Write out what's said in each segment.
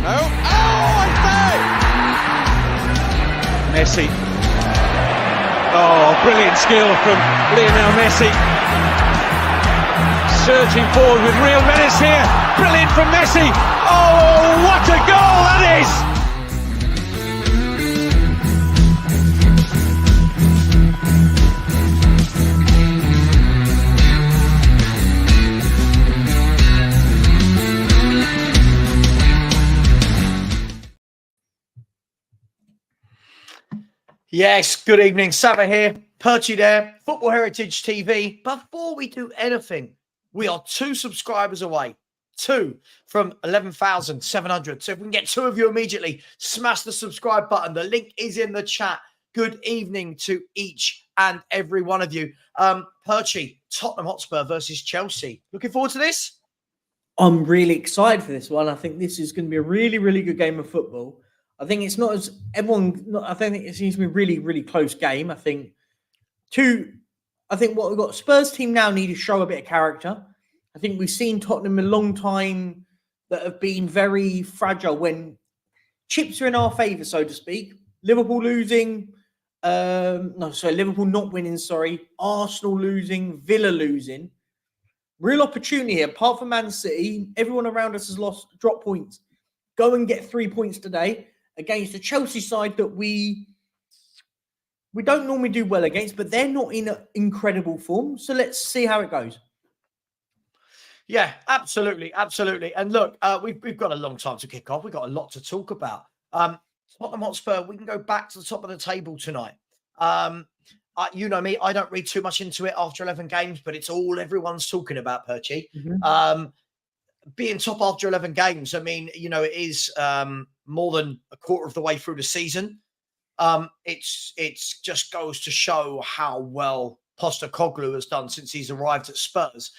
Oh, I say! Messi. Oh, brilliant skill from Lionel Messi. Surging forward with real menace here. Brilliant from Messi. Oh, what a goal that is! Yes, good evening. Savva here, Perchy there, Football Heritage TV. Before we do anything, we are 2 subscribers away. 2 from 11,700. So if we can get 2 of you immediately, smash the subscribe button. The link is in the chat. Good evening to each and every one of you. Perchy, Tottenham Hotspur versus Chelsea. Looking forward to this? I'm really excited for this one. I think this is going to be a really, really good game of football. I think it's not as I think it seems to be a really, really close game. I think what we've got, Spurs team now need to show a bit of character. I think we've seen Tottenham a long time that have been very fragile when chips are in our favour, so to speak. Liverpool losing, Liverpool not winning, Arsenal losing, Villa losing. Real opportunity here. Apart from Man City, everyone around us has dropped points. Go and get 3 points today against a Chelsea side that we don't normally do well against, but they're not in incredible form. So let's see how it goes. Yeah, absolutely. And look, we've got a long time to kick off. We've got a lot to talk about. Tottenham Hotspur, we can go back to the top of the table tonight. You know me, I don't read too much into it after 11 games, but it's all everyone's talking about, Perchy. Mm-hmm. Being top after 11 games, I mean, you know, it is more than a quarter of the way through the season. It's just goes to show how well Postecoglou has done since he's arrived at Spurs.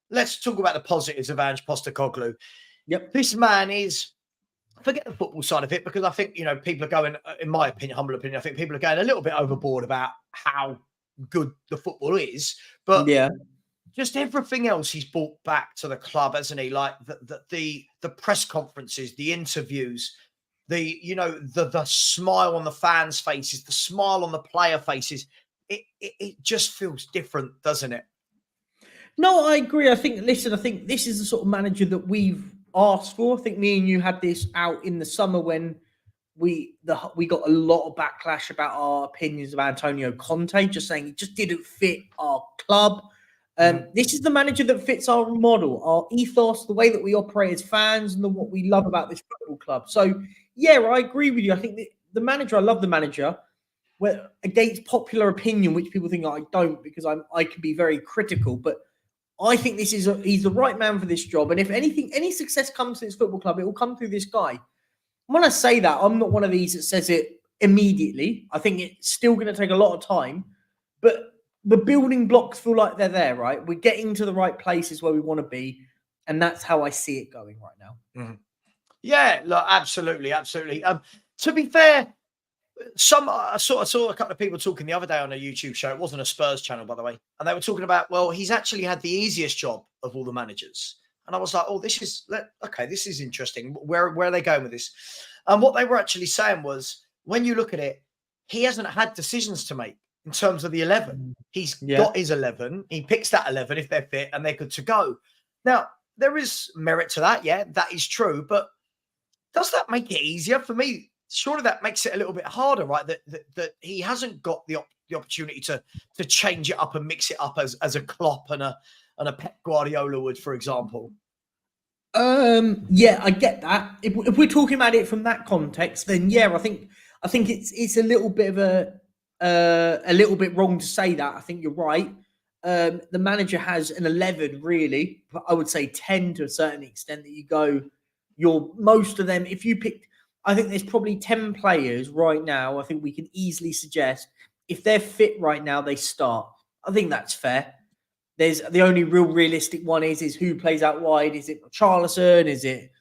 Let's talk about the positives of Postecoglou. Yep. This man is, forget the football side of it, because I think, you know, people are going, in my opinion, humble opinion, I think people are going a little bit overboard about how good the football is. But yeah, just everything else he's brought back to the club, hasn't he? Like the press conferences, the interviews, the smile on the fans' faces, the smile on the player faces. It just feels different, doesn't it? No, I agree. I think this is the sort of manager that we've asked for. I think me and you had this out in the summer when we got a lot of backlash about our opinions of Antonio Conte, just saying he just didn't fit our club. This is the manager that fits our model, our ethos, the way that we operate as fans, and what we love about this football club. So, yeah, I agree with you. I think the manager, I love the manager. Where against popular opinion, which people think I don't, because I can be very critical, but I think he's the right man for this job. And if any success comes to this football club, it will come through this guy. When I say that, I'm not one of these that says it immediately. I think it's still going to take a lot of time, but the building blocks feel like they're there, right? We're getting to the right places where we want to be, and that's how I see it going right now. Mm-hmm. Yeah, look, absolutely. To be fair, I saw a couple of people talking the other day on a YouTube show. It wasn't a Spurs channel, by the way, and they were talking about, well, he's actually had the easiest job of all the managers, and I was like, oh, this is interesting. Where are they going with this? And what they were actually saying was, when you look at it, he hasn't had decisions to make in terms of the 11. He's got his 11. He picks that 11 if they're fit and they're good to go. Now, there is merit to that. Yeah, that is true. But does that make it easier? For me, surely that makes it a little bit harder, right? That he hasn't got the opportunity to change it up and mix it up as a Klopp and a Pep Guardiola would, for example. Yeah, I get that. If we're talking about it from that context, then yeah, I think it's a little bit of a little bit wrong to say that. I think you're right. The manager has an 11, really. I would say 10 to a certain extent. That most of them. If you pick, I think there's probably 10 players right now. I think we can easily suggest if they're fit right now, they start. I think that's fair. There's the only real realistic one is who plays out wide. Is it Charlison? Is it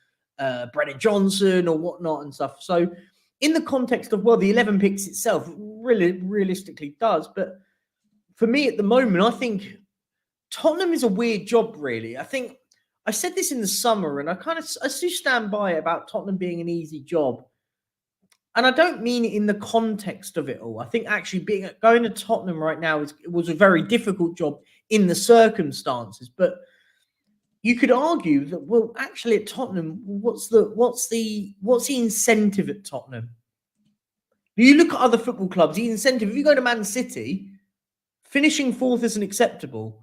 Brennan Johnson or whatnot and stuff? So in the context of, well, the 11 picks itself really realistically does. But for me at the moment, I think Tottenham is a weird job, really. I think I said this in the summer, and I do stand by it about Tottenham being an easy job. And I don't mean it in the context of it all. I think actually going to Tottenham right now was a very difficult job in the circumstances. But you could argue that, well, actually at Tottenham, what's the incentive at Tottenham? You look at other football clubs, the incentive, if you go to Man City, finishing fourth isn't acceptable.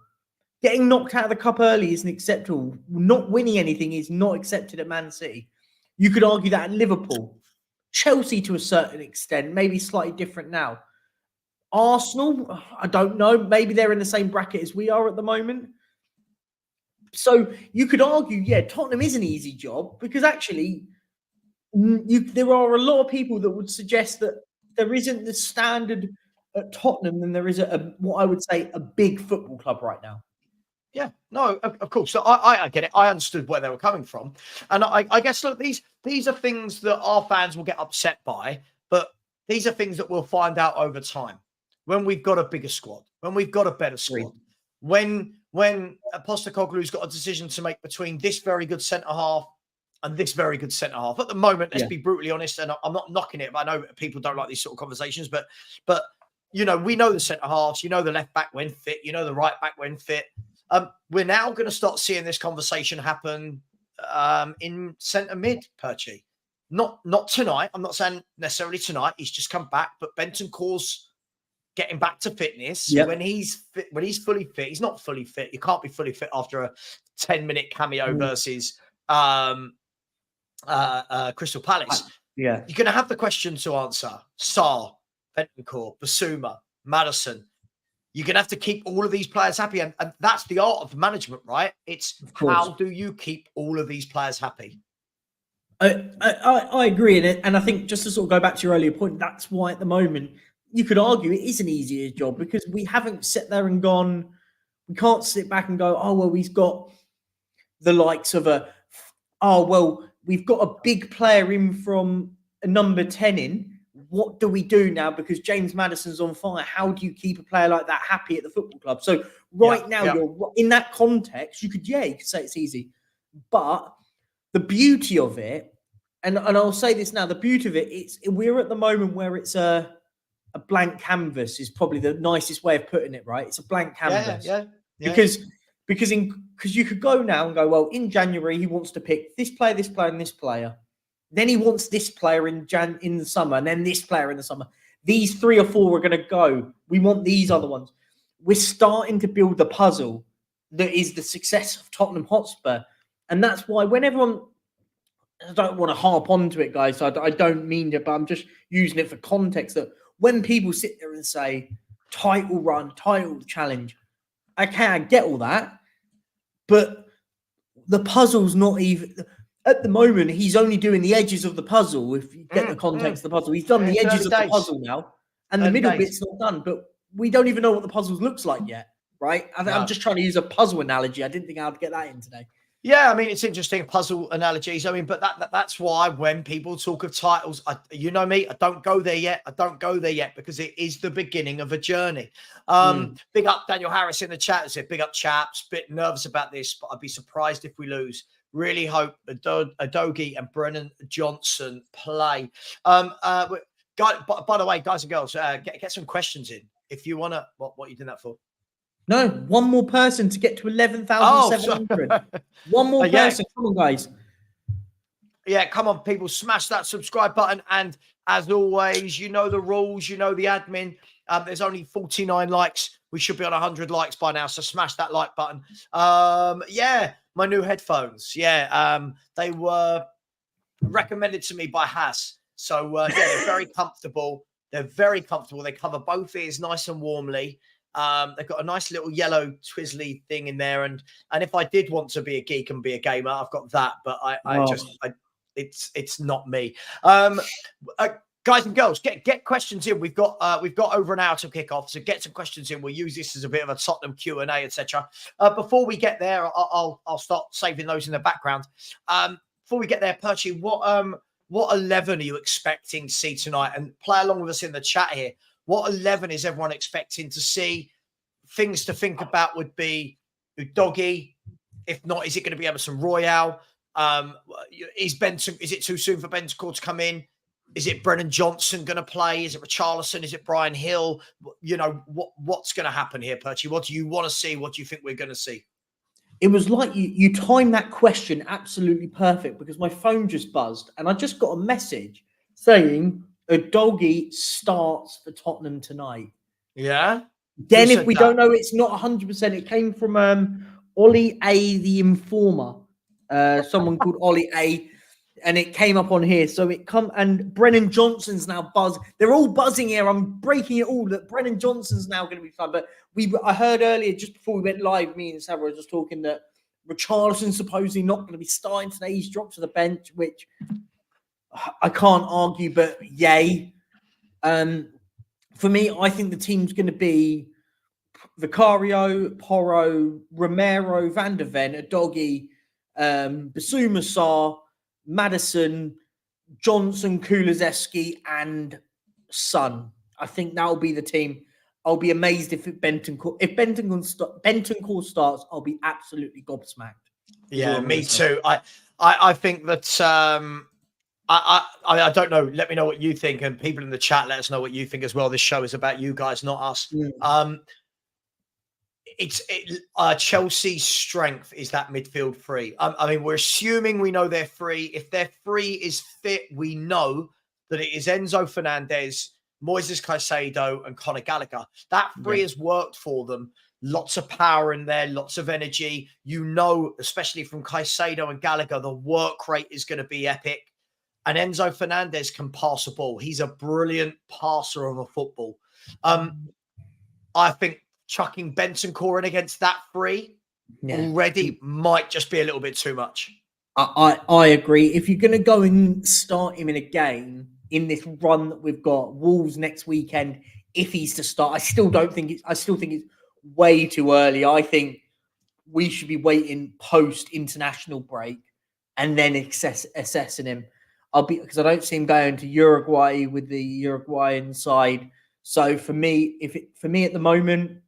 Getting knocked out of the cup early isn't acceptable. Not winning anything is not accepted at Man City. You could argue that at Liverpool. Chelsea to a certain extent, maybe slightly different now. Arsenal, I don't know. Maybe they're in the same bracket as we are at the moment. So you could argue, yeah, Tottenham is an easy job because actually there are a lot of people that would suggest that there isn't the standard at Tottenham than there is at what I would say a big football club right now. Yeah, no, of course. So I get it. I understood where they were coming from. And I guess, look, these are things that our fans will get upset by, but these are things that we'll find out over time when we've got a bigger squad, when we've got a better squad, when Postecoglou's got a decision to make between this very good centre-half and this very good centre-half. At the moment, let's be brutally honest, and I'm not knocking it, but I know people don't like these sort of conversations, but you know, we know the centre-halves, you know the left-back when fit, you know the right-back when fit. We're now going to start seeing this conversation happen in centre mid, Perchy. Not tonight. I'm not saying necessarily tonight. He's just come back, but Bentancur's getting back to fitness. Yep. When he's fully fit, he's not fully fit. You can't be fully fit after a 10-minute cameo versus Crystal Palace. Yeah, you're going to have the question to answer. Sarr, Bentancur, Basuma, Maddison. You're going to have to keep all of these players happy. And that's the art of management, right? It's how do you keep all of these players happy? I agree. And I think just to sort of go back to your earlier point, that's why at the moment you could argue it is an easier job because we haven't sat there and gone, we can't sit back and go, oh, well, we've got the likes of we've got a big player in from a number 10 in. What do we do now? Because James Maddison's on fire. How do you keep a player like that happy at the football club? So now you're in that context. You could say it's easy, but the beauty of it, and I'll say this now, the beauty of it, we're at the moment where it's a blank canvas is probably the nicest way of putting it, right? It's a blank canvas. Yeah. Because you could go now and go, well, in January he wants to pick this player, and this player. Then he wants this player in the summer, and then this player in the summer. These 3 or 4 are going to go. We want these other ones. We're starting to build the puzzle that is the success of Tottenham Hotspur. And that's why when everyone... I don't want to harp onto it, guys. So I don't mean it, but I'm just using it for context that when people sit there and say, title run, title challenge, I get all that. But the puzzle's not even... At the moment, he's only doing the edges of the puzzle. If you get the context of the puzzle, he's done the edges of the puzzle now, and the middle bit's not done. But we don't even know what the puzzle looks like yet, right? I'm just trying to use a puzzle analogy. I didn't think I'd get that in today. Yeah, I mean, it's interesting, puzzle analogies. I mean, but that's why when people talk of titles, you know me, I don't go there yet. Because it is the beginning of a journey. Big up Daniel Harris in the chat. Said, big up chaps. Bit nervous about this, but I'd be surprised if we lose. Really hope Adogi and Brennan Johnson play. By the way, guys and girls, get some questions in if you want to. What are you doing that for? No, one more person to get to 11,700. One more person. Come on, guys. Yeah, come on, people. Smash that subscribe button. And as always, you know the rules. You know the admin. There's only 49 likes. We should be on 100 likes by now. So smash that like button. My new headphones. They were recommended to me by Haas. So, they're very comfortable. They cover both ears nice and warmly. They've got a nice little yellow twizzly thing in there. And if I did want to be a geek and be a gamer, I've got that. But it's not me. Guys and girls, get questions in. We've got over an hour to kick off, so get some questions in. We'll use this as a bit of a Tottenham Q&A, etc. Before we get there, I'll start saving those in the background. Before we get there, Perchy, what 11 are you expecting to see tonight? And play along with us in the chat here. What 11 is everyone expecting to see? Things to think about would be Udogi, If not, is it going to be Emerson Royale? Is it too soon for Bentancur to come in? Is it Brennan Johnson going to play? Is it Richarlison? Is it Brian Hill? What's going to happen here, Perchy? What do you want to see? What do you think we're going to see? It was like you timed that question absolutely perfect, because my phone just buzzed and I just got a message saying a doggy starts for Tottenham tonight. Yeah. Then if we don't know, it's not 100%. It came from Ollie A, the Informer, someone called Ollie A, and it came up on here. So and Brennan Johnson's now buzzing. They're all buzzing here. I'm breaking it all. That Brennan Johnson's now going to be fun. But I heard earlier, just before we went live, me and Savva were just talking that Richarlison's supposedly not going to be starting today. He's dropped to the bench, which I can't argue, but yay. For me, I think the team's going to be Vicario, Porro, Romero, Van der Ven, Udogie, Basuma Sarr, Maddison, Johnson, Kulusevski, and Son. I think that will be the team. I'll be amazed if Bentancur starts. I'll be absolutely gobsmacked. Yeah, me too. I think that I don't know. Let me know what you think, and people in the chat, let us know what you think as well. This show is about you guys, not us. Chelsea's strength is that midfield three. I mean, we're assuming we know they're free. If their free is fit, we know that it is Enzo Fernandez, Moises Caicedo, and Conor Gallagher. That three has worked for them. Lots of power in there, lots of energy. Especially from Caicedo and Gallagher, the work rate is going to be epic. And Enzo Fernandez can pass a ball. He's a brilliant passer of a football. I think chucking Bentancur in against that three already might just be a little bit too much. I agree. If you're going to go and start him in a game in this run that we've got, Wolves next weekend, if he's to start, I still think it's way too early. I think we should be waiting post international break and then assessing him. Because I don't see him going to Uruguay with the Uruguayan side. So for me, at the moment,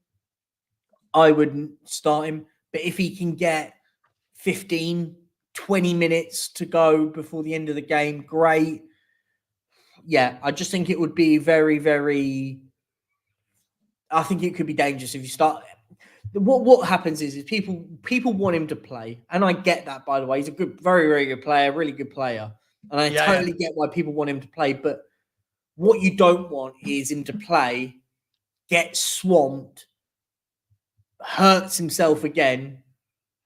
I wouldn't start him. But if he can get 15, 20 minutes to go before the end of the game, great. Yeah, I just think it would be very, very... I think it could be dangerous if you start... What happens is people want him to play. And I get that, by the way. He's a good, very, very good player, really good player. And I totally get why people want him to play. But what you don't want is him to play, get swamped, hurts himself again,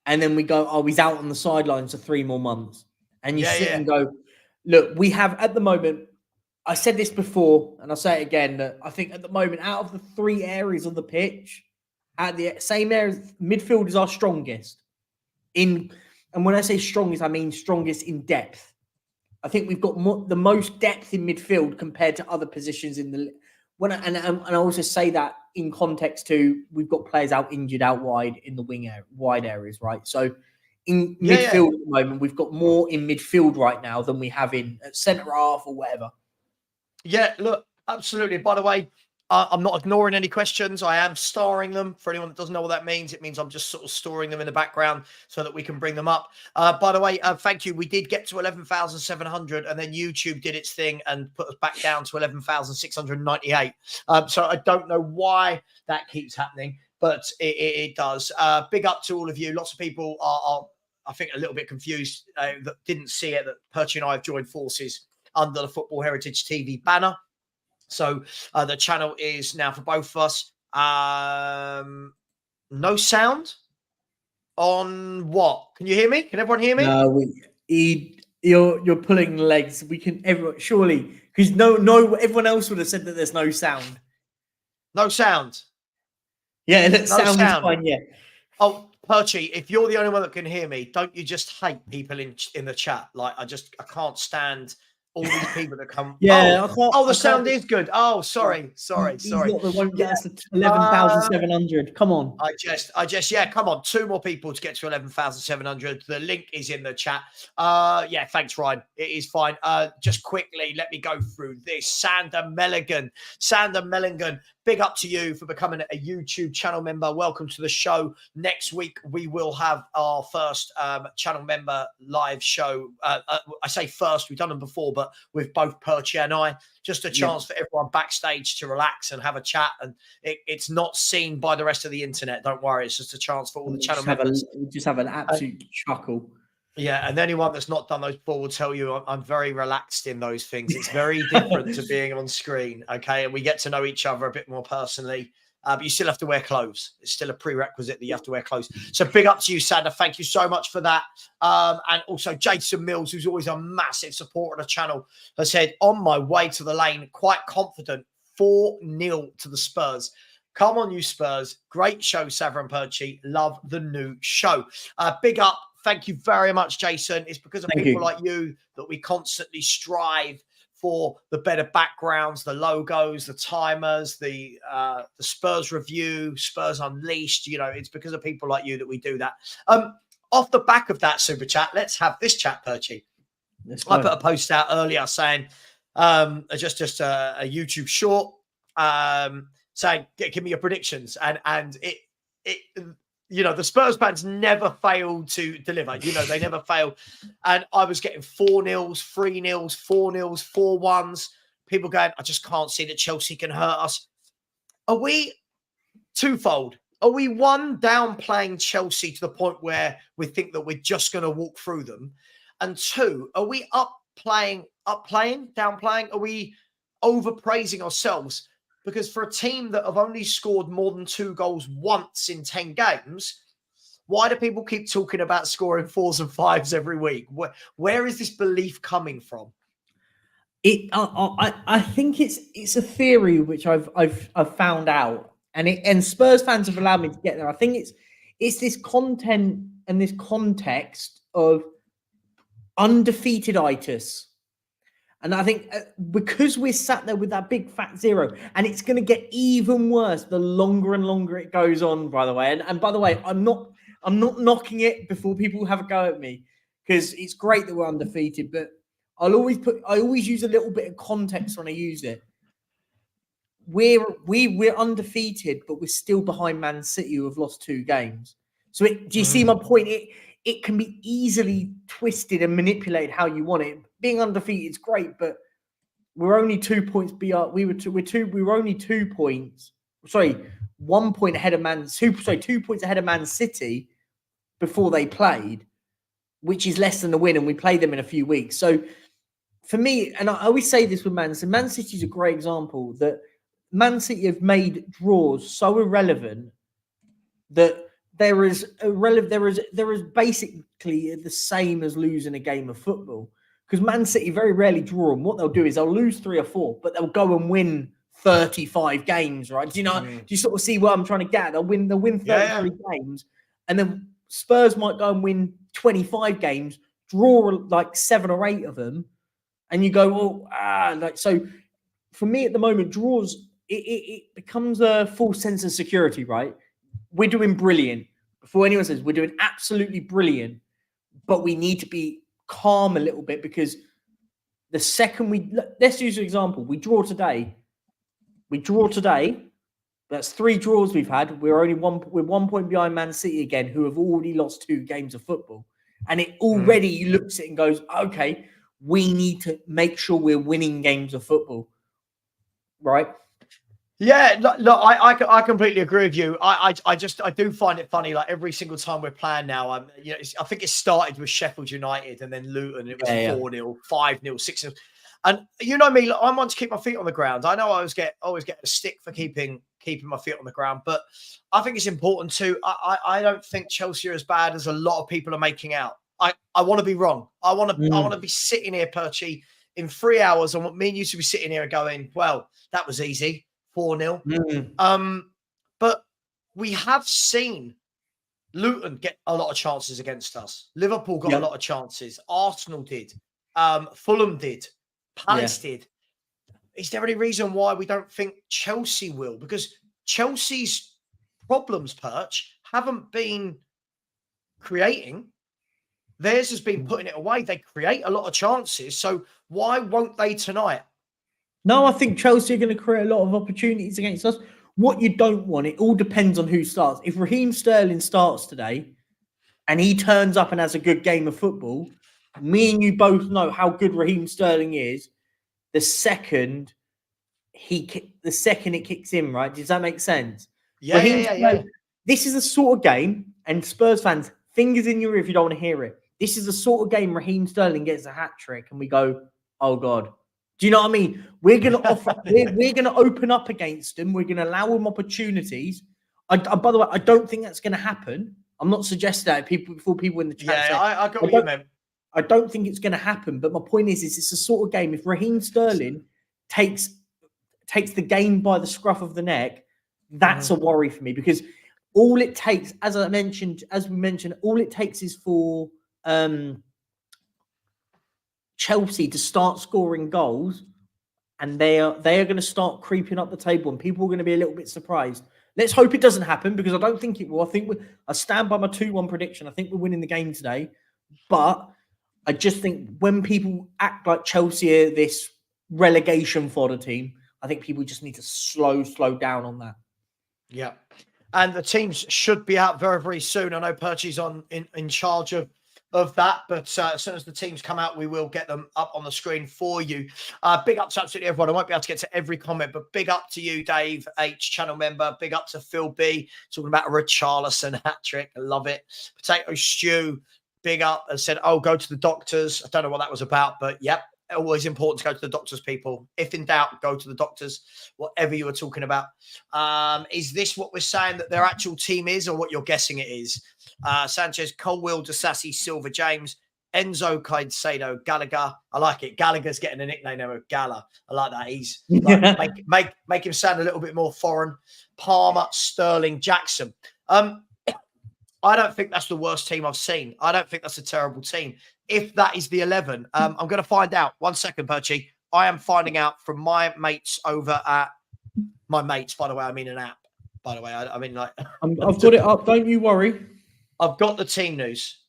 and then we go, oh, he's out on the sidelines for 3 more months. And you sit and go, look, we have at the moment, I said this before, and I'll say it again, that I think at the moment, out of the 3 areas of the pitch, at the same areas, midfield is our strongest. And when I say strongest, I mean strongest in depth. I think we've got the most depth in midfield compared to other positions in the. And I also say that in context to we've got players out injured out wide in the wide areas, right? So in midfield at the moment, we've got more in midfield right now than we have in centre half or whatever. Yeah, look, absolutely. By the way, I'm not ignoring any questions. I am starring them. For anyone that doesn't know what that means, it means I'm just sort of storing them in the background so that we can bring them up. By the way, thank you. We did get to 11,700 and then YouTube did its thing and put us back down to 11,698. So I don't know why that keeps happening, but it does. Big up to all of you. Lots of people are I think, a little bit confused that didn't see it, that Perchy and I have joined forces under the Football Heritage TV banner. So the channel is now for both of us. No sound on what? Can you hear me? Can everyone hear me? No, you're pulling legs. We can everyone surely, because no, everyone else would have said that there's no sound. No sound. Yeah, that sound is fine. Yeah. Oh, Perchy, if you're the only one that can hear me, don't you just hate people in the chat? Like I can't stand all these people that come. Yeah. The sound is good. Oh, sorry. They won't get us to 11,700. Come on. I just, yeah, come on. 2 more people to get to 11,700. The link is in the chat. Yeah, thanks, Ryan. It is fine. Just quickly, let me go through this. Sander Melligan. big up to you for becoming a YouTube channel member. Welcome to the show. Next week, we will have our first channel member live show. I say first, we've done them before, but with both Perchy and I, just a chance for everyone backstage to relax and have a chat. And it's not seen by the rest of the internet. Don't worry. It's just a chance for all the channel members. Just have an absolute chuckle. Yeah, and anyone that's not done those before will tell you I'm very relaxed in those things. It's very different to being on screen, okay? And we get to know each other a bit more personally, but you still have to wear clothes. It's still a prerequisite that you have to wear clothes. So big up to you, Sandra. Thank you so much for that. And also Jason Mills, who's always a massive supporter of the channel, has said, on my way to the lane, quite confident, 4-0 to the Spurs. Come on, you Spurs. Great show, Savva and Perchy. Love the new show. Big up. Thank you very much, Jason. It's because of people like you that we constantly strive for the better backgrounds, the logos, the timers, the Spurs review, Spurs Unleashed. You know, it's because of people like you that we do that. Off the back of that super chat, let's have this chat, Perchy. I put a post out earlier saying just a YouTube short saying, give me your predictions. And it you know, the Spurs fans never failed to deliver. You know, they never failed. And I was getting 4-0s, 3-0s, 4-0s, 4-1s. People going, I just can't see that Chelsea can hurt us. Are we twofold? Are we, one, downplaying Chelsea to the point where we think that we're just going to walk through them? And two, are we downplaying? Are we overpraising ourselves? Because for a team that have only scored more than 2 goals once in 10 games, why do people keep talking about scoring 4s and 5s every week? Where is this belief coming from? I think it's a theory which I've found out, and Spurs fans have allowed me to get there. I think it's this content and this context of undefeated-itis. And I think because we're sat there with that big fat 0, and it's going to get even worse the longer and longer it goes on, by the way. And by the way, I'm not knocking it before people have a go at me, because it's great that we're undefeated, but I always use a little bit of context when I use it. We're undefeated, but we're still behind Man City, who have lost 2 games. So do you see my point? It can be easily twisted and manipulated how you want it. Being undefeated is great, but we're only 2 points beyond. We were only 2 points. Sorry, 1 point ahead of 2 points ahead of Man City before they played, which is less than the win, and we play them in a few weeks. So for me, and I always say this with Man City, Man City is a great example that Man City have made draws so irrelevant that there is basically the same as losing a game of football. Because Man City very rarely draw, and what they'll do is they'll lose 3 or 4, but they'll go and win 35 games, right? Do you sort of see what I'm trying to get? They'll win 33 games, and then Spurs might go and win 25 games, draw like 7 or 8 of them, and you go, so for me at the moment, draws, it becomes a false sense of security, right? We're doing brilliant. Before anyone says, we're doing absolutely brilliant, but we need to be calm a little bit, because the second let's use an example. We draw today. That's 3 draws we've had. We're 1 point behind Man City again, who have already lost 2 games of football. And it already looks at it and goes, okay, we need to make sure we're winning games of football. Right? Yeah, look, I completely agree with you. I do find it funny. Like every single time we're playing now, I think it started with Sheffield United and then Luton. It was 4-0, 5-0, 6-0. And you know me, I'm one to keep my feet on the ground. I know I always get a stick for keeping my feet on the ground, but I think it's important too. I don't think Chelsea are as bad as a lot of people are making out. I want to be wrong. I want to be sitting here, Perchy, in 3 hours, and what me and you to be sitting here going, well, that was easy. 4-0. But we have seen Luton get a lot of chances against us. Liverpool got a lot of chances. Arsenal did. Fulham did. Palace did. Is there any reason why we don't think Chelsea will? Because Chelsea's problems, Perch, haven't been creating. Theirs has been putting it away. They create a lot of chances. So why won't they tonight? No, I think Chelsea are going to create a lot of opportunities against us. What you don't want, it all depends on who starts. If Raheem Sterling starts today and he turns up and has a good game of football, me and you both know how good Raheem Sterling is. The second it kicks in, right? Does that make sense? Yeah. This is the sort of game, and Spurs fans, fingers in your ear if you don't want to hear it. This is the sort of game Raheem Sterling gets a hat trick, and we go, "Oh God." Do you know what I mean? We're gonna offer. we're gonna open up against them. We're gonna allow them opportunities. By the way, I don't think that's gonna happen. I'm not suggesting that before people in the chat. Yeah, I got what you meant. I don't think it's going to happen. But my point is it's the sort of game. If Raheem Sterling takes the game by the scruff of the neck, that's a worry for me, because all it takes, as we mentioned, all it takes is for Chelsea to start scoring goals, and they are going to start creeping up the table, and people are going to be a little bit surprised. Let's hope it doesn't happen, because I don't think it will. I stand by my 2-1 prediction. I think we're winning the game today, but I just think when people act like Chelsea are this relegation fodder team, I think people just need to slow down on that. Yeah. And the teams should be out very, very soon. I know Perchy's in charge of that, but as soon as the teams come out, we will get them up on the screen for you. Big up to absolutely everyone. I won't be able to get to every comment, but big up to you, Dave H, channel member. Big up to Phil B, talking about a Richarlison hat trick. I love it. Potato Stew, big up, and said, "Oh, go to the doctors." I don't know what that was about, but yep. Always important to go to the doctors, people. If in doubt, go to the doctors, whatever you were talking about. Is this what we're saying that their actual team is, or what you're guessing it is? Sanchez, Colwill, DeSassi, Silva, James, Enzo, Caicedo, Gallagher. I like it. Gallagher's getting a nickname now of Gala. I like that. He's like, make him sound a little bit more foreign. Palmer, Sterling, Jackson. I don't think that's the worst team I've seen. I don't think that's a terrible team. If that is the 11, I'm going to find out. 1 second, Perchy. I am finding out from my mates over at my mates. By the way, I mean an app. By the way, I mean like I've got it up. Don't you worry. I've got the team news.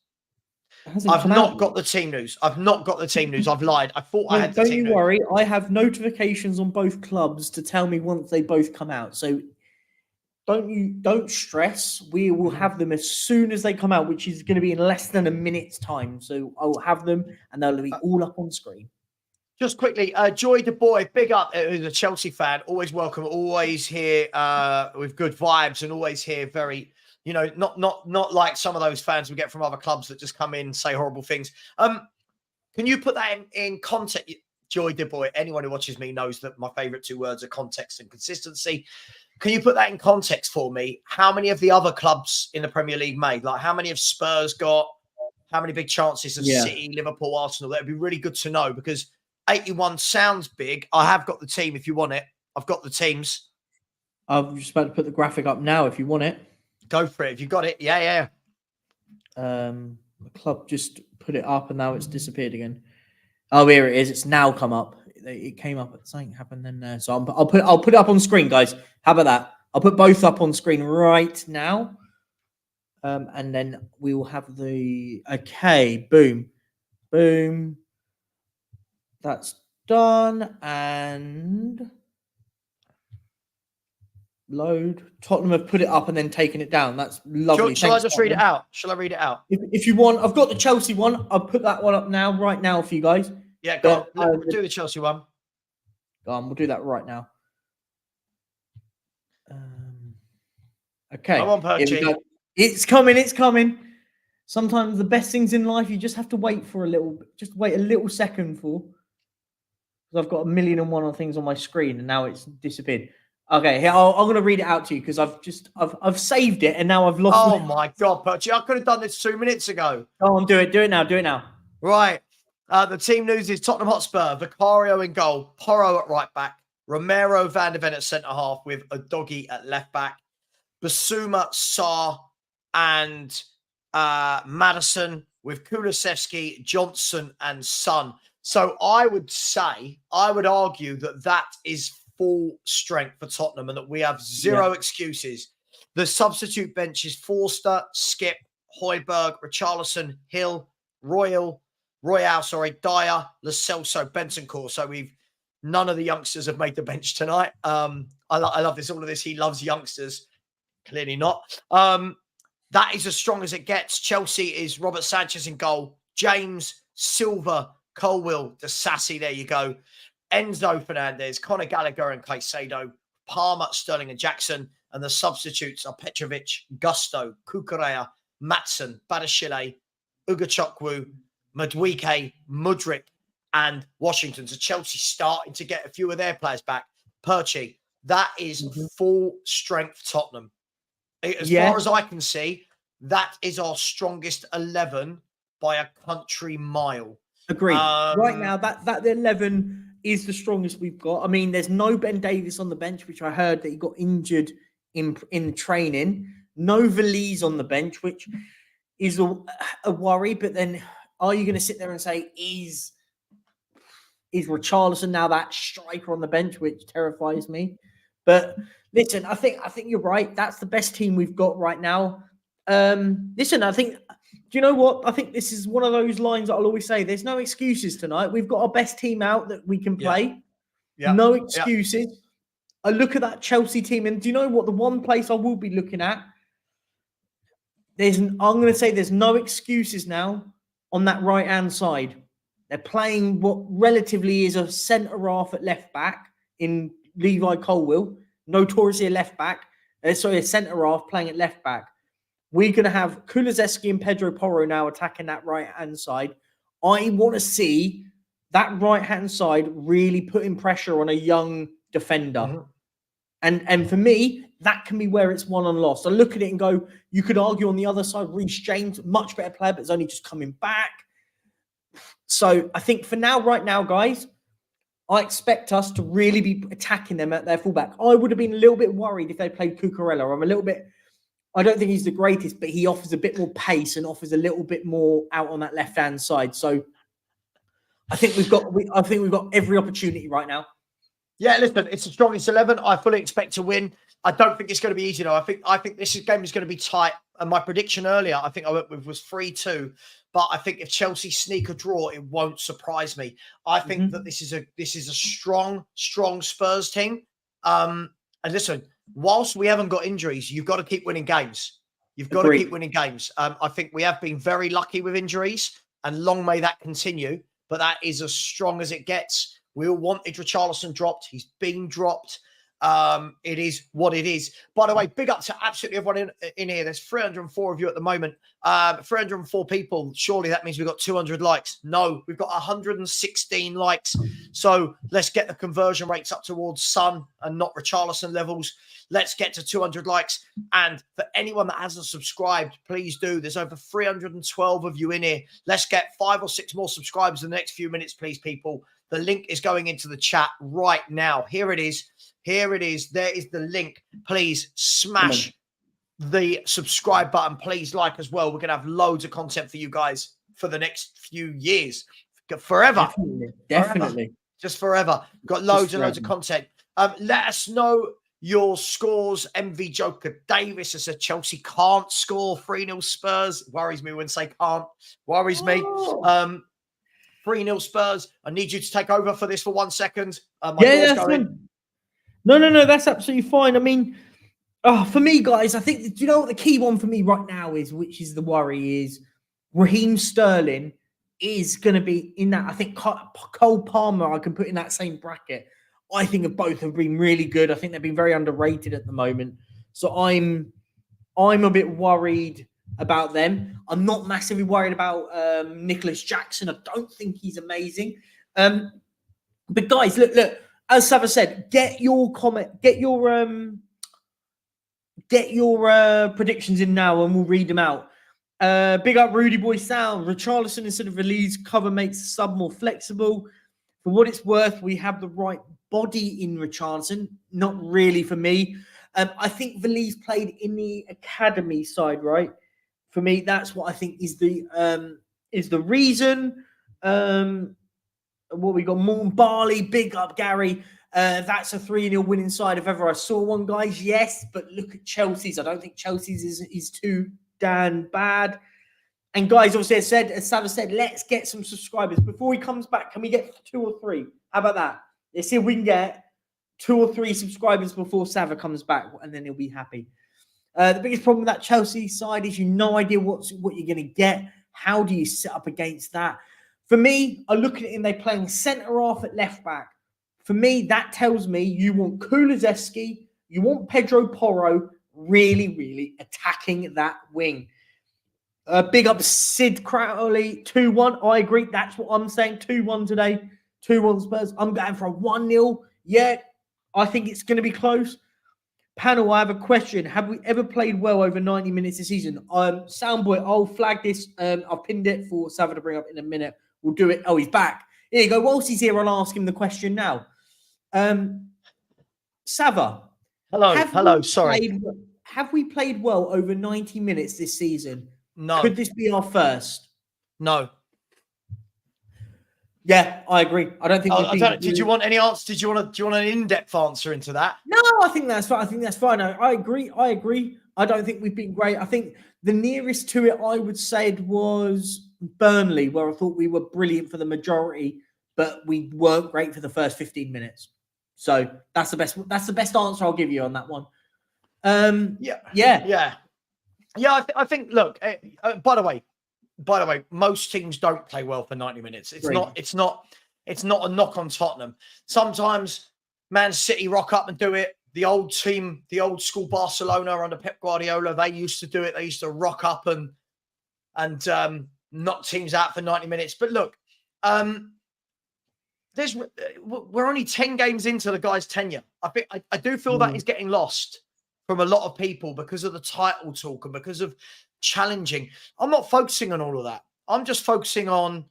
I've not got the team news. I've lied. I thought I had the team news. Don't you worry. I have notifications on both clubs to tell me once they both come out. So don't stress. We will have them as soon as they come out, which is going to be in less than a minute's time. So I'll have them, and they'll be all up on screen. Just quickly, Joy the Boy, big up, who's a Chelsea fan, always welcome, always here with good vibes, and always here very, not like some of those fans we get from other clubs that just come in and say horrible things. Can you put that in context? Joy the Boy, anyone who watches me knows that my favorite 2 words are context and consistency. Can you put that in context for me? How many of the other clubs in the Premier League made? Like, how many have Spurs got? How many big chances of City, Liverpool, Arsenal? That would be really good to know, because 81 sounds big. I have got the team if you want it. I've got the teams. I'm just about to put the graphic up now if you want it. Go for it. If you got it. Yeah. The club just put it up and now it's disappeared again. Oh, here it is. It's now come up. It came up. Something happened then there. So I'll put it up on screen, guys. How about that? I'll put both up on screen right now. And then we will have boom. That's done. And load. Tottenham have put it up and then taken it down. That's lovely. Shall I just read it out? Shall I read it out? If you want, I've got the Chelsea one. I'll put that one up right now for you guys. Yeah, go on. Do the Chelsea one. Go on, we'll do that right now. Okay. Come on, Perchy. It's coming. Sometimes the best things in life you just have to wait for a little. Just wait a little second for. Because I've got 1,000,001 things on my screen and now it's disappeared. Okay, here I'm going to read it out to you because I've saved it and now I've lost. Oh my God, Perchy! I could have done this 2 minutes ago. Go on, do it now. Right. The team news is Tottenham Hotspur, Vicario in goal, Porro at right back, Romero, Van de Ven at centre half with a doggy at left back, Basuma, Sarr, and Madison with Kulusevski, Johnson, and Son. So I would argue that is full strength for Tottenham and that we have zero excuses. The substitute bench is Forster, Skip, Højbjerg, Richarlison, Hill, Royal, Dyer, Lo Celso, Bentancur. So we've None of the youngsters have made the bench tonight. I love this. All of this. He loves youngsters. Clearly not. That is as strong as it gets. Chelsea is Robert Sanchez in goal. James, Silva, Colwill, Disasi. There you go. Enzo Fernandez, Conor Gallagher and Caicedo. Palmer, Sterling and Jackson. And the substitutes are Petrovic, Gusto, Kukurea, Matson, Badashile, Ugachukwu, Madueke, Mudryk, and Washington. So Chelsea starting to get a few of their players back. Perchy, that is full strength Tottenham. As far as I can see, that is our strongest 11 by a country mile. Agreed. Right now, that 11 is the strongest we've got. I mean, there's no Ben Davies on the bench, which I heard that he got injured in training. No Valise on the bench, which is a worry. But then, are you going to sit there and say, is Richarlison now that striker on the bench, which terrifies me? But listen, I think you're right. That's the best team we've got right now. Listen, I think, do you know what? I think this is one of those lines that I'll always say. There's no excuses tonight. We've got our best team out that we can play. Yeah. No excuses. Yeah. I look at that Chelsea team, and do you know what? The one place I will be looking at, I'm going to say there's no excuses now on that right-hand side. They're playing what relatively is a centre-half at left-back in Levi Colwill, notoriously a left-back. A centre-half playing at left-back. We're going to have Kulusevski and Pedro Porro now attacking that right-hand side. I want to see that right-hand side really putting pressure on a young defender. Mm-hmm. And for me, that can be where it's won and lost. I look at it and go, you could argue on the other side, Reece James, much better player, but is only just coming back. So I think for now, right now, guys, I expect us to really be attacking them at their fullback. I would have been a little bit worried if they played Cucurella. I don't think he's the greatest, but he offers a bit more pace and offers a little bit more out on that left-hand side. So I think we've got every opportunity right now. Yeah, listen, it's the strongest 11. I fully expect to win. I don't think it's going to be easy, though. I think this game is going to be tight. And my prediction earlier, I think I went with was 3-2. But I think if Chelsea sneak a draw, it won't surprise me. I think that this is a strong Spurs team. And listen, whilst we haven't got injuries, you've got to keep winning games. You've got to keep winning games. I think we have been very lucky with injuries, and long may that continue. But that is as strong as it gets. We all wanted Richarlison dropped. He's been dropped. It is what it is. By the way, big up to absolutely everyone in here. There's 304 of you at the moment. 304 people. Surely that means we've got 200 likes. No, we've got 116 likes. So let's get the conversion rates up towards Son and not Richarlison levels. Let's get to 200 likes. And for anyone that hasn't subscribed, please do. There's over 312 of you in here. Let's get 5 or 6 more subscribers in the next few minutes, please, people. The link is going into the chat right now. Here it is. Here it is. There is the link. Please smash the subscribe button. Please like as well. We're going to have loads of content for you guys for the next few years. Forever. Definitely. Just forever. We've got loads and loads of content. Let us know your scores. MV Joker Davis has said Chelsea can't score. 3-0 Spurs. Worries me when say can't. Worries me. 3-0 Spurs. I need you to take over for this for 1 second. That's fine. No, that's absolutely fine. I mean, for me, guys, I think, do you know what the key one for me right now is, which is the worry, is Raheem Sterling is going to be in that. I think Cole Palmer, I can put in that same bracket. I think both have been really good. I think they've been very underrated at the moment. So I'm a bit worried about them. I'm not massively worried about Nicholas Jackson. I don't think he's amazing. But guys, look. As Savva said, get your predictions in now, and we'll read them out. Big up Rudy Boy Sound. Richarlison instead of Valise cover makes the sub more flexible. For what it's worth, we have the right body in Richarlison. Not really for me. I think Valise played in the academy side, right? For me, that's what I think is the reason. What we got, Morton Barley, big up Gary. That's a 3-0 winning side if ever I saw one, guys. Yes, but look at Chelsea's. I don't think Chelsea's is too damn bad. And guys, obviously, as Savva said, let's get some subscribers. Before he comes back, can we get 2 or 3? How about that? Let's see if we can get 2 or 3 subscribers before Savva comes back, and then he'll be happy. The biggest problem with that Chelsea side is no idea what you're going to get. How do you set up against that? For me, I look at it and they're playing centre half at left back. For me, that tells me you want Kulusevski, you want Pedro Porro really, really attacking that wing. Big up Sid Crowley, 2-1. I agree. That's what I'm saying. 2-1 today. 2-1 Spurs. I'm going for a 1-0. Yeah, I think it's going to be close. Panel, I have a question. Have we ever played well over 90 minutes this season? Soundboy, I'll flag this. I've pinned it for Savva to bring up in a minute. We'll do it. Oh, he's back. Here you go. Whilst he's here, I'll ask him the question now. Savva. Hello. Sorry. Have we played well over 90 minutes this season? No. Could this be our first? No. Yeah, I agree. I don't think. Did you want any answer? Do you want an in-depth answer into that? No, I think that's fine. I agree. I don't think we've been great. I think the nearest to it I would say was Burnley, where I thought we were brilliant for the majority, but we weren't great for the first 15 minutes. So that's the best. That's the best answer I'll give you on that one. Yeah. I think. Look. By the way, most teams don't play well for 90 minutes. It's not a knock on Tottenham. Sometimes Man City rock up and do it. The old team, the old school Barcelona under Pep Guardiola, they used to do it. They used to rock up and knock teams out for 90 minutes. But look, we're only 10 games into the guy's tenure. I do feel that is getting lost from a lot of people because of the title talk and because of challenging. I'm not focusing on all of that. I'm just focusing on,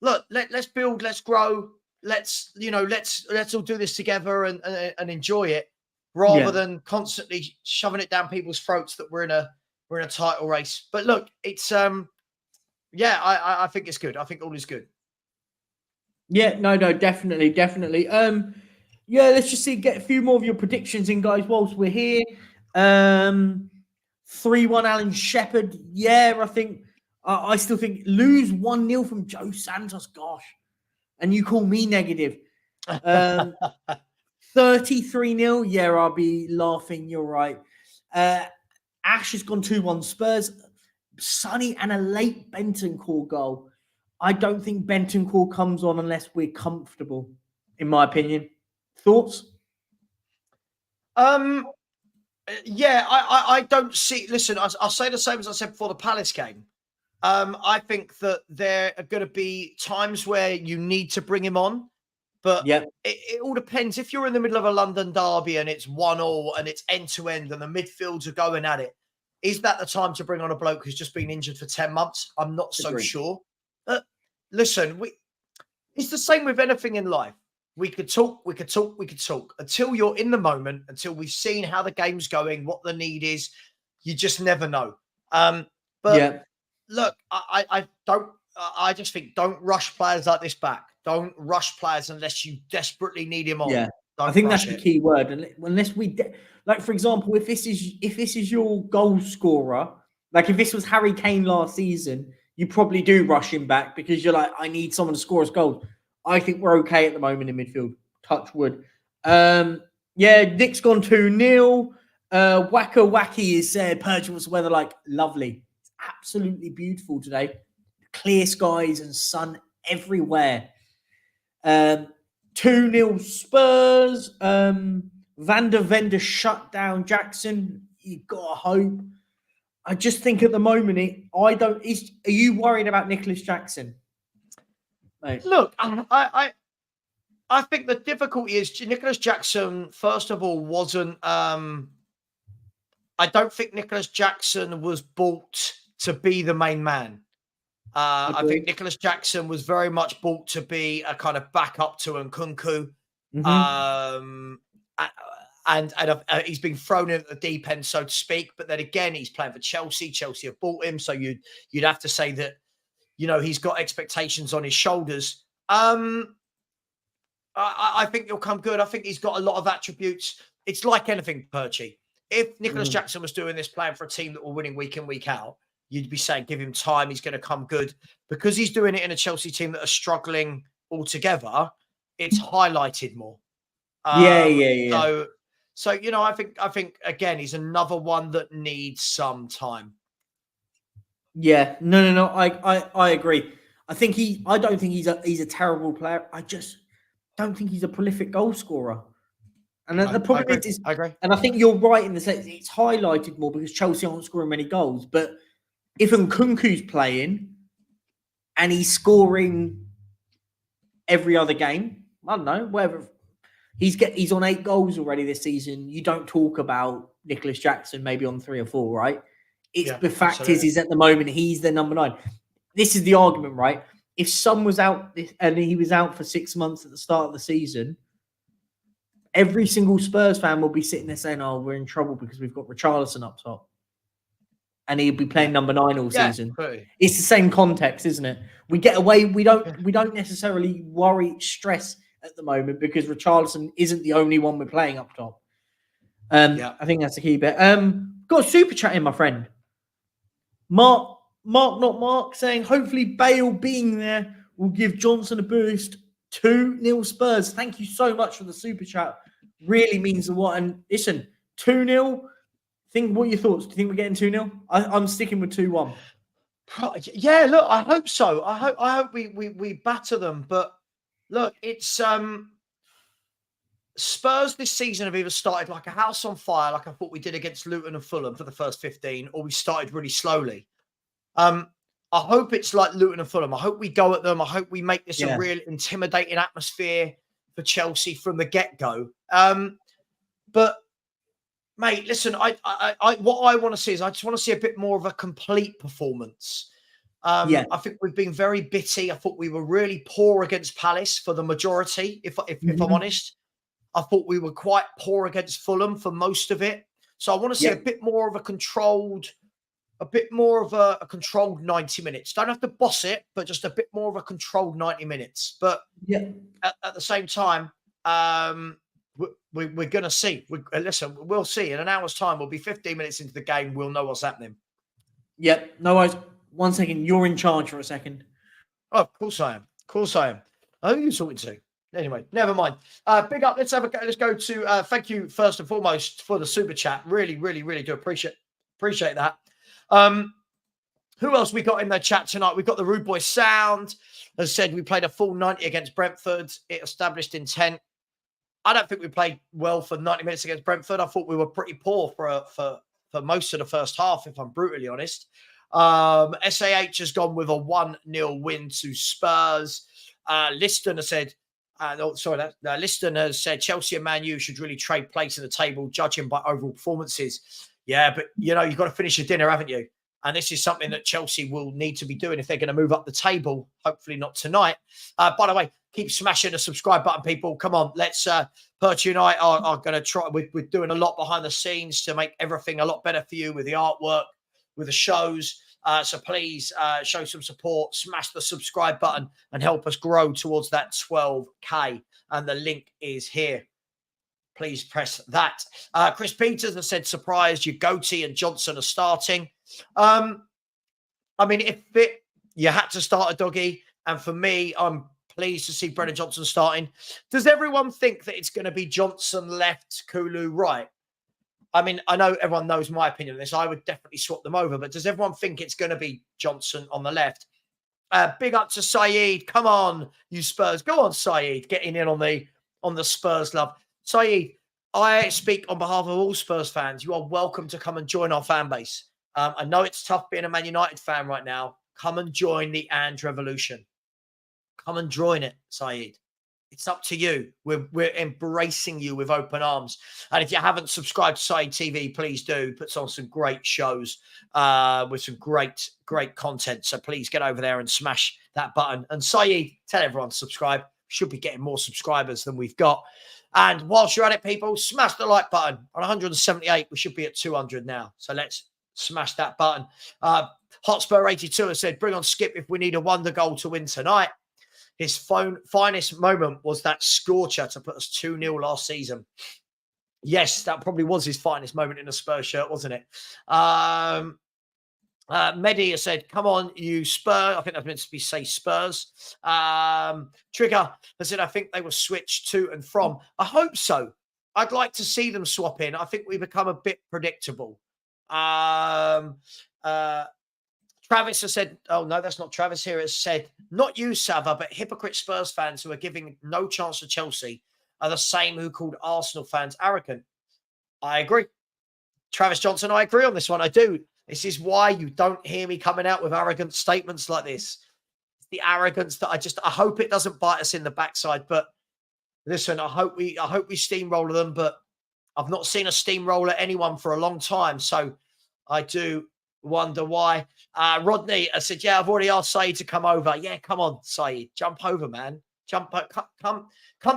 look, let's build, let's grow, let's all do this together and enjoy it, rather than constantly shoving it down people's throats that we're in a title race. But look, it's I think it's good. I think all is good. Yeah, no, definitely. Let's just get a few more of your predictions in, guys, whilst we're here. 3-1 Alan Shepherd. Yeah, I still think lose 1-0 from Joe Santos. Gosh. And you call me negative. 33-0. Yeah, I'll be laughing. You're right. Ash has gone 2-1 Spurs. Sonny and a late Bentancur goal. I don't think Bentancur comes on unless we're comfortable, in my opinion. Thoughts? Yeah, I don't see. Listen, I'll say the same as I said before the Palace game. I think that there are going to be times where you need to bring him on, but it all depends. If you're in the middle of a London derby and it's 1-1 and it's end to end and the midfields are going at it, is that the time to bring on a bloke who's just been injured for 10 months? I'm not so sure. Listen, it's the same with anything in life. We could talk until you're in the moment, until we've seen how the game's going, what the need is. You just never know. Look, I just think don't rush players like this back. Don't rush players unless you desperately need him on. Yeah, I think that's the key word. Unless for example, if this is your goal scorer, like if this was Harry Kane last season, you probably do rush him back because you're like, I need someone to score us goals. I think we're okay at the moment in midfield. Touch wood. Nick's gone 2-0. Waka Wacky is said, Perch, what's the weather like? Lovely. It's absolutely beautiful today. Clear skies and sun everywhere. 2-0 Spurs. Vander Vender shut down Jackson. You gotta hope. I just think at the moment, are you worried about Nicholas Jackson? Mate. Look, I think the difficulty is Nicholas Jackson, first of all, wasn't. I don't think Nicholas Jackson was bought to be the main man. I think Nicholas Jackson was very much bought to be a kind of backup to Nkunku. And he's been thrown in at the deep end, so to speak. But then again, he's playing for Chelsea. Chelsea have bought him, so you'd have to say that, he's got expectations on his shoulders. I think he'll come good. I think he's got a lot of attributes. It's like anything, Perchy. If Nicholas Jackson was doing this, playing for a team that were winning week in, week out, you'd be saying, give him time. He's going to come good. Because he's doing it in a Chelsea team that are struggling altogether, it's highlighted more. Yeah. So I think again, he's another one that needs some time. Yeah, no. I agree. I don't think he's a terrible player. I just don't think he's a prolific goal scorer. And the problem is, I agree. and I think you're right in the sense it's highlighted more because Chelsea aren't scoring many goals. But if Nkunku's playing and he's scoring every other game, I don't know, whatever. He's on 8 goals already this season. You don't talk about Nicholas Jackson maybe on 3 or 4, right? The fact is at the moment he's the number 9. This is the argument, right? If Son was out and he was out for 6 months at the start of the season, every single Spurs fan will be sitting there saying, "Oh, we're in trouble because we've got Richarlison up top, and he'll be playing number 9 all season." Pretty. It's the same context, isn't it? We get away. We don't necessarily stress at the moment because Richarlison isn't the only one we're playing up top. I think that's the key bit. Got a super chat in, my friend. Mark, not Mark, saying hopefully Bale being there will give Johnson a boost. 2-0 Spurs. Thank you so much for the super chat. Really means a lot. And listen, 2-0. What are your thoughts? Do you think we're getting 2-0? I'm sticking with 2-1. Yeah, look, I hope so. I hope we batter them. But look, it's Spurs this season have either started like a house on fire, like I thought we did against Luton and Fulham for the first 15, or we started really slowly. I hope it's like Luton and Fulham. I hope we go at them. I hope we make this a real intimidating atmosphere for Chelsea from the get-go. But mate, listen, what I want to see is I just want to see a bit more of a complete performance. I think we've been very bitty. I thought we were really poor against Palace for the majority, if I'm honest. I thought we were quite poor against Fulham for most of it. So I want to see a bit more of a controlled 90 minutes. Don't have to boss it, but just a bit more of a controlled 90 minutes. But at the same time, we're going to see. Listen, we'll see. In an hour's time, we'll be 15 minutes into the game. We'll know what's happening. Yep. No worries. 1 second. You're in charge for a second. Oh, of course I am. Of course I am. Who are you talking to? Anyway, never mind. Big up. Let's go to thank you first and foremost for the super chat. Really, really, really do appreciate that. Who else we got in the chat tonight? We've got the Rude Boy Sound. As said, we played a full 90 against Brentford. It established intent. I don't think we played well for 90 minutes against Brentford. I thought we were pretty poor for most of the first half, if I'm brutally honest. SAH has gone with a 1-0 win to Spurs. Liston has said, Liston has said Chelsea and Man U should really trade place in the table, judging by overall performances. Yeah, but you've got to finish your dinner, haven't you? And this is something that Chelsea will need to be doing if they're going to move up the table. Hopefully not tonight. By the way, keep smashing the subscribe button, people. Come on, let's Perch and I are going to try. We're doing a lot behind the scenes to make everything a lot better for you with the artwork, with the shows. So please show some support, smash the subscribe button and help us grow towards that 12K. And the link is here. Please press that. Chris Peters has said, surprised Goatee and Johnson are starting. I mean, you had to start a doggy. And for me, I'm pleased to see Brennan Johnson starting. Does everyone think that it's going to be Johnson left, Kulu right? I mean, I know everyone knows my opinion on this. I would definitely swap them over. But does everyone think it's going to be Johnson on the left? Big up to Saeed. Come on, you Spurs. Go on, Saeed. Getting in on the Spurs love. Saeed, I speak on behalf of all Spurs fans. You are welcome to come and join our fan base. I know it's tough being a Man United fan right now. Come and join the Ange Revolution. Come and join it, Saeed. It's up to you. We're embracing you with open arms. And if you haven't subscribed to Saeed TV, please do. Puts on some great shows with some great content. So please get over there and smash that button. And Saeed, tell everyone to subscribe. Should be getting more subscribers than we've got. And whilst you're at it, people, smash the like button. On 178, we should be at 200 now. So let's smash that button. Hotspur 82 has said, bring on Skip if we need a wonder goal to win tonight. His finest moment was that scorcher to put us 2-0 last season. Yes, that probably was his finest moment in a Spurs shirt, wasn't it? Mehdi has said, come on, you Spurs. I think that's meant to be say Spurs. Trigger has said, I think they will switch to and from. I hope so. I'd like to see them swap in. I think we become a bit predictable. Travis has said, oh, no, that's not Travis here. Has said, not you, Savva, but hypocrite Spurs fans who are giving no chance to Chelsea are the same who called Arsenal fans arrogant. I agree. Travis Johnson, I agree on this one. I do. This is why you don't hear me coming out with arrogant statements like this. It's the arrogance that I hope it doesn't bite us in the backside. But listen, I hope we steamroller them, but I've not seen a steamroller anyone for a long time. So I do wonder why. Rodney, I said, yeah, I've already asked Saeed to come over. Yeah, come on, Saeed. Jump over, man. Come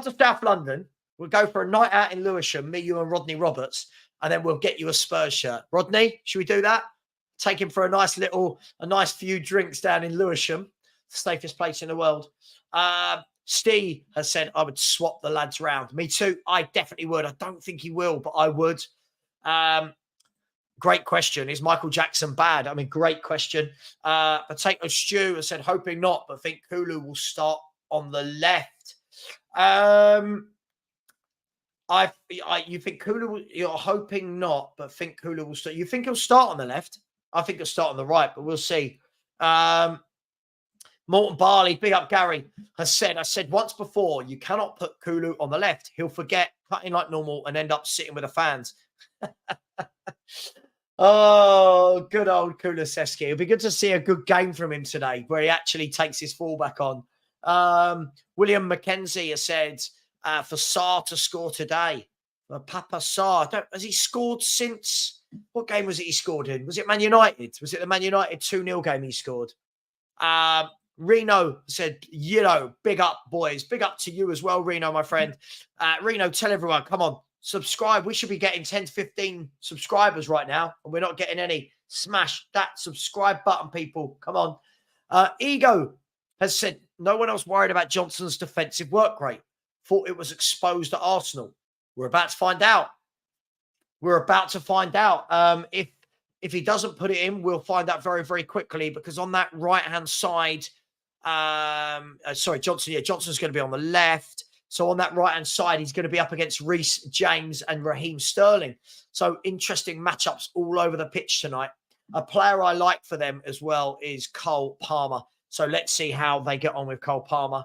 to South London. We'll go for a night out in Lewisham, me, you, and Rodney Roberts, and then we'll get you a Spurs shirt. Rodney, should we do that? Take him for a nice few drinks down in Lewisham, the safest place in the world. Steve has said, I would swap the lads round. Me too. I definitely would. I don't think he will, but I would. Great question. Is Michael Jackson bad? I mean, great question. Potato Stew has said, hoping not, but think Kulu will start on the left. You think Kulu, you're hoping not, but think Kulu will start. You think he'll start on the left? I think he'll start on the right, but we'll see. Morton Barley, big up Gary, has said, I said once before, you cannot put Kulu on the left. He'll forget, cutting like normal, and end up sitting with the fans. Oh, good old Kulusevski. It'll be good to see a good game from him today, where he actually takes his fullback on. William McKenzie has said, for Sarr to score today. Papa Sarr. Has he scored since... What game was it he scored in? Was it Man United? Was it the Man United 2-0 game he scored? Reno said, big up, boys. Big up to you as well, Reno, my friend. Reno, tell everyone, come on, subscribe. We should be getting 10 to 15 subscribers right now, and we're not getting any. Smash that subscribe button, people. Come on. Ego has said, no one else worried about Johnson's defensive work rate. Thought it was exposed at Arsenal. We're about to find out. If he doesn't put it in, we'll find out very, very quickly, because on that right-hand side, Johnson. Yeah, Johnson's going to be on the left. So on that right-hand side, he's going to be up against Reece James and Raheem Sterling. So interesting matchups all over the pitch tonight. A player I like for them as well is Cole Palmer. So let's see how they get on with Cole Palmer.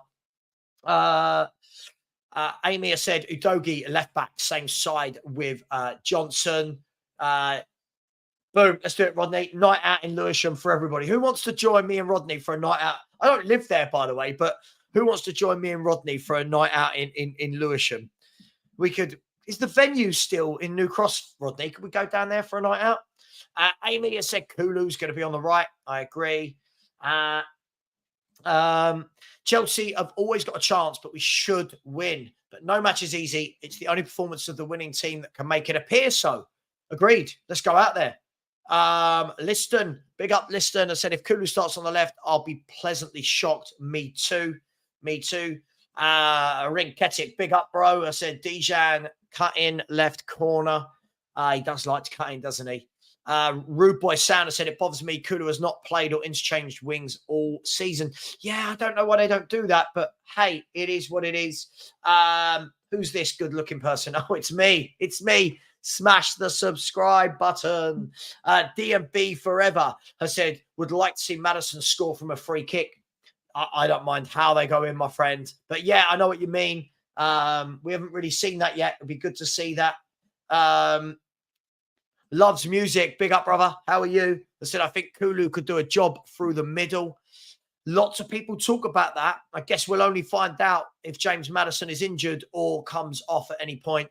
Amy has said Udogie left back, same side with Johnson. Boom, let's do it, Rodney. Night out in Lewisham for everybody. Who wants to join me and Rodney for a night out? I don't live there, by the way, but who wants to join me and Rodney for a night out in Lewisham? Is the venue still in New Cross, Rodney? Could we go down there for a night out? Amy has said Kulu's going to be on the right. I agree. Chelsea have always got a chance, but we should win. But no match is easy. It's the only performance of the winning team that can make it appear so. Agreed. Let's go out there. Liston, big up Liston. I said, if Kulu starts on the left, I'll be pleasantly shocked. Me too. Ring Ketic, big up, bro. I said, Dijan, cut in left corner. He does like to cut in, doesn't he? Rude Boy Sounder said, it bothers me Kulu has not played or interchanged wings all season. Yeah, I don't know why they don't do that, but hey, it is what it is. Who's this good looking person? Oh, it's me. Smash the subscribe button. DMB Forever has said, would like to see Maddison score from a free kick. I don't mind how they go in, my friend. But yeah, I know what you mean. We haven't really seen that yet. It'd be good to see that. Loves music. Big up, brother. How are you? I said, I think Kulu could do a job through the middle. Lots of people talk about that. I guess we'll only find out if James Maddison is injured or comes off at any point.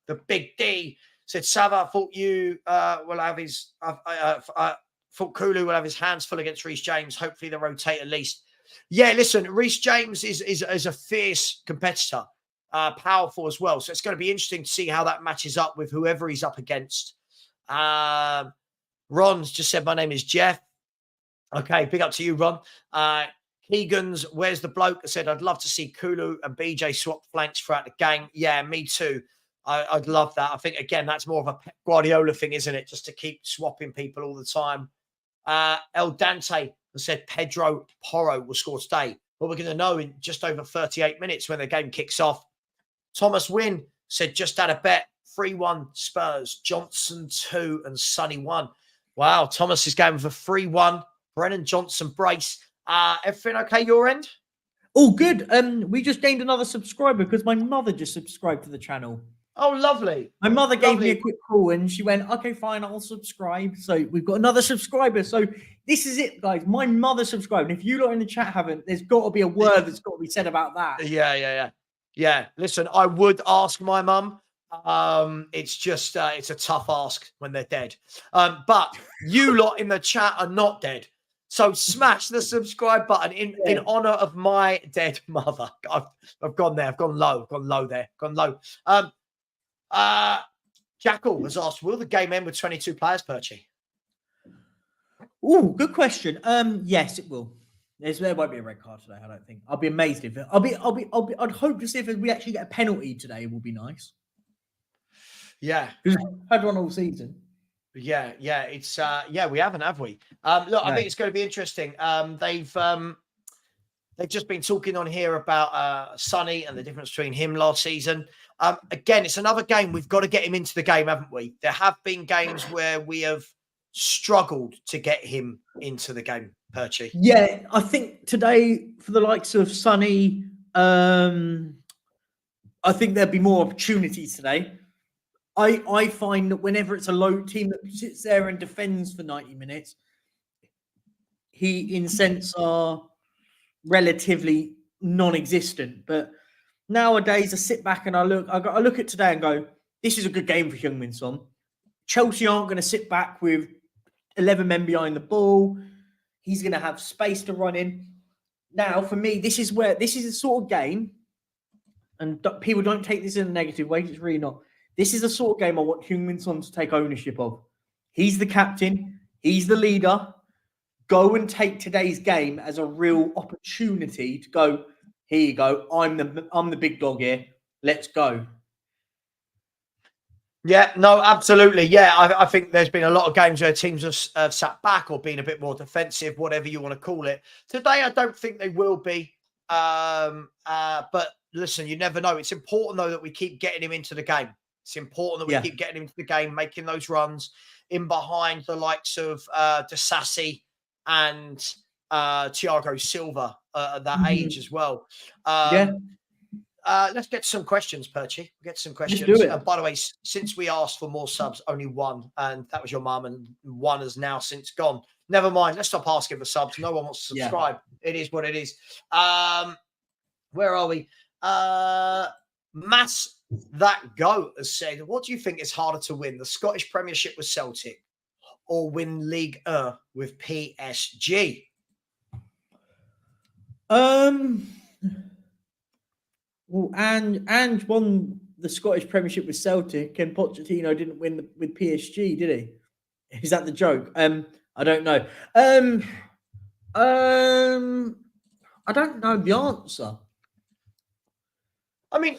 The Big D said, Savva, thought you will have his... thought Kulu will have his hands full against Reece James. Hopefully they rotate at least. Yeah, listen, Reece James is a fierce competitor. Powerful as well. So it's going to be interesting to see how that matches up with whoever he's up against. Ron's just said, my name is Jeff. Okay, big up to you, Ron. Keegan's, where's the bloke? I said, I'd love to see Kulu and BJ swap flanks throughout the game. Yeah, me too. I'd love that. I think, again, that's more of a Pep Guardiola thing, isn't it? Just to keep swapping people all the time. El Dante has said Pedro Porro will score today. But we're going to know in just over 38 minutes when the game kicks off. Thomas Wynn said just had a bet. 3-1 Spurs, Johnson 2 and Sonny 1. Wow, Thomas is going with a 3-1. Brennan Johnson brace. Everything okay your end? All good. We just gained another subscriber because my mother just subscribed to the channel. Oh, lovely. My mother gave me a quick call and she went, okay, fine, I'll subscribe. So we've got another subscriber. So this is it, guys. My mother subscribed. And if you lot in the chat haven't, there's got to be a word that's got to be said about that. Yeah. Listen, I would ask my mum. It's just, it's a tough ask when they're dead. But you lot in the chat are not dead. So smash the subscribe button in honor of my dead mother. I've gone there. I've gone low there. Jackal has asked, will the game end with 22 players, Perchy? Oh, good question. Yes, it will. There won't be a red card today, I don't think. I'll be amazed if it. I'd hope to see if we actually get a penalty today. It will be nice. Yeah, we've had one all season. Yeah. It's we haven't, have we? Look, I think it's going to be interesting. They've just been talking on here about Sonny and the difference between him last season. Again, it's another game. We've got to get him into the game, haven't we? There have been games where we have struggled to get him into the game, Perchy. Yeah, I think today, for the likes of Sonny, I think there'll be more opportunities today. I find that whenever it's a low team that sits there and defends for 90 minutes, he, in sense, are relatively non-existent. But nowadays, I sit back and I look at today and go, this is a good game for Heung-min Son. Chelsea aren't going to sit back with 11 men behind the ball. He's going to have space to run in. Now, for me, this is a sort of game, and people don't take this in a negative way. It's really not. This is the sort of game I want Heung-min Son to take ownership of. He's the captain. He's the leader. Go and take today's game as a real opportunity to go, here you go. I'm the big dog here. Let's go. Yeah, no, absolutely. Yeah, I think there's been a lot of games where teams have sat back or been a bit more defensive, whatever you want to call it. Today, I don't think they will be. But listen, you never know. It's important, though, that we keep getting him into the game. It's important that we keep getting him into the game, making those runs in behind the likes of Disasi and Thiago Silva at that age as well. Let's get some questions, Perchy. We'll get some questions. By the way, since we asked for more subs, only one, and that was your mum, and one has now since gone. Never mind. Let's stop asking for subs. No one wants to subscribe. It is what it is. Where are we? Mass That Go has said, what do you think is harder to win, the Scottish Premiership with Celtic or win League with PSG? Well, and won the Scottish Premiership with Celtic, and Pochettino didn't win with PSG, did he? Is that the joke? I don't know. I don't know the answer. I mean,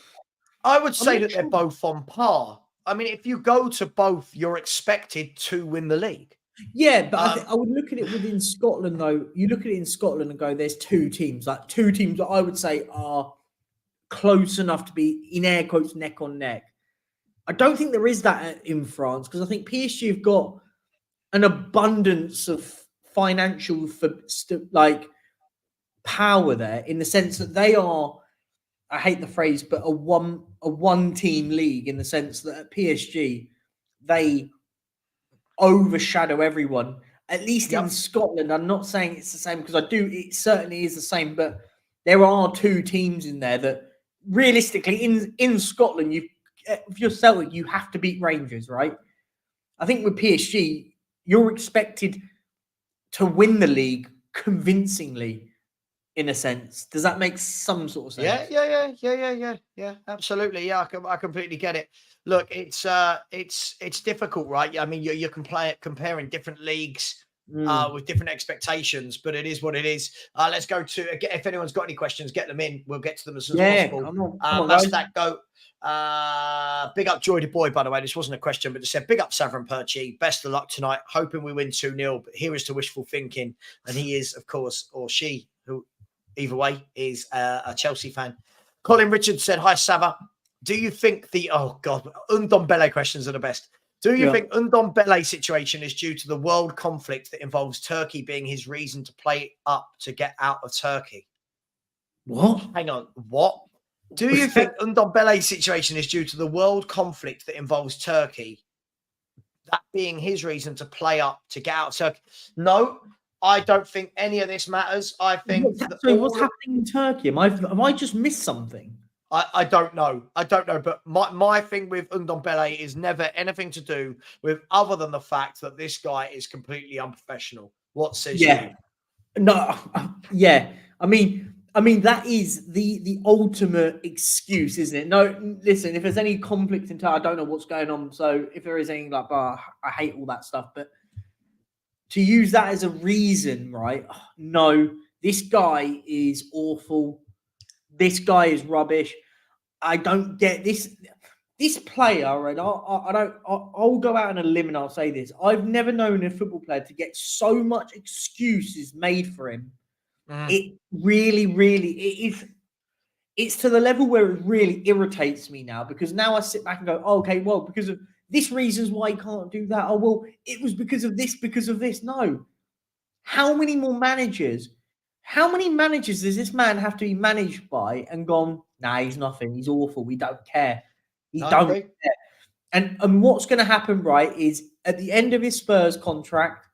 I would say that they're both on par. I mean, if you go to both, you're expected to win the league. Yeah, but I would look at it within Scotland, though. You look at it in Scotland and go, there's two teams that I would say are close enough to be, in air quotes, neck on neck. I don't think there is that in France, because I think PSG have got an abundance of financial power there, in the sense that they are, I hate the phrase, but a one team league, in the sense that at PSG they overshadow everyone. At least in Scotland, I'm not saying it's the same, because it certainly is the same, but there are two teams in there that realistically in Scotland, if you're Celtic, you have to beat Rangers, right? I think with PSG, you're expected to win the league convincingly, in a sense. Does that make some sort of sense? Yeah, absolutely. Yeah, I completely get it. Look, it's difficult, right? I mean, you're comparing different leagues. with different expectations, but it is what it is. Let's go to, if anyone's got any questions, get them in. We'll get to them as soon as possible. Come on, guys. Go. Big up Joy the Boy, by the way. This wasn't a question, but just said, big up Savva and Perchie. Best of luck tonight. Hoping we win 2-0, but here is to wishful thinking. And he is, of course, or she, who either way is a Chelsea fan. Colin Richards said, hi, Savva. Do you think Ndombele questions are the best. Do you think Ndombele situation is due to the world conflict that involves Turkey being his reason to play up to get out of Turkey? What? Hang on. What? Do you think Ndombele's situation is due to the world conflict that involves Turkey, that being his reason to play up to get out of Turkey? No, I don't think any of this matters. I think. What's happening in Turkey? Have I just missed something? I don't know. But my thing with Ndombele is never anything to do with other than the fact that this guy is completely unprofessional. What says you? No, yeah. I mean that is the ultimate excuse, isn't it? No, listen. If there's any conflict in Turkey, I don't know what's going on. So if there is anything like, I hate all that stuff. But to use that as a reason, right? No, this guy is awful. This guy is rubbish. I don't get this. This player, and I'll go out on a limb and I'll say this. I've never known a football player to get so much excuses made for him. It really, it's to the level where it really irritates me now, because now I sit back and go, okay, well, because of this reasons why he can't do that. Oh, well, it was because of this. No. How many managers does this man have to be managed by and gone, nah, he's nothing. He's awful. We don't care. Don't care. And what's going to happen, right, is at the end of his Spurs contract,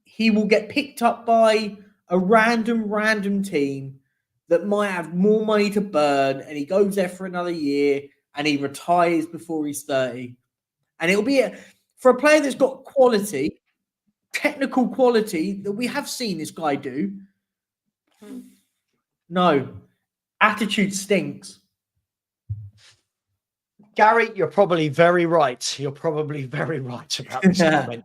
he will get picked up by a random team that might have more money to burn, and he goes there for another year and he retires before he's 30. And it'll be for a player that's got quality, technical quality that we have seen this guy do. No, attitude stinks. Gary, you're probably very right. You're probably very right about this comment.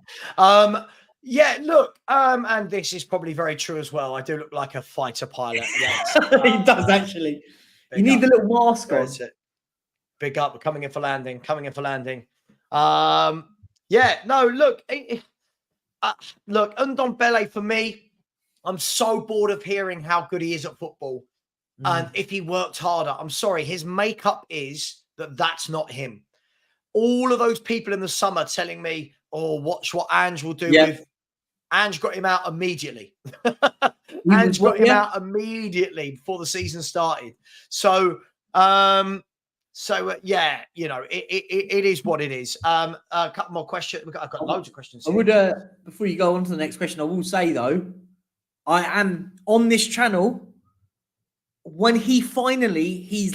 Yeah, look, and this is probably very true as well. I do look like a fighter pilot. Yes, he does actually. You need the little mask on. Big up, coming in for landing. Yeah, no, look, look, Ndombele for me, I'm so bored of hearing how good he is at football. And if he worked harder, I'm sorry, his makeup is that's not him. All of those people in the summer telling me, oh, watch what Ange will do with. Ange got him out immediately. Ange got him out immediately before the season started. So, yeah, you know, it is what it is. A couple more questions. I've got loads of questions here. I would, before you go on to the next question, I will say, though, I am on this channel. When he's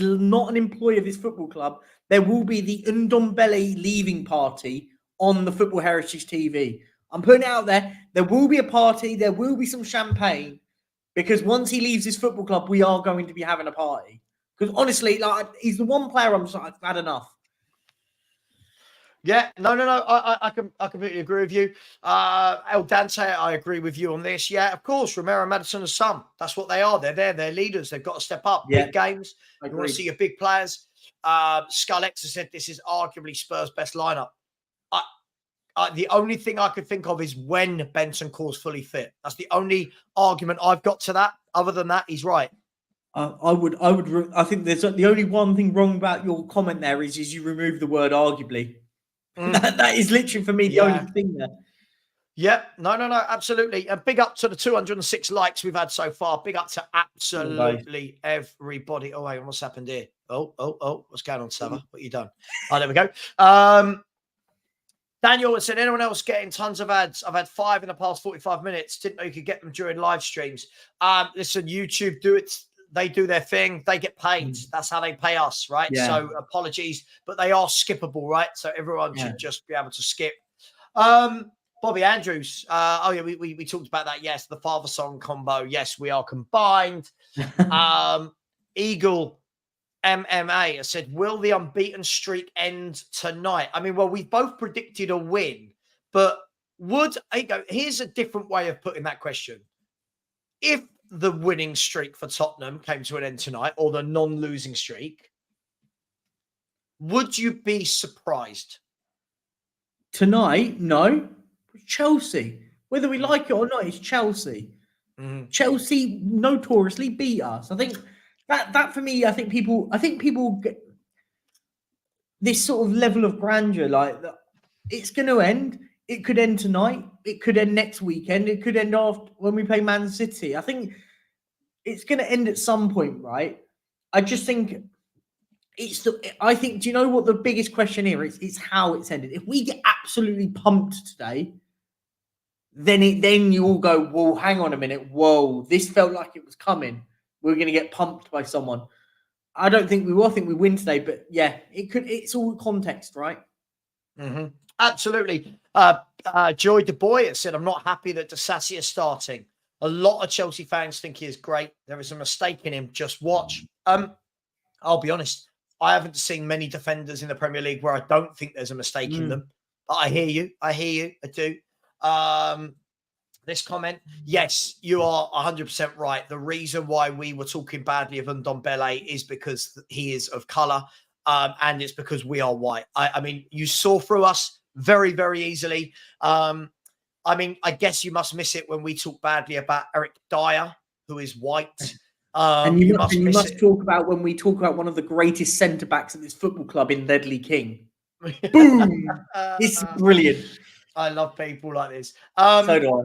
not an employee of this football club, there will be the Ndombele leaving party on the Football Heritage TV. I'm putting it out there. There will be a party. There will be some champagne, because once he leaves this football club, we are going to be having a party. Because honestly, like, he's the one player I've had enough. Yeah, no. I completely agree with you. El Dante, I agree with you on this. Yeah, of course, Romero, Madison, and Son. That's what they are. They're there. They're leaders. They've got to step up. Big games. You want to see your big players. Skull X has said this is arguably Spurs' best lineup. The only thing I could think of is when Benson calls fully fit. That's the only argument I've got to that. Other than that, he's right. I think there's the only one thing wrong about your comment there is you remove the word arguably. That is literally for me the only thing there. Yeah, no, absolutely. And big up to the 206 likes we've had so far. Big up to absolutely everybody. Oh, hang on, what's happened here? Oh, what's going on, Savva? What you done? Oh, there we go. Daniel said, anyone else getting tons of ads? I've had 5 in the past 45 minutes. Didn't know you could get them during live streams. Listen, YouTube do it. They do their thing. They get paid. That's how they pay us, right? Yeah. So apologies, but they are skippable, right? So everyone should just be able to skip. Bobby Andrews. We talked about that. Yes, the father song combo. Yes, we are combined. Eagle MMA has said, will the unbeaten streak end tonight? I mean, well, we've both predicted a win, but Here's a different way of putting that question. If the winning streak for Tottenham came to an end tonight, or the non-losing streak, would you be surprised? Tonight, no. Chelsea. Whether we like it or not, it's Chelsea. Mhm. Chelsea notoriously beat us. I think that for me, I think people get this sort of level of grandeur, like it's going to end. It could end tonight. It could end next weekend. It could end after when we play Man City. I think it's going to end at some point, right? I just think I think, do you know what the biggest question here is? It's how it's ended. If we get absolutely pumped today, then you all go, whoa, hang on a minute. Whoa, this felt like it was coming. We're going to get pumped by someone. I don't think we will. I think we win today, but yeah, it's all context, right? Mm-hmm. Absolutely. Joy Du Bois said, I'm not happy that Disasi is starting. A lot of Chelsea fans think he is great. There is a mistake in him. Just watch. I'll be honest. I haven't seen many defenders in the Premier League where I don't think there's a mistake in them. But I hear you. I do. This comment, yes, you are 100% right. The reason why we were talking badly of Ndombele is because he is of colour, and it's because we are white. I mean, you saw through us very, very easily. I mean, I guess you must miss it when we talk badly about Eric Dyer, who is white. And you must talk about when we talk about one of the greatest centre backs at this football club in Ledley King. Boom! It's brilliant. I love people like this. So do I.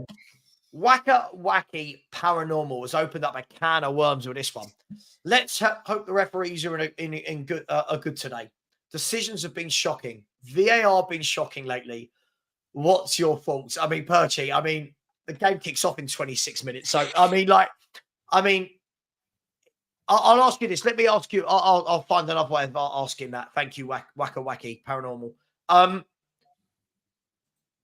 Wacky Paranormal has opened up a can of worms with this one. Let's hope the referees are are good today. Decisions have been shocking. VAR been shocking lately. What's your thoughts? I mean, Perchy, I mean, the game kicks off in 26 minutes. So, I'll ask you this. Let me ask you. I'll find another way of asking that. Thank you, Wacky Paranormal.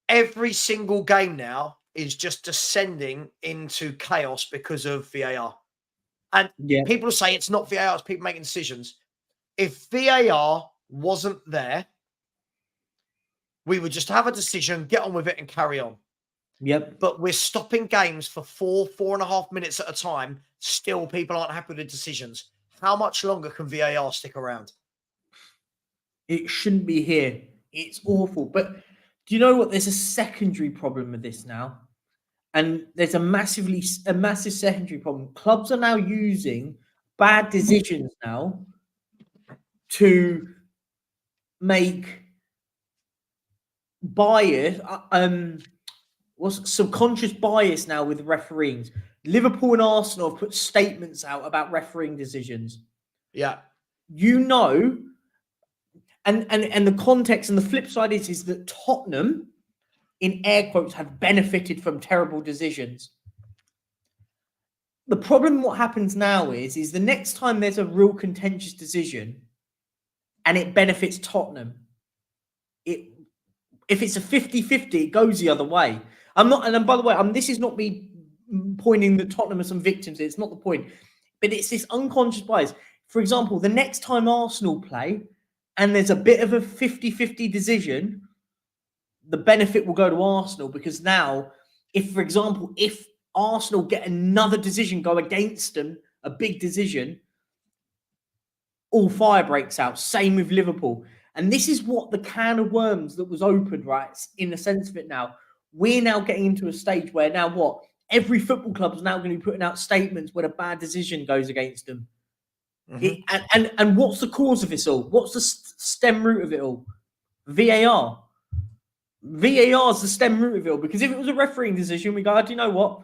Every single game now is just descending into chaos because of VAR. And people say it's not VAR, it's people making decisions. If VAR wasn't there, we would just have a decision, get on with it and carry on. Yep. But we're stopping games for 4.5 minutes at a time. Still, people aren't happy with the decisions. How much longer can VAR stick around? It shouldn't be here. It's awful. But do you know what? There's a secondary problem with this now. And there's a massive secondary problem. Clubs are now using bad decisions now to make bias, subconscious bias now with refereeing. Liverpool and Arsenal have put statements out about refereeing decisions. Yeah. You know, and the context and the flip side is that Tottenham, in air quotes, have benefited from terrible decisions. The problem, what happens now is the next time there's a real contentious decision and it benefits Tottenham, if it's a 50-50, it goes the other way. And by the way, this is not me pointing that Tottenham are some victims. It's not the point. But it's this unconscious bias. For example, the next time Arsenal play and there's a bit of a 50-50 decision, the benefit will go to Arsenal, because now, for example, if Arsenal get another decision go against them, a big decision, all fire breaks out. Same with Liverpool. And this is what the can of worms that was opened, right? In the sense of it now. We're now getting into a stage where now what? Every football club is now going to be putting out statements when a bad decision goes against them. Mm-hmm. And what's the cause of this all? What's the stem root of it all? VAR. VAR is the stem root of it all, because if it was a refereeing decision, we go, do you know what?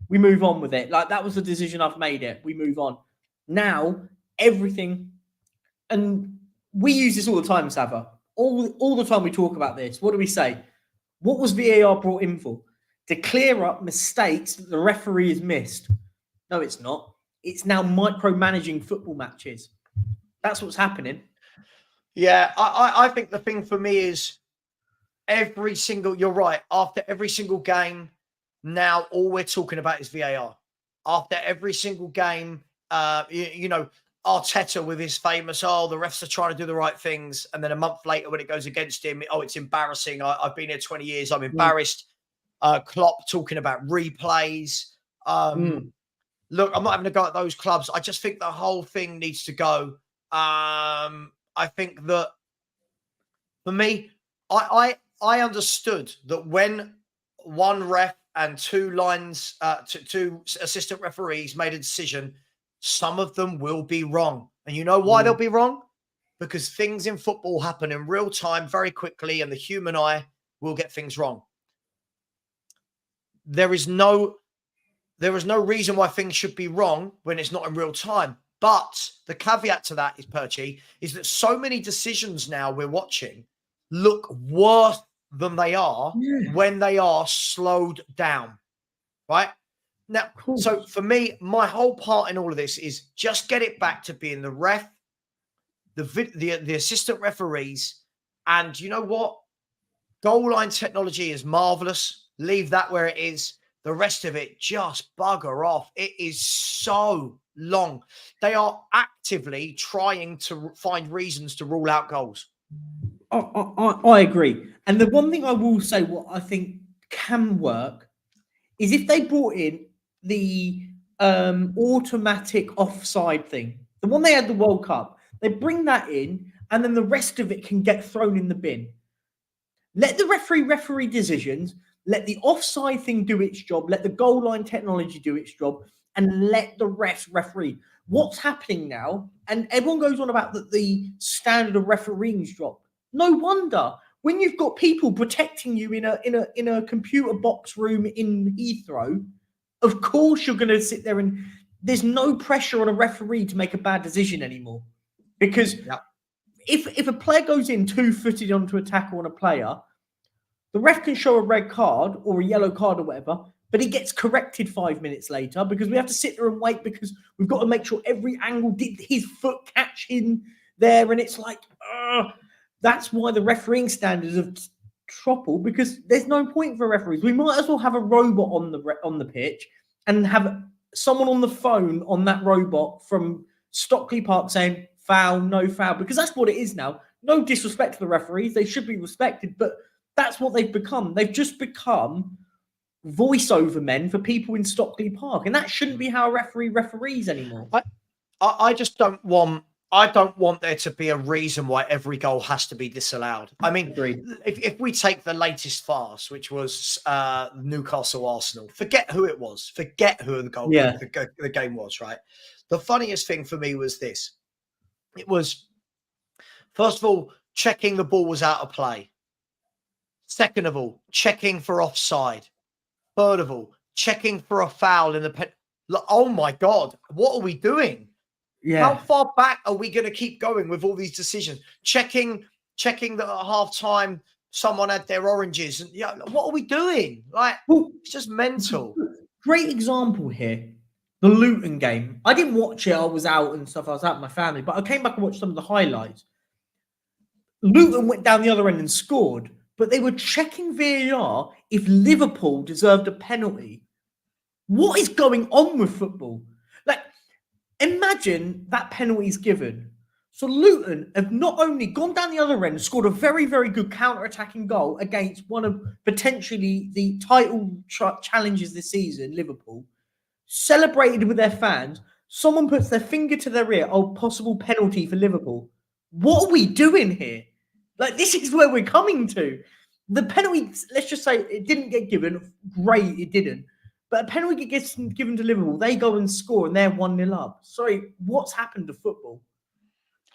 We move on with it. Like, that was the decision, I've made it. We move on. Now, everything, and we use this all the time, Savva. All the time we talk about this. What do we say? What was VAR brought in for? To clear up mistakes that the referee has missed. No, it's not. It's now micromanaging football matches. That's what's happening. Yeah, I think the thing for me is you're right. After every single game, now all we're talking about is VAR. After every single game, Arteta with his famous, the refs are trying to do the right things. And then a month later when it goes against him, it's embarrassing. I've been here 20 years. I'm embarrassed. Klopp talking about replays. Look, I'm not having a go at those clubs. I just think the whole thing needs to go. I think that for me, I understood that when one ref and two assistant referees made a decision, some of them will be wrong. And you know why they'll be wrong? Because things in football happen in real time very quickly, and the human eye will get things wrong. There is no reason why things should be wrong when it's not in real time. But the caveat to that is, Perchy, is that so many decisions now we're watching look worse than they are when they are slowed down, right? Now, so for me, my whole part in all of this is just get it back to being the ref, the assistant referees, and you know what? Goal line technology is marvelous. Leave that where it is. The rest of it, just bugger off. It is so long. They are actively trying to find reasons to rule out goals. I agree. And the one thing I will say, what I think can work, is if they brought in the automatic offside thing, the one they had the World Cup, they bring that in, and then the rest of it can get thrown in the bin. Let the referee decisions. Let the offside thing do its job. Let the goal line technology do its job, and let the refs referee. What's happening now? And everyone goes on about that the standard of refereeing's dropped. No wonder when you've got people protecting you in a computer box room in Heathrow. Of course, you're going to sit there and there's no pressure on a referee to make a bad decision anymore, because if a player goes in 2-footed onto a tackle on a player, the ref can show a red card or a yellow card or whatever, but it gets corrected 5 minutes later because we have to sit there and wait because we've got to make sure every angle did his foot catch in there. And it's like, that's why the refereeing standards have toppled, because there's no point for referees. We might as well have a robot on the pitch and have someone on the phone on that robot from Stockley Park saying foul, no foul, because that's what it is now. No disrespect to the referees. They should be respected, but that's what they've become. They've just become voiceover men for people in Stockley Park, and that shouldn't be how a referee referees anymore. I just don't want. I don't want there to be a reason why every goal has to be disallowed. I mean, if we take the latest farce, which was Newcastle Arsenal, forget who it was, forget who the game was. Right. The funniest thing for me was this. It was, first of all, checking the ball was out of play. Second of all, checking for offside. Third of all, checking for a foul in the pen. Oh my God, what are we doing? Yeah. How far back are we going to keep going with all these decisions? Checking that at half time someone had their oranges, and what are we doing? Like, it's just mental. Great example here. The Luton game. I didn't watch it. I was out and stuff. I was out with my family, but I came back and watched some of the highlights. Luton went down the other end and scored, but they were checking VAR if Liverpool deserved a penalty. What is going on with football? Like, imagine that penalty is given. So Luton have not only gone down the other end and scored a very, very good counter-attacking goal against one of potentially the title challenges this season, Liverpool, celebrated with their fans. Someone puts their finger to their ear, possible penalty for Liverpool. What are we doing here? Like, this is where we're coming to. The penalty, let's just say it didn't get given. Great, it didn't. But a penalty gets given to Liverpool. They go and score, and they're 1-0 up. Sorry, what's happened to football?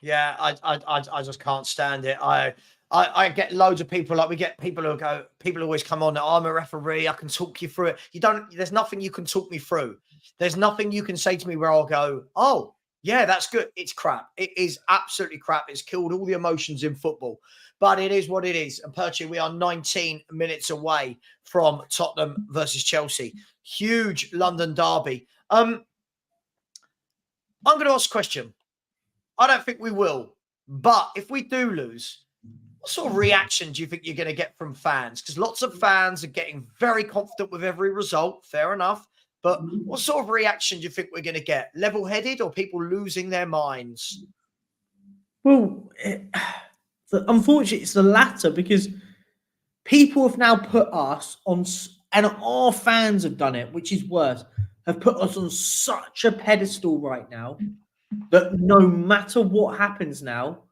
Yeah, I just can't stand it. I get loads of people, like we get people who go, people always come on, I'm a referee, I can talk you through it. There's nothing you can talk me through. There's nothing you can say to me where I'll go, oh, yeah, that's good. It's crap. It is absolutely crap. It's killed all the emotions in football. But it is what it is. And Perchy, we are 19 minutes away from Tottenham versus Chelsea. Huge London derby. I'm going to ask a question. I don't think we will. But if we do lose, what sort of reaction do you think you're going to get from fans? Because lots of fans are getting very confident with every result. Fair enough. But what sort of reaction do you think we're going to get? Level-headed or people losing their minds? Well, unfortunately, it's the latter, because people have now put us on and our fans have done it, which is worse, have put us on such a pedestal right now that no matter what happens now,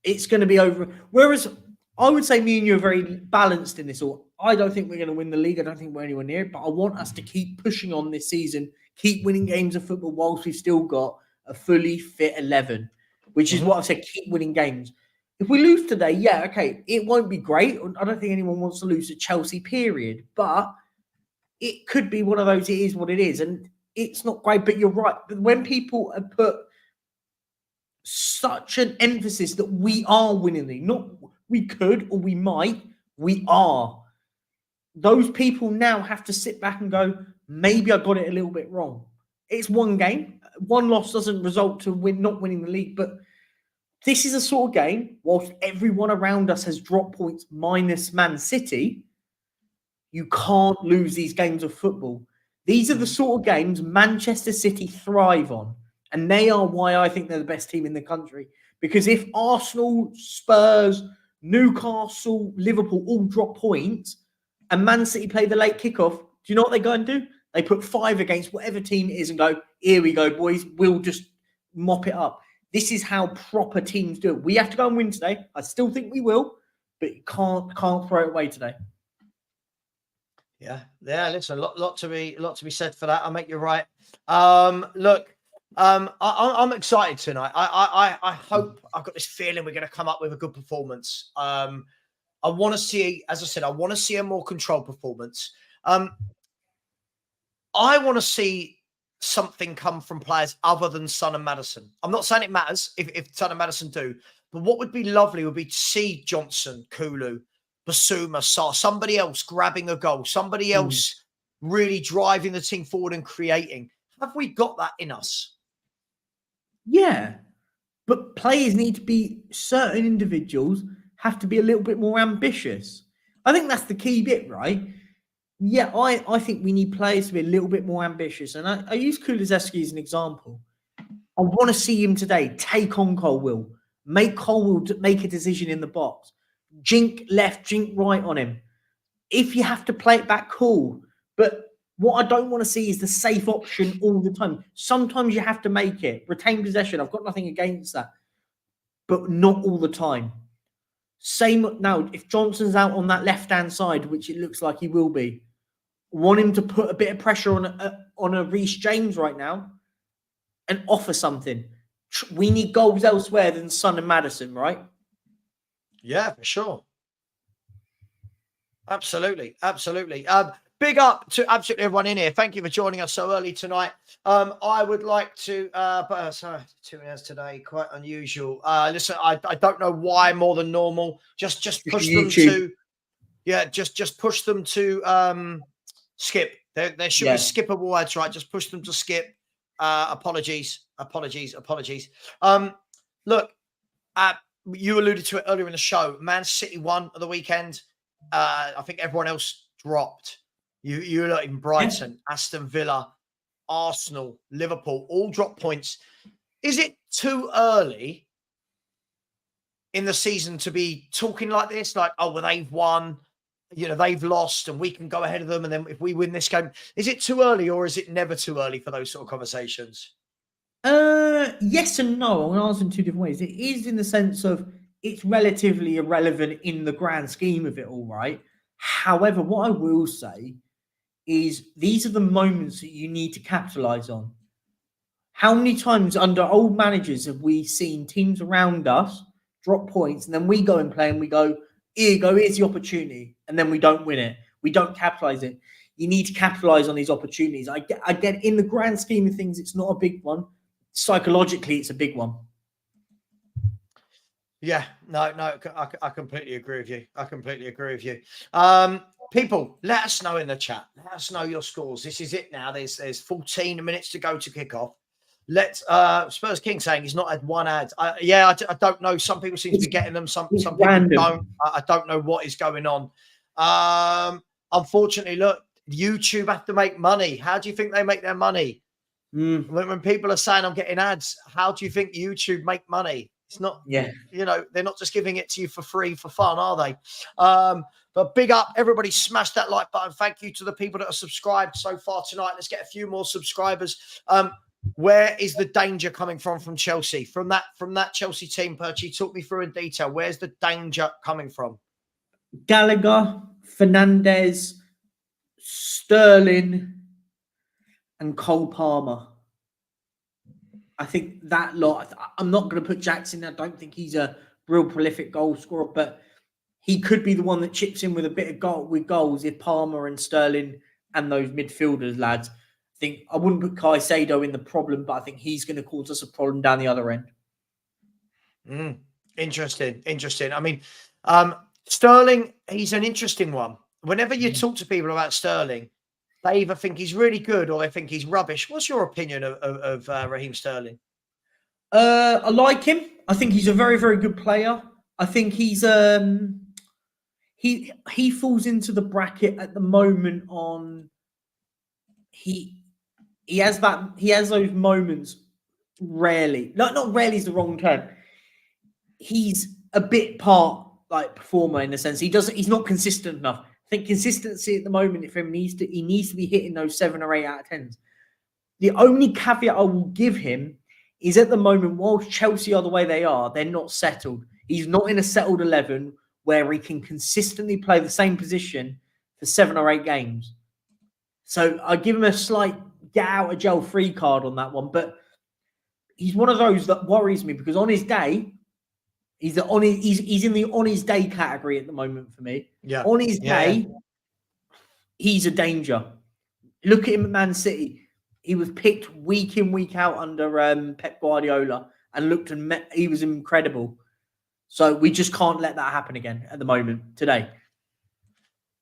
it's going to be over. Whereas I would say me and you are very balanced in this. Or I don't think we're going to win the league. I don't think we're anywhere near it. But I want us to keep pushing on this season, keep winning games of football whilst we've still got a fully fit 11, which is what I've said, keep winning games. If we lose today, yeah, okay, it won't be great. I don't think anyone wants to lose to Chelsea, period. But it could be one of those, it is what it is. And it's not great, but you're right. But when people have put such an emphasis that we are winning the league, not we could or we might, we are. Those people now have to sit back and go, maybe I got it a little bit wrong. It's one game. One loss doesn't result to not winning the league, but this is a sort of game, whilst everyone around us has dropped points minus Man City, you can't lose these games of football. These are the sort of games Manchester City thrive on. And they are why I think they're the best team in the country. Because if Arsenal, Spurs, Newcastle, Liverpool all drop points and Man City play the late kickoff, do you know what they go and do? They put 5 against whatever team it is and go, here we go, boys. We'll just mop it up. This is how proper teams do it. We have to go and win today. I still think we will, but you can't throw it away today. Yeah. Listen, a lot to be said for that. I make you right. Look, I'm excited tonight. I hope, I've got this feeling we're going to come up with a good performance. I want to see, as I said, I want to see a more controlled performance. I want to see something come from players other than Son and Maddison. I'm not saying it matters if Son and Maddison do, but what would be lovely would be to see Johnson, Kulu, Basuma, Sarr, somebody else grabbing a goal, somebody else really driving the team forward and creating. Have we got that in us? Yeah, but players need to be, certain individuals have to be a little bit more ambitious. I think that's the key bit, right? Yeah, I think we need players to be a little bit more ambitious. And I use Kulusevski as an example. I want to see him today take on Colwill, make Colwill make a decision in the box, jink left, jink right on him. If you have to play it back, cool. But what I don't want to see is the safe option all the time. Sometimes you have to make it. Retain possession. I've got nothing against that. But not all the time. Same now, if Johnson's out on that left-hand side, which it looks like he will be, want him to put a bit of pressure on a Reece James right now and offer something. We need goals elsewhere than Son and Maddison, right? Yeah, for sure. Absolutely. Big up to absolutely everyone in here. Thank you for joining us so early tonight. I would like to, sorry, 2 hours today, quite unusual. Listen, I don't know why more than normal. Just push them to, just push them to skip. There should be skippable words, right? Just push them to skip. Apologies. Look, you alluded to it earlier in the show. Man City won at the weekend. I think everyone else dropped. You look in Brighton, Aston Villa, Arsenal, Liverpool, all dropped points. Is it too early in the season to be talking like this? Like, oh, well, they've won, they've lost and we can go ahead of them. And then if we win this game, is it too early or is it never too early for those sort of conversations? Yes and no. I'm going to answer in 2 different ways. It is in the sense of it's relatively irrelevant in the grand scheme of it all, right? However, what I will say is these are the moments that you need to capitalize on. How many times under old managers have we seen teams around us drop points and then we go and play and we go, here's the opportunity, and then we don't win it. We don't capitalize it. You need to capitalize on these opportunities. I get in the grand scheme of things, it's not a big one. Psychologically, it's a big one. Yeah, no, I completely agree with you. People, let us know in the chat. Let us know your scores. This is it now. There's 14 minutes to go to kickoff. Let's Spurs King saying he's not had one ad. I don't know. Some people seem to be getting them. Some people don't. I don't know what is going on. Unfortunately, look, YouTube have to make money. How do you think they make their money? When people are saying I'm getting ads, how do you think YouTube make money? It's not, Yeah. They're not just giving it to you for free, for fun, are they? But big up, everybody smash that like button. Thank you to the people that are subscribed so far tonight. Let's get a few more subscribers. Where is the danger coming from Chelsea? From that Chelsea team, Perchy, talk me through in detail. Where's the danger coming from? Gallagher, Fernandes, Sterling, and Cole Palmer. I think that lot. I'm not going to put Jackson. I don't think he's a real prolific goal scorer, but he could be the one that chips in with a bit of goals if Palmer and Sterling and those midfielders, lads. I think I wouldn't put Caicedo in the problem, but I think he's going to cause us a problem down the other end. Interesting. I mean, Sterling, he's an interesting one. Whenever you talk to people about Sterling, they either think he's really good or they think he's rubbish. What's your opinion of Raheem Sterling? I like him. I think he's a very, very good player. I think he's he falls into the bracket at the moment on he has those moments rarely. Not rarely is the wrong term. He's a bit part like performer in the sense he's not consistent enough. I think consistency at the moment for him he needs to be hitting those 7 or 8 out of 10s. The only caveat I will give him is at the moment, whilst Chelsea are the way they are, they're not settled. He's not in a settled 11 where he can consistently play the same position for 7 or 8 games. So I give him a slight get out of jail free card on that one. But he's one of those that worries me because on his day, he's in the on his day category at the moment for me. Yeah. On his day, he's a danger. Look at him at Man City. He was picked week in, week out under Pep Guardiola and he was incredible. So we just can't let that happen again at the moment today.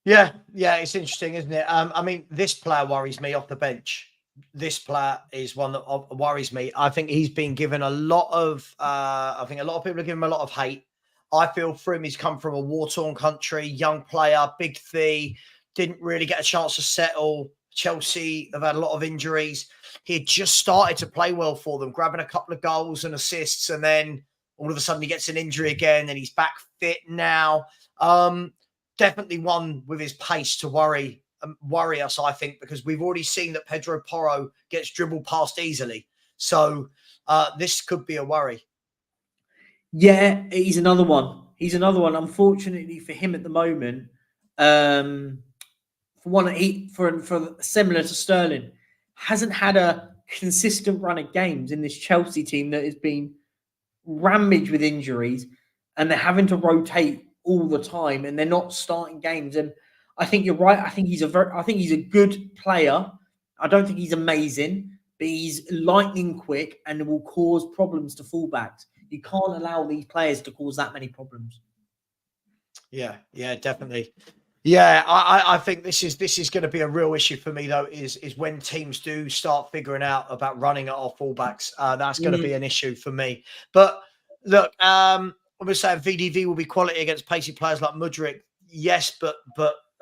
Yeah, it's interesting, isn't it? I mean, this player worries me off the bench. This player is one that worries me. I think he's been given a lot of. I think a lot of people are giving him a lot of hate. I feel for him, he's come from a war-torn country, young player, big fee, didn't really get a chance to settle. Chelsea have had a lot of injuries. He had just started to play well for them, grabbing a couple of goals and assists, and then all of a sudden he gets an injury again, and he's back fit now. Definitely one with his pace to worry us, I think, because we've already seen that Pedro Porro gets dribbled past easily. So this could be a worry. Yeah, he's another one. Unfortunately for him at the moment, for similar to Sterling, hasn't had a consistent run of games in this Chelsea team that has been ravaged with injuries, and they're having to rotate all the time, and they're not starting games. And I think you're right. I think he's a good player. I don't think he's amazing, but he's lightning quick and will cause problems to fullbacks. You can't allow these players to cause that many problems. Yeah, definitely. Yeah, I think this is going to be a real issue for me though. Is when teams do start figuring out about running at our fullbacks, that's going to be an issue for me. But look, I'm going to say VDV will be quality against pacey players like Mudryk. Yes, but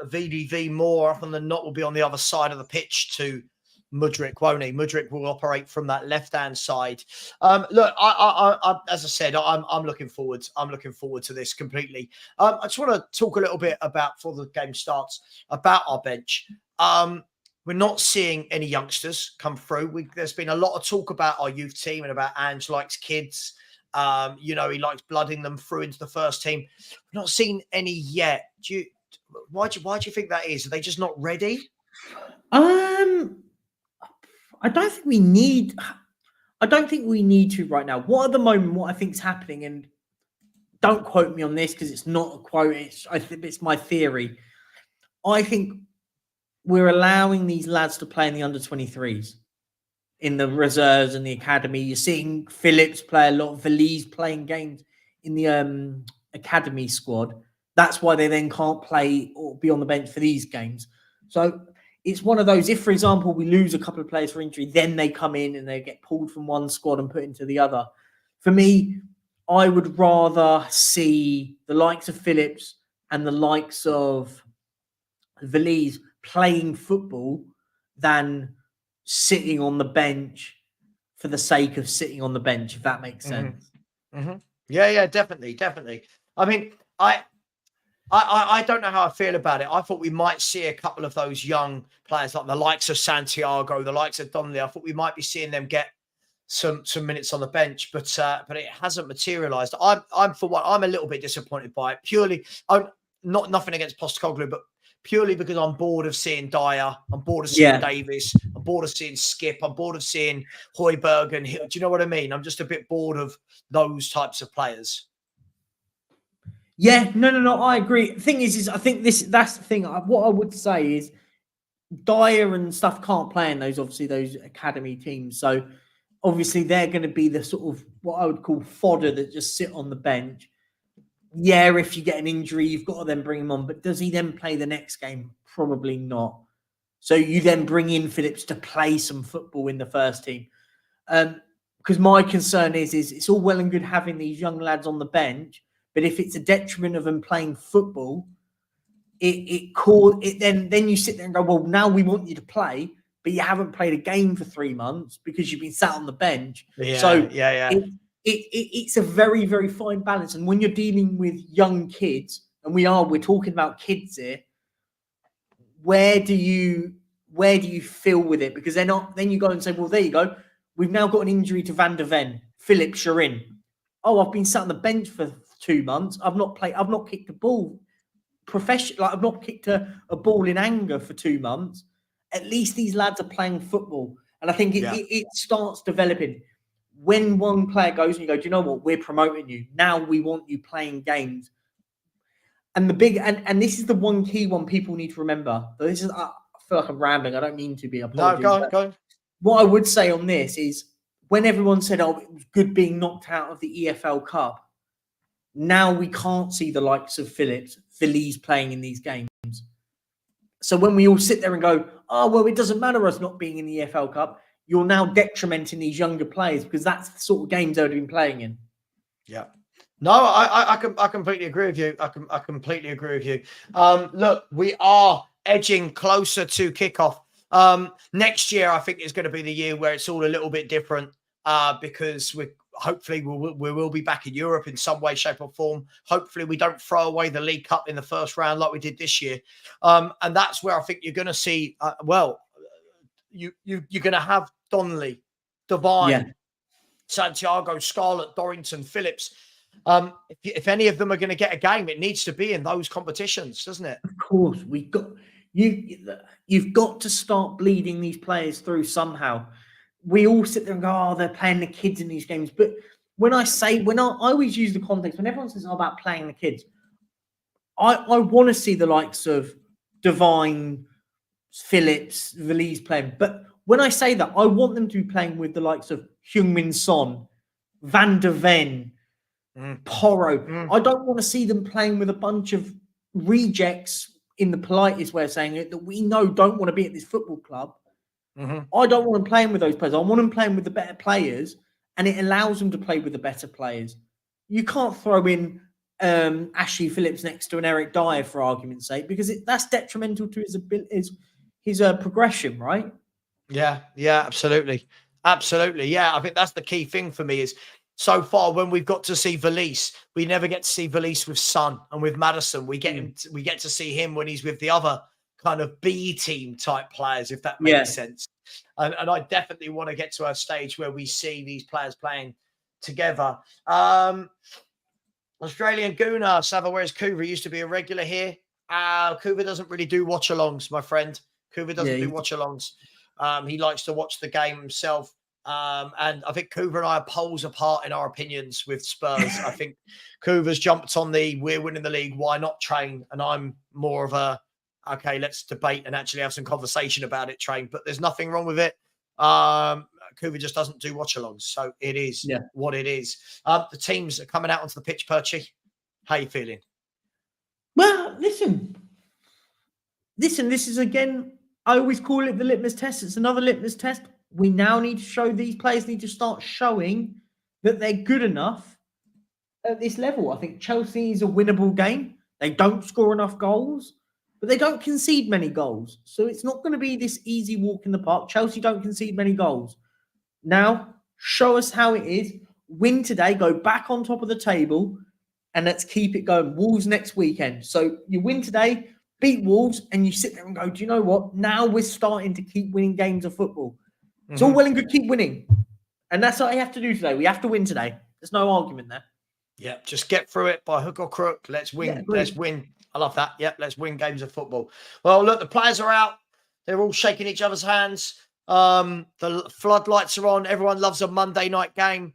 VDV more often than not will be on the other side of the pitch to Mudryk, won't he? Mudryk will operate from that left-hand side. Look, I as I said, I'm looking forward. I'm looking forward to this completely. I just want to talk a little bit about, before the game starts, about our bench. We're not seeing any youngsters come through. There's been a lot of talk about our youth team and about Ange likes kids. He likes blooding them through into the first team. We're not seeing any yet. Why do you think that is? Are they just not ready? I don't think we need to right now. What I think is happening, and don't quote me on this because it's not a quote, it's my theory. I think we're allowing these lads to play in the under-23s, in the reserves and the academy. You're seeing Phillips play a lot, Valise playing games in the academy squad. That's why they then can't play or be on the bench for these games. So it's one of those, if, for example, we lose a couple of players for injury, then they come in and they get pulled from one squad and put into the other. For me, I would rather see the likes of Phillips and the likes of Valise playing football than sitting on the bench for the sake of sitting on the bench, if that makes sense. Mm-hmm. Yeah, definitely, definitely. I mean, I don't know how I feel about it. I thought we might see a couple of those young players, like the likes of Santiago, the likes of Donnelly. I thought we might be seeing them get some minutes on the bench, but it hasn't materialised. I'm for one, I'm a little bit disappointed by it. Purely, I'm not nothing against Postecoglou, but purely because I'm bored of seeing Dyer, I'm bored of seeing Yeah. Davis, I'm bored of seeing Skip, I'm bored of seeing Højbjerg and Hill. Do you know what I mean? I'm just a bit bored of those types of players. Yeah, no, I agree. The thing is I think that's the thing. What I would say is Dyer and stuff can't play in those academy teams. So obviously they're going to be the sort of what I would call fodder that just sit on the bench. Yeah, if you get an injury, you've got to then bring him on. But does he then play the next game? Probably not. So you then bring in Phillips to play some football in the first team. Because my concern is it's all well and good having these young lads on the bench, but if it's a detriment of them playing football, then you sit there and go, well, now we want you to play, but you haven't played a game for 3 months because you've been sat on the bench. Yeah. It's a very, very fine balance. And when you're dealing with young kids, and we're talking about kids here, where do you feel with it? Because then you go and say, well, there you go. We've now got an injury to Van der Ven. Phillips, you're in. Oh, I've been sat on the bench for 2 months. I've not kicked a ball professional. Like I've not kicked a ball in anger for 2 months. At least these lads are playing football. And I think it starts developing. When one player goes and you go, do you know what? We're promoting you. Now we want you playing games. And and this is the one key one people need to remember. This is I feel like I'm rambling. I don't mean to be. Apologies. No, go on. What I would say on this is when everyone said, oh, it was good being knocked out of the EFL Cup, now we can't see the likes of Phillips, Feliz playing in these games. So when we all sit there and go, oh, well, it doesn't matter us not being in the EFL Cup, you're now detrimenting these younger players because that's the sort of games they've been playing in. Yeah. No, I completely agree with you. I completely agree with you. Look, we are edging closer to kickoff. Next year, I think is going to be the year where it's all a little bit different because we will be back in Europe in some way, shape, or form. Hopefully, we don't throw away the League Cup in the first round like we did this year, and that's where I think you're going to see. You're going to have Donnelly, Devine, Santiago, Scarlett, Dorrington, Phillips. If any of them are going to get a game, it needs to be in those competitions, doesn't it? Of course, you've got to start bleeding these players through somehow. We all sit there and go, oh, they're playing the kids in these games. But when I always use the context, when everyone says about playing the kids, I want to see the likes of Devine, Phillips, Veliz playing. But when I say that, I want them to be playing with the likes of Heung-min Son, Van der Ven, Porro. I don't want to see them playing with a bunch of rejects, in the politest way of saying it, that we know don't want to be at this football club. I don't want them playing with those players. I want them playing with the better players, and it allows them to play with the better players. You can't throw in Ashley Phillips next to an Eric Dyer for argument's sake, because that's detrimental to his progression, right? Yeah, absolutely. Yeah, I think that's the key thing for me is so far when we've got to see Veliz, we never get to see Veliz with Son and with Madison. We get to see him when he's with the other kind of B team type players, if that makes sense. And I definitely want to get to a stage where we see these players playing together. Australian Gooner, Savva, where's Kuva? He used to be a regular here. Kuva doesn't really do watch-alongs, my friend. Kuva doesn't do watch-alongs. He likes to watch the game himself. And I think Kuva and I are poles apart in our opinions with Spurs. I think Kuva's jumped on we're winning the league, why not train? And I'm more of a, okay, let's debate and actually have some conversation about it, train. But there's nothing wrong with it. Kuva just doesn't do watch-alongs. So it is what it is. The teams are coming out onto the pitch, Perchy. How are you feeling? Well, listen, this is, again, I always call it the litmus test. It's another litmus test. We now need to show these players need to start showing that they're good enough at this level. I think Chelsea is a winnable game. They don't score enough goals, but they don't concede many goals. So it's not going to be this easy walk in the park. Chelsea don't concede many goals. Now, show us how it is. win today, go back on top of the table, and let's keep it going. Wolves next weekend. So you win today, beat Wolves, and you sit there and go, do you know what? Now we're starting to keep winning games of football. It's all well and good, keep winning. And that's what I have to do today. We have to win today. There's no argument there. Yeah, just get through it by hook or crook. Let's win. Yeah, let's win. I love that. Yep, let's win games of football. Well, look, the players are out. They're all shaking each other's hands. The floodlights are on. Everyone loves a Monday night game.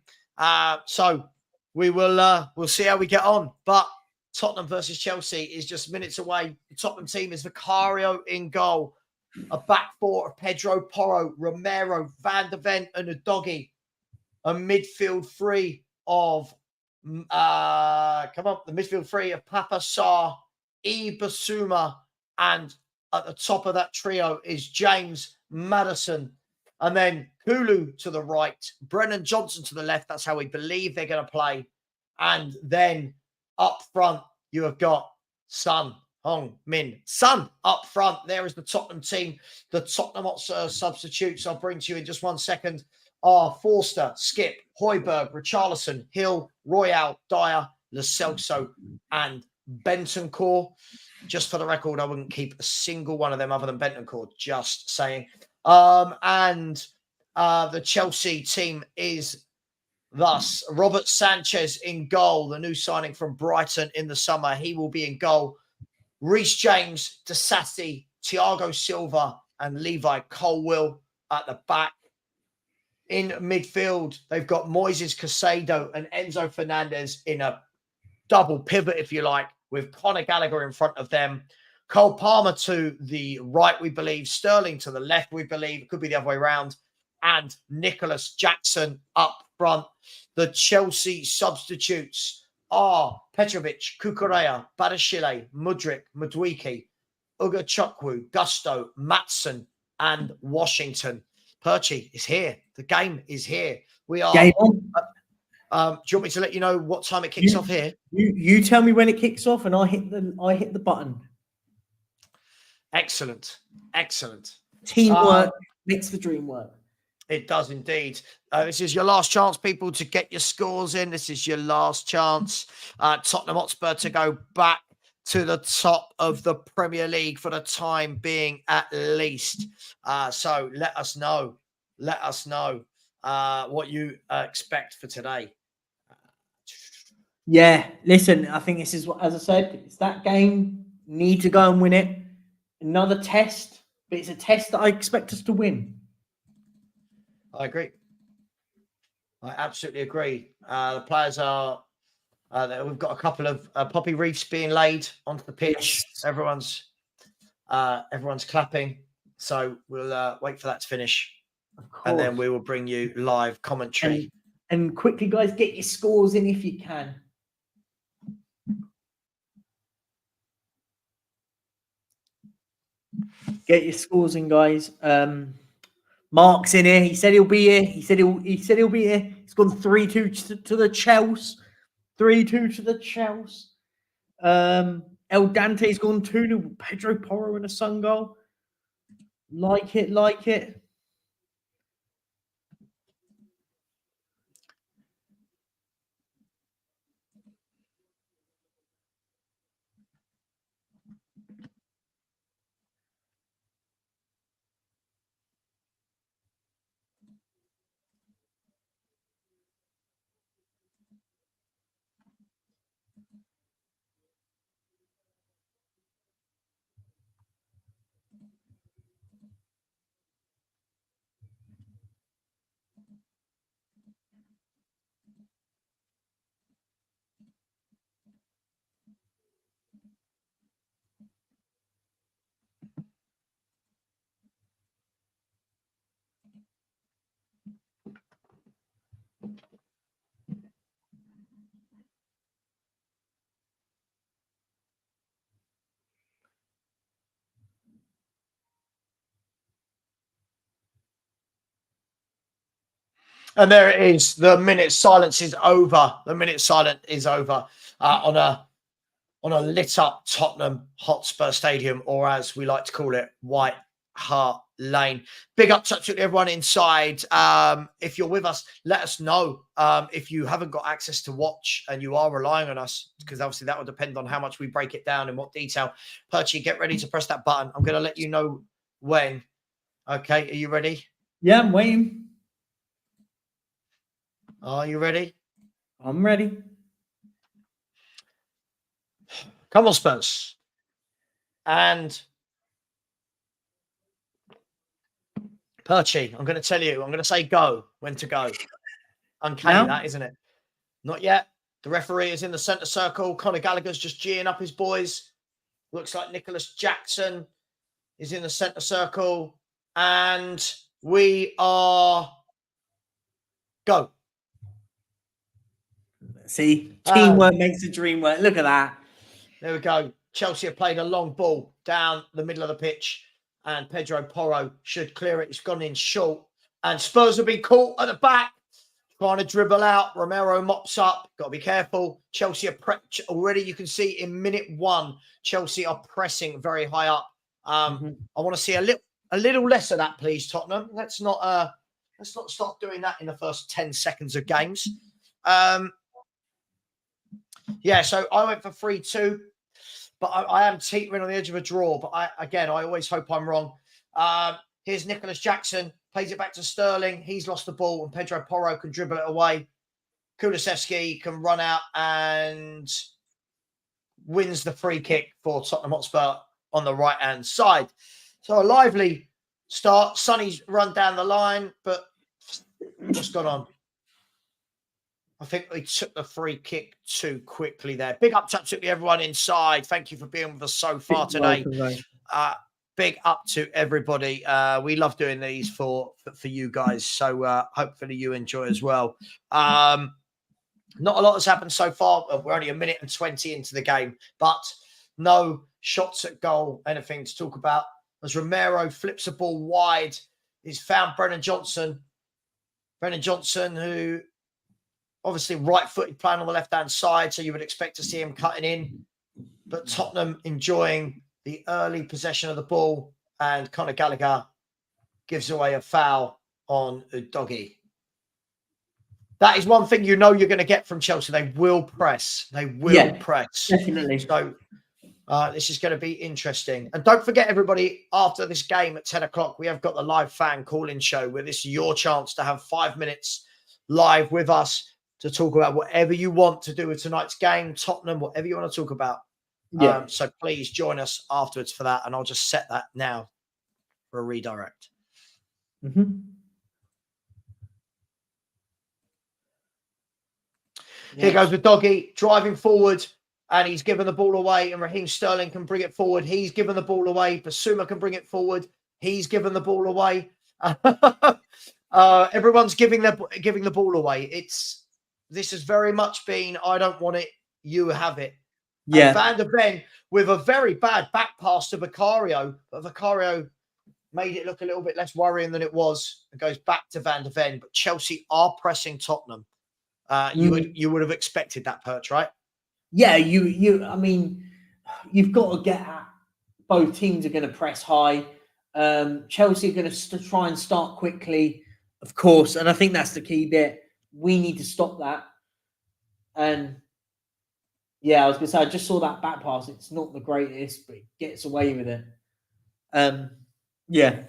So we'll see how we get on. But Tottenham versus Chelsea is just minutes away. The Tottenham team is Vicario in goal. A back four of Pedro Porro, Romero, Van de Ven, and Udogie. A midfield three of the midfield three of Papa Sarr, Basuma, and at the top of that trio is James Maddison. And then Kulu to the right, Brennan Johnson to the left. That's how we believe they're going to play. And then up front, you have got Son Heung-min. Son up front. There is the Tottenham team. The Tottenham Hotspur substitutes I'll bring to you in just 1 second are Forster, Skip, Højbjerg, Richarlison, Hill, Royale, Dyer, Lo Celso, and Bentancur. Just for the record, I wouldn't keep a single one of them other than Bentancur, just saying. And the Chelsea team is thus Robert Sanchez in goal, the new signing from Brighton in the summer. He will be in goal. Reece James, Disasi, Thiago Silva, and Levi Colwill at the back. In midfield, they've got Moises Caicedo and Enzo Fernandez in a double pivot, if you like, with Conor Gallagher in front of them. Cole Palmer to the right, we believe. Sterling to the left, we believe. It could be the other way around. And Nicholas Jackson up front. The Chelsea substitutes are Petrovic, Kukurea, Badashile, Mudryk, Madueke, Ugachukwu, Gusto, Matson, and Washington. Perchy is here. The game is here. We are. Game on. Do you want me to let you know what time it kicks off here? You tell me when it kicks off, and I hit the button. Excellent. Teamwork makes the dream work. It does indeed. This is your last chance, people, to get your scores in. This is your last chance. Tottenham Hotspur to go back to the top of the Premier League for the time being, at least. So let us know. Let us know what you expect for today. Yeah, listen, I think this is what, as I said, it's that game. Need to go and win it. Another test, but it's a test that I expect us to win. I agree. I absolutely agree. The players are. We've got a couple of poppy wreaths being laid onto the pitch. Yes. Everyone's clapping. So we'll wait for that to finish, and then we will bring you live commentary. And quickly, guys, get your scores in if you can. Get your scores in, guys. Mark's in here. He said he'll be here. He said he'll be here. He's gone 3-2 to the Chelsea. 3-2 to the Chelsea. El Dante's gone 2-0. Pedro Porro in a sun goal. Like it. And there it is. The minute silence is over. The minute silent is over on a lit up Tottenham Hotspur Stadium, or as we like to call it, White Hart Lane. Big up to absolutely everyone inside. If you're with us, let us know. If you haven't got access to watch and you are relying on us, because obviously that will depend on how much we break it down in what detail. Perchy, get ready to press that button. I'm going to let you know when. Okay, are you ready? Yeah, I'm waiting. Are you ready? I'm ready. Come on, Spurs. And Perchy, I'm going to tell you, I'm going to say go, when to go. Uncanny that, isn't it? Not yet. The referee is in the centre circle. Conor Gallagher's just geeing up his boys. Looks like Nicholas Jackson is in the centre circle. And we are go. See, teamwork makes the dream work. Look at that. There we go. Chelsea have played a long ball down the middle of the pitch. And Pedro Porro should clear it. It's gone in short. And Spurs will be caught at the back. Trying to dribble out. Romero mops up. Got to be careful. Chelsea are already. You can see in minute 1, Chelsea are pressing very high up. I want to see a little less of that, please, Tottenham. Let's not start doing that in the first 10 seconds of games. Yeah, so I went for 3-2, but I am teetering on the edge of a draw. But I always hope I'm wrong. Here's Nicholas Jackson. Plays it back to Sterling. He's lost the ball, and Pedro Porro can dribble it away. Kulusevski can run out and wins the free kick for Tottenham Hotspur on the right-hand side. So a lively start. Sonny's run down the line, but what's gone on? I think we took the free kick too quickly there. Big up to absolutely everyone inside. Thank you for being with us so far today. Big up to everybody. We love doing these for you guys. So hopefully you enjoy as well. Not a lot has happened so far. We're only 1 minute and 20 into the game, but no shots at goal, anything to talk about. As Romero flips the ball wide, he's found Brennan Johnson. Brennan Johnson, who obviously right-footed playing on the left-hand side, so you would expect to see him cutting in. But Tottenham enjoying the early possession of the ball, and Conor Gallagher gives away a foul on Udogie. That is one thing you know you're going to get from Chelsea. They will press. They will press. Definitely. So this is going to be interesting. And don't forget, everybody, after this game at 10 o'clock, we have got the live fan call-in show where this is your chance to have 5 minutes live with us to talk about whatever you want to do with tonight's game, Tottenham, whatever you want to talk about. Yeah. So please join us afterwards for that. And I'll just set that now for a redirect. Here goes Udogie driving forward, and he's given the ball away, and Raheem Sterling can bring it forward. He's given the ball away. Basuma can bring it forward. He's given the ball away. Everyone's giving the ball away. This has very much been, I don't want it, you have it. Yeah. And Van der Ven with a very bad back pass to Vicario, but Vicario made it look a little bit less worrying than it was. It goes back to Van der Ven, but Chelsea are pressing Tottenham. You would have expected that, Perch, right? Yeah, I mean, you've got to get at both teams are going to press high. Chelsea are going to try and start quickly, of course, and I think that's the key bit. We need to stop that. And yeah, I was going to say, I just saw that back pass. It's not the greatest, but it gets away with it. Yeah.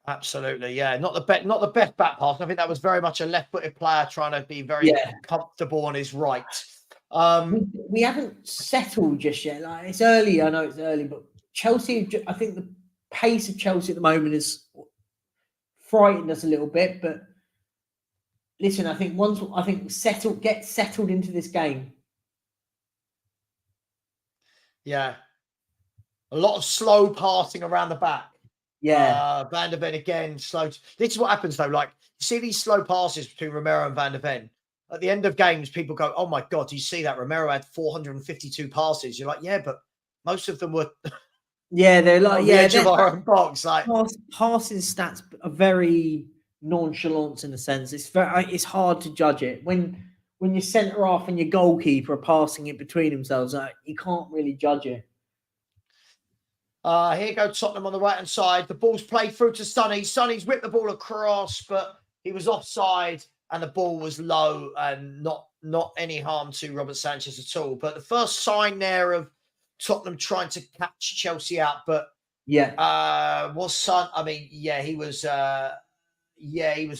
Absolutely, yeah. Not the best back pass. I think that was very much a left-footed player trying to be very comfortable on his right. We haven't settled just yet. Like, it's early. I know it's early, but Chelsea, I think the pace of Chelsea at the moment is frightened us a little bit, but listen, I think get settled into this game. Yeah. A lot of slow passing around the back. Yeah. Van der Ven again, slow. This is what happens though. Like, you see these slow passes between Romero and Van der Ven. At the end of games, people go, oh my God, do you see that? Romero had 452 passes. You're like, yeah, but most of them were they're like, the edge of our own box. Like passing stats are very nonchalant in a sense. It's hard to judge it. When your centre half and your goalkeeper are passing it between themselves, you can't really judge it. Here go Tottenham on the right-hand side. The ball's played through to Sonny. Sonny's whipped the ball across, but he was offside and the ball was low and not any harm to Robert Sanchez at all. But the first sign there of Tottenham trying to catch Chelsea out, but was Son? I mean, he was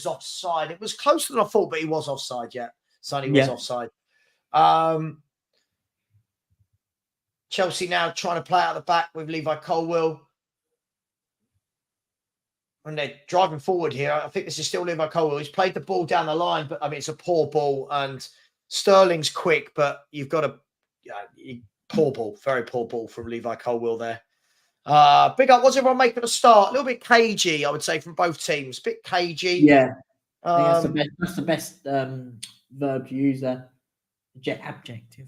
offside. It was closer than I thought, but he was offside. Yeah, Sonny was offside. Chelsea now trying to play out the back with Levi Colwill. And they're driving forward here. I think this is still Levi Colwill. He's played the ball down the line, but I mean, it's a poor ball. And Sterling's quick, but you've got a poor ball, very poor ball from Levi Colwill there. Big up. What's everyone making a start? A little bit cagey, I would say, from both teams. A bit cagey. Yeah. I think that's the best verb to use there. Adjective.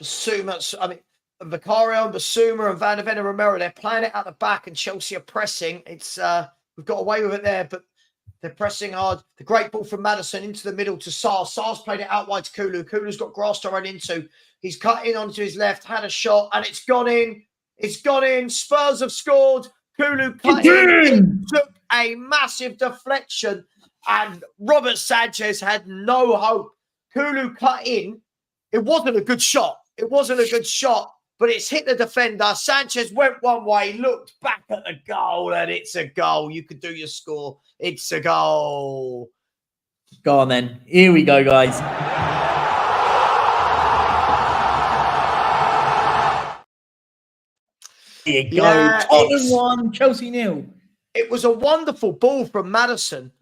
Basuma, I mean, Vicario and Basuma and Van der Ven and Romero, they're playing it at the back and Chelsea are pressing. It's we've got away with it there, but they're pressing hard. The great ball from Maddison into the middle to Sarr. Sarr's played it out wide to Kulu. Kulu's got grass to run into. He's cut in onto his left, had a shot, and it's gone in. It's gone in. Spurs have scored. Kulu cut in. It took a massive deflection, and Robert Sanchez had no hope. Kulu cut in. It wasn't a good shot. It wasn't a good shot, but it's hit the defender. Sanchez went one way, looked back at the goal, and it's a goal. You could do your score. It's a goal. Go on then. Here we go, guys. Here you go. Tottenham 1, Chelsea 0. It was a wonderful ball from Maddison.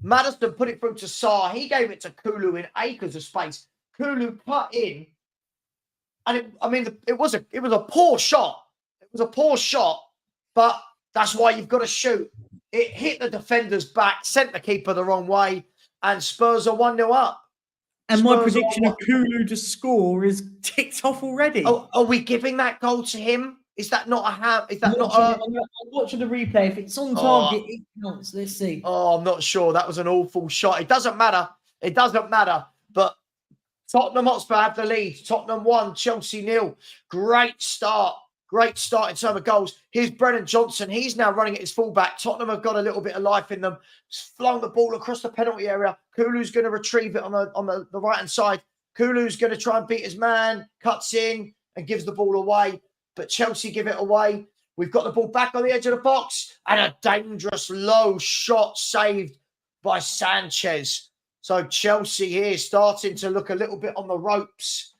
Maddison put it through to Sarr. He gave it to Kulu in acres of space. Kulu cut in. And it was a poor shot. It was a poor shot, but that's why you've got to shoot. It hit the defender's back, sent the keeper the wrong way, and Spurs are 1-0 up. And Spurs my prediction of Kulu to score is ticked off already. Oh, are we giving that goal to him? Is that not a ham? Is that not a? I'm watching the replay. If it's on target, it counts. Let's see. Oh, I'm not sure. That was an awful shot. It doesn't matter. It doesn't matter. But Tottenham Hotspur have the lead. Tottenham 1, Chelsea 0. Great start. Great start in terms of goals. Here's Brennan Johnson. He's now running at his fullback. Tottenham have got a little bit of life in them. Flung the ball across the penalty area. Kulu's going to retrieve it on the right-hand side. Kulu's going to try and beat his man. Cuts in and gives the ball away. But Chelsea give it away. We've got the ball back on the edge of the box. And a dangerous low shot saved by Sanchez. So Chelsea here starting to look a little bit on the ropes.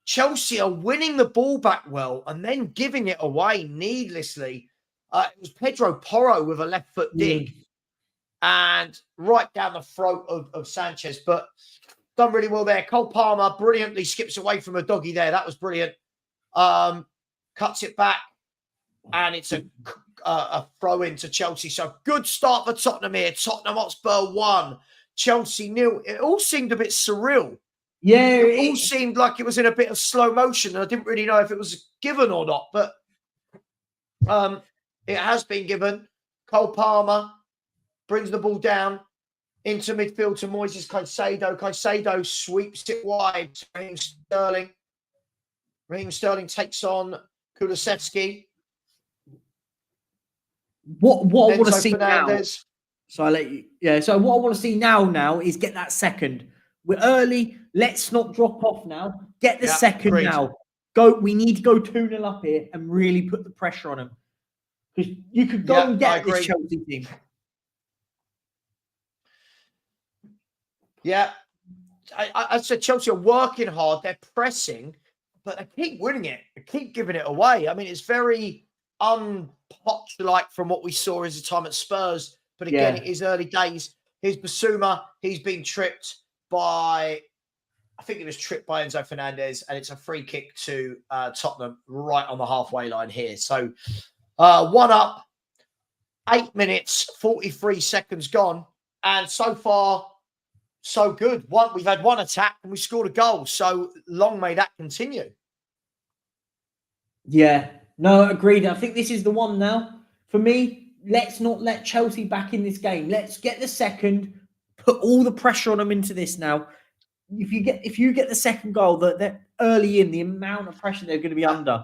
Chelsea are winning the ball back well and then giving it away needlessly. It was Pedro Porro with a left foot dig and right down the throat of Sanchez, but done really well there. Cole Palmer brilliantly skips away from a doggy there. That was brilliant. Cuts it back and it's a throw into Chelsea. So good start for Tottenham here. Tottenham Hotspur 1, Chelsea 0. It all seemed a bit surreal. Yeah, it all seemed like it was in a bit of slow motion. And I didn't really know if it was given or not, but it has been given. Cole Palmer brings the ball down into midfield to Moises Caicedo. Caicedo sweeps it wide to Raheem Sterling. Raheem Sterling takes on Kulusevski. What I want to see now. So I let you. Yeah. So what I want to see now is get that second. We're early. Let's not drop off now. Get the second now. Go. We need to go 2-0 up here and really put the pressure on them. Because you could go and get this Chelsea team. Yeah. I said Chelsea are working hard. They're pressing, but they keep winning it. They keep giving it away. I mean, it's very unpoch-like from what we saw as a time at Spurs. But again, it is early days. Here's Basuma. He's been tripped by, I think it was tripped by Enzo Fernandez, and it's a free kick to Tottenham right on the halfway line here. So 1 up, 8 minutes, 43 seconds gone. And so far, so good. We've had one attack and we scored a goal. So long may that continue. Yeah, no, agreed. I think this is the one now. For me, let's not let Chelsea back in this game. Let's get the second, put all the pressure on them into this now. If you get the second goal, that early in, the amount of pressure they're going to be under.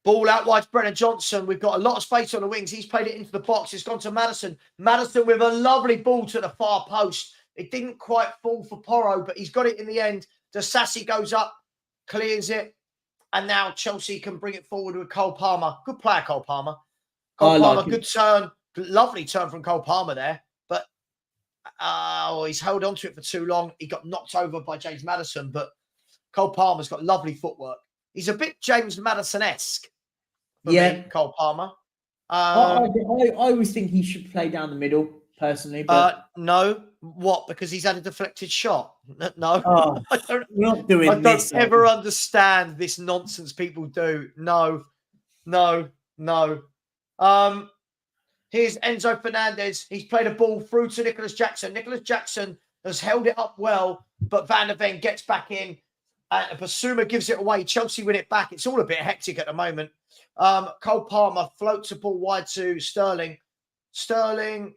Ball out wide to Brennan Johnson. We've got a lot of space on the wings. He's played it into the box. It's gone to Maddison. Maddison with a lovely ball to the far post. It didn't quite fall for Porro, but he's got it in the end. Sassi goes up, clears it. And now Chelsea can bring it forward with Cole Palmer. Good player, Cole Palmer. Cole Palmer, good turn. Lovely turn from Cole Palmer there. But he's held on to it for too long. He got knocked over by James Maddison. But Cole Palmer's got lovely footwork. He's a bit James Maddison-esque. Me, Cole Palmer. I always think he should play down the middle, personally. But no. What? Because he's had a deflected shot? No. We're not doing this. I don't ever understand this nonsense people do. No. Here's Enzo Fernandez. He's played a ball through to Nicholas Jackson. Nicholas Jackson has held it up well, but Van der Ven gets back in. Basuma gives it away. Chelsea win it back. It's all a bit hectic at the moment. Cole Palmer floats a ball wide to Sterling. Sterling.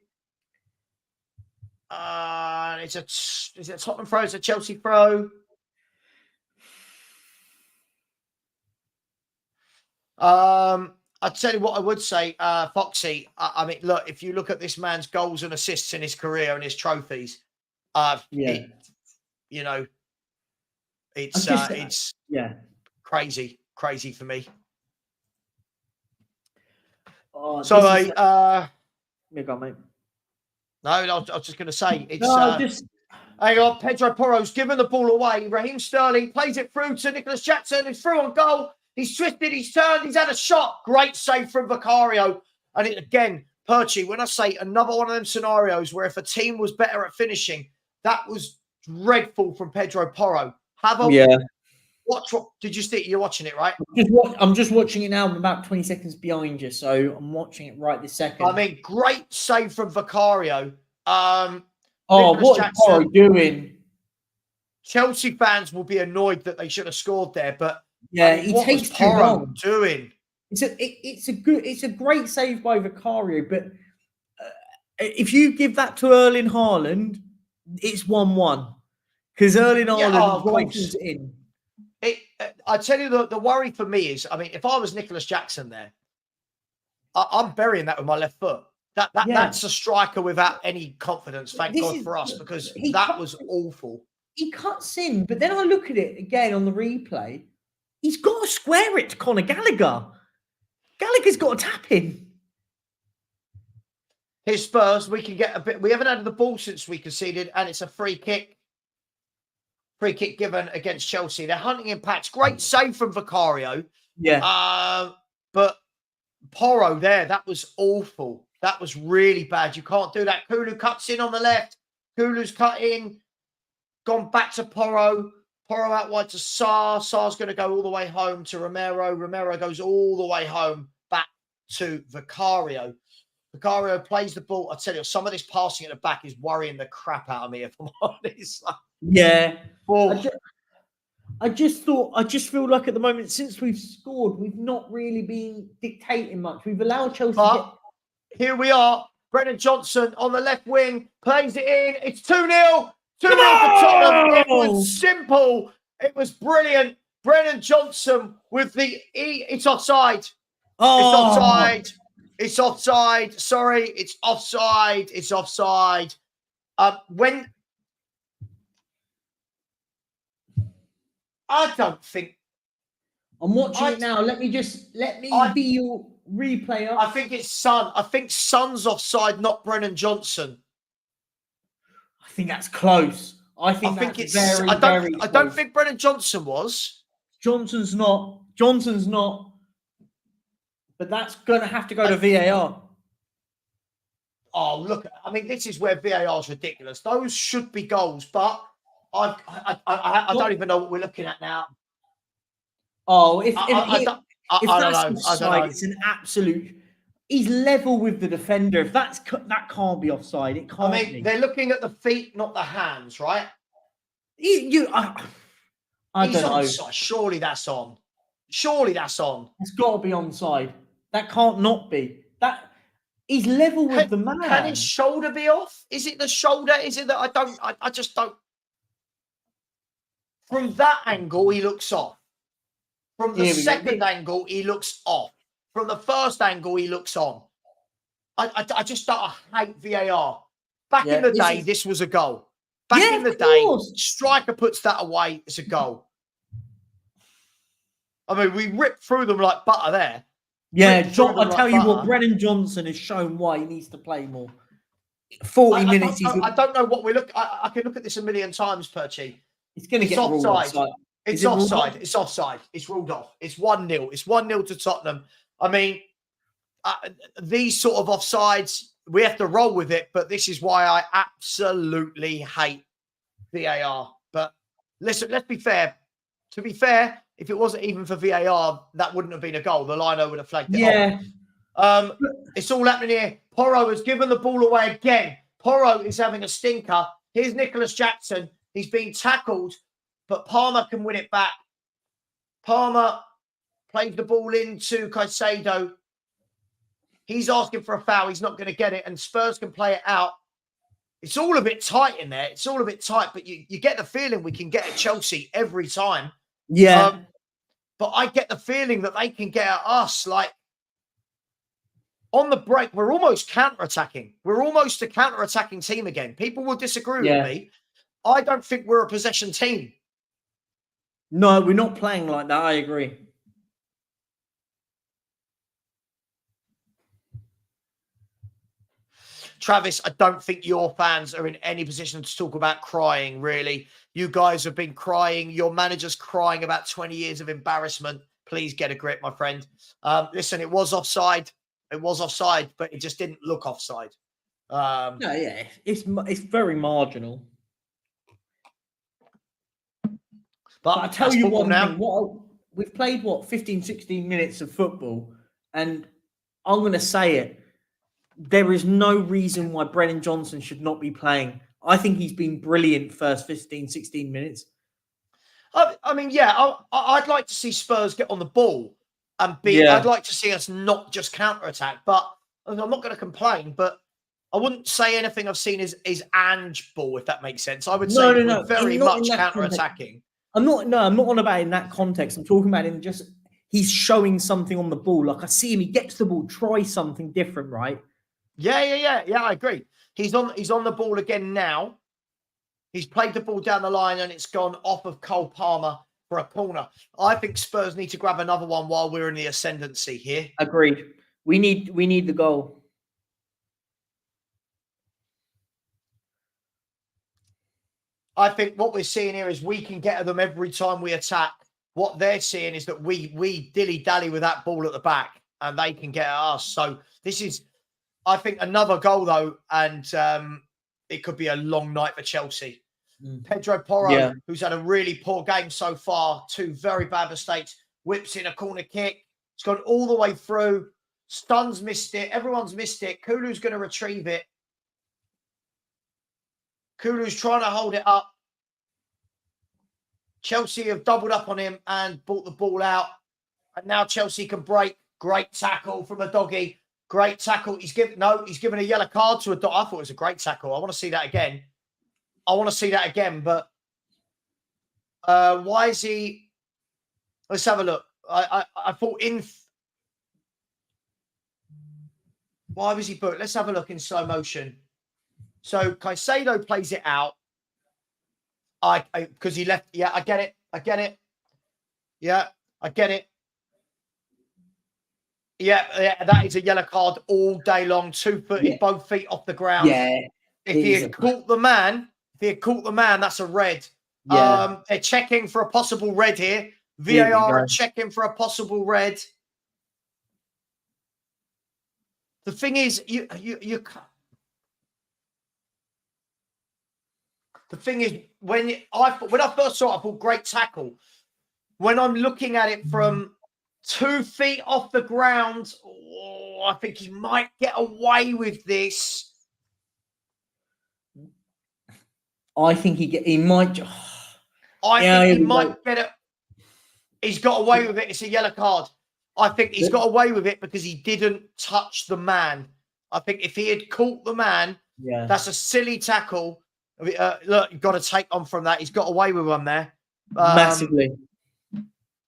Is it a Tottenham throw? It's a Chelsea throw. I'd tell you what I would say, Foxy. I mean, look, if you look at this man's goals and assists in his career and his trophies, it's crazy for me. Mate. No, I was just going to say hang on. Pedro Porro's given the ball away. Raheem Sterling plays it through to Nicholas Jackson. He's through on goal. He's twisted. He's turned. He's had a shot. Great save from Vicario. And again, Perchy, when I say another one of them scenarios where if a team was better at finishing, that was dreadful from Pedro Porro. Watch what did you see? You're watching it, right? I'm just watching it now. I'm about 20 seconds behind you, so I'm watching it right this second. I mean, great save from Vicario. What is Porro doing? Chelsea fans will be annoyed that they should have scored there, but he takes too long. Doing it's a great save by Vicario, but if you give that to Erling Haaland, it's 1-1 because Erling Haaland rifles it in. I tell you, the worry for me is, I mean, if I was Nicholas Jackson there, I'm burying that with my left foot. That's a striker without any confidence. Thank God for us, because that was awful. He cuts in, but then I look at it again on the replay. He's got to square it to Conor Gallagher. Gallagher's got to tap in. Here's Spurs. We can get a bit. We haven't had the ball since we conceded, and it's a free kick. Free kick given against Chelsea. They're hunting impacts. Great save from Vicario. Yeah. But Porro there, that was awful. That was really bad. You can't do that. Kulu cuts in on the left. Kulu's cut in. Gone back to Porro. Porro out wide to Sarr. Sarr's going to go all the way home to Romero. Romero goes all the way home back to Vicario. Vicario plays the ball. I tell you, some of this passing at the back is worrying the crap out of me, if I'm honest. Yeah. I just feel like at the moment, since we've scored, we've not really been dictating much. We've allowed Chelsea here we are. Brennan Johnson on the left wing plays it in. It's 2-0. 2-0 for Tottenham. It was simple. It was brilliant. Brennan Johnson with the it's offside. It's offside. It's offside. Sorry, it's offside. It's offside. When I don't think I'm watching it now. Let me be your replayer. I think it's Son. I think Son's offside, not Brennan Johnson. I think that's close. I think it's very, very close. I don't think Brennan Johnson was. Johnson's not. But that's going to have to go to VAR. Oh, look. I mean, this is where VAR is ridiculous. Those should be goals, but I don't even know what we're looking at now. Oh, if that's offside, it's an absolute... He's level with the defender. If that can't be offside, it can't be. They're looking at the feet, not the hands, right? I don't know. Onside. Surely that's on. It's got to be onside. That can't not be. He's level with the man. Can his shoulder be off? Is it the shoulder? Is it that I just don't. From that angle, he looks off. From the second angle, he looks off. From the first angle, he looks on. I just don't hate VAR. Back in the day, this was a goal. Back in the day, striker puts that away, it's a goal. I mean, we ripped through them like butter there. Yeah, I tell you what, Brennan Johnson has shown why he needs to play more. 40 minutes. I don't know what we look. I can look at this a million times, Perchy. It's going to get ruled offside. It's offside. It's offside. It's ruled off. It's 1-0. It's 1-0 to Tottenham. I mean, these sort of offsides, we have to roll with it. But this is why I absolutely hate VAR. But listen, let's be fair. To be fair, if it wasn't even for VAR, that wouldn't have been a goal. The lino would have flagged it off. It's all happening here. Porro has given the ball away again. Porro is having a stinker. Here's Nicholas Jackson. He's been tackled, but Palmer can win it back. Palmer plays the ball into Caicedo. He's asking for a foul. He's not going to get it, and Spurs can play it out. It's all a bit tight in there. It's all a bit tight, but you get the feeling we can get at Chelsea every time. Yeah. But I get the feeling that they can get at us. Like, on the break, we're almost counter-attacking. We're almost a counter-attacking team again. People will disagree with me. I don't think we're a possession team. No, we're not playing like that. I agree. Travis, I don't think your fans are in any position to talk about crying, really. You guys have been crying. Your manager's crying about 20 years of embarrassment. Please get a grip, my friend. Listen, it was offside. It was offside, but it just didn't look offside. It's very marginal. But I tell you one thing. We've played, 15, 16 minutes of football, and I'm going to say it. There is no reason why Brennan Johnson should not be playing. I think he's been brilliant first 15, 16 minutes. I mean, I'd like to see Spurs get on the ball and I'd like to see us not just counter-attack. But I'm not going to complain, but I wouldn't say anything I've seen is Ange ball, if that makes sense. I would say we're very much counter-attacking. I'm not on about in that context. I'm talking about in just he's showing something on the ball. Like I see him, he gets the ball, try something different, right? Yeah, I agree. He's on the ball again now. He's played the ball down the line and it's gone off of Cole Palmer for a corner. I think Spurs need to grab another one while we're in the ascendancy here. Agreed. We need the goal. I think what we're seeing here is we can get at them every time we attack. What they're seeing is that we dilly-dally with that ball at the back and they can get at us. So this is, I think, another goal, though, and it could be a long night for Chelsea. Pedro Porro, who's had a really poor game so far, 2 very bad mistakes, whips in a corner kick. It's gone all the way through. Stuns missed it. Everyone's missed it. Kulu's going to retrieve it. Kulu's trying to hold it up. Chelsea have doubled up on him and brought the ball out. And now Chelsea can break. Great tackle from a doggy. Great tackle. He's given a yellow card to a dog. I thought it was a great tackle. I want to see that again. But why is he? Let's have a look. I thought why was he booked? Let's have a look in slow motion. So Caicedo plays it out. Because he left. Yeah, I get it. Yeah, I get it. Yeah, that is a yellow card all day long. 2-footed, both feet off the ground. Yeah. If he had caught the man, that's a red. Yeah. They're checking for a possible red here. VAR are checking for a possible red. The thing is, you the thing is, when I first saw it, I thought great tackle. When I'm looking at it from 2 feet off the ground, I think he might get away with this. I think he might. I think he might get it. He's got away with it. It's a yellow card. I think he's got away with it because he didn't touch the man. I think if he had caught the man, that's a silly tackle. Look, you've got to take on from that. He's got away with one there. Massively.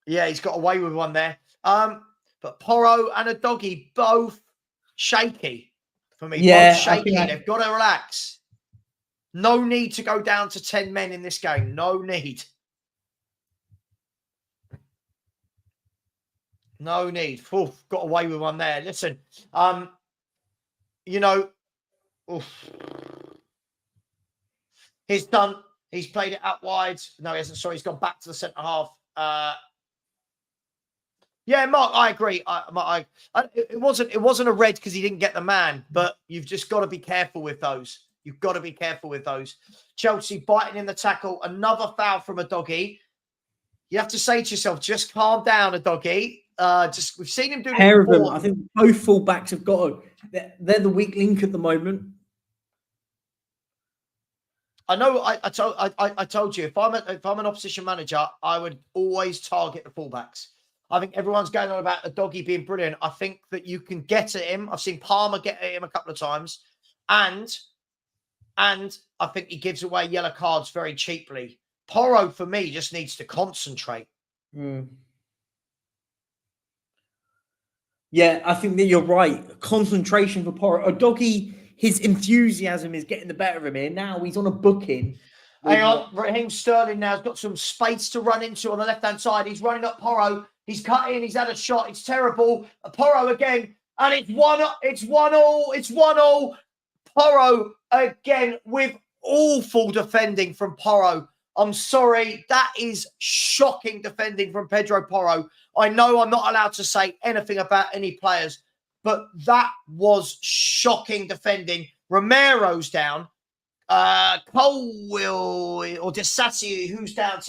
Yeah, he's got away with one there. But Porro and a doggy both shaky for me. Yeah, Both shaky. They've got to relax. No need to go down to 10 men in this game. No need. No need. Oof, got away with one there. Listen, you know, oof. He's played it out wide. No, he hasn't. Sorry, he's gone back to the centre half. Yeah, Mark, I agree. It wasn't a red because he didn't get the man, but you've just got to be careful with those. You've got to be careful with those. Chelsea biting in the tackle. Another foul from a doggy. You have to say to yourself, just calm down, a doggy. We've seen him do it Pair of before. them. I think both fullbacks have got to. They're the weak link at the moment. I know. I told you if I'm an opposition manager, I would always target the fullbacks. I think everyone's going on about a doggy being brilliant. I think that you can get at him. I've seen Palmer get at him a couple of times, and I think he gives away yellow cards very cheaply. Porro for me just needs to concentrate. Yeah, I think that you're right. Concentration for Porro. A doggy. His enthusiasm is getting the better of him here. Now he's on a booking. Hang on. Raheem Sterling now has got some space to run into on the left-hand side. He's running up Porro. He's cut in. He's had a shot. It's terrible. Porro again. And it's 1-1. It's 1-1. Porro again with awful defending from Porro. I'm sorry. That is shocking defending from Pedro Porro. I know I'm not allowed to say anything about any players, but that was shocking defending. Romero's down. Colwill or Desassi, who's down.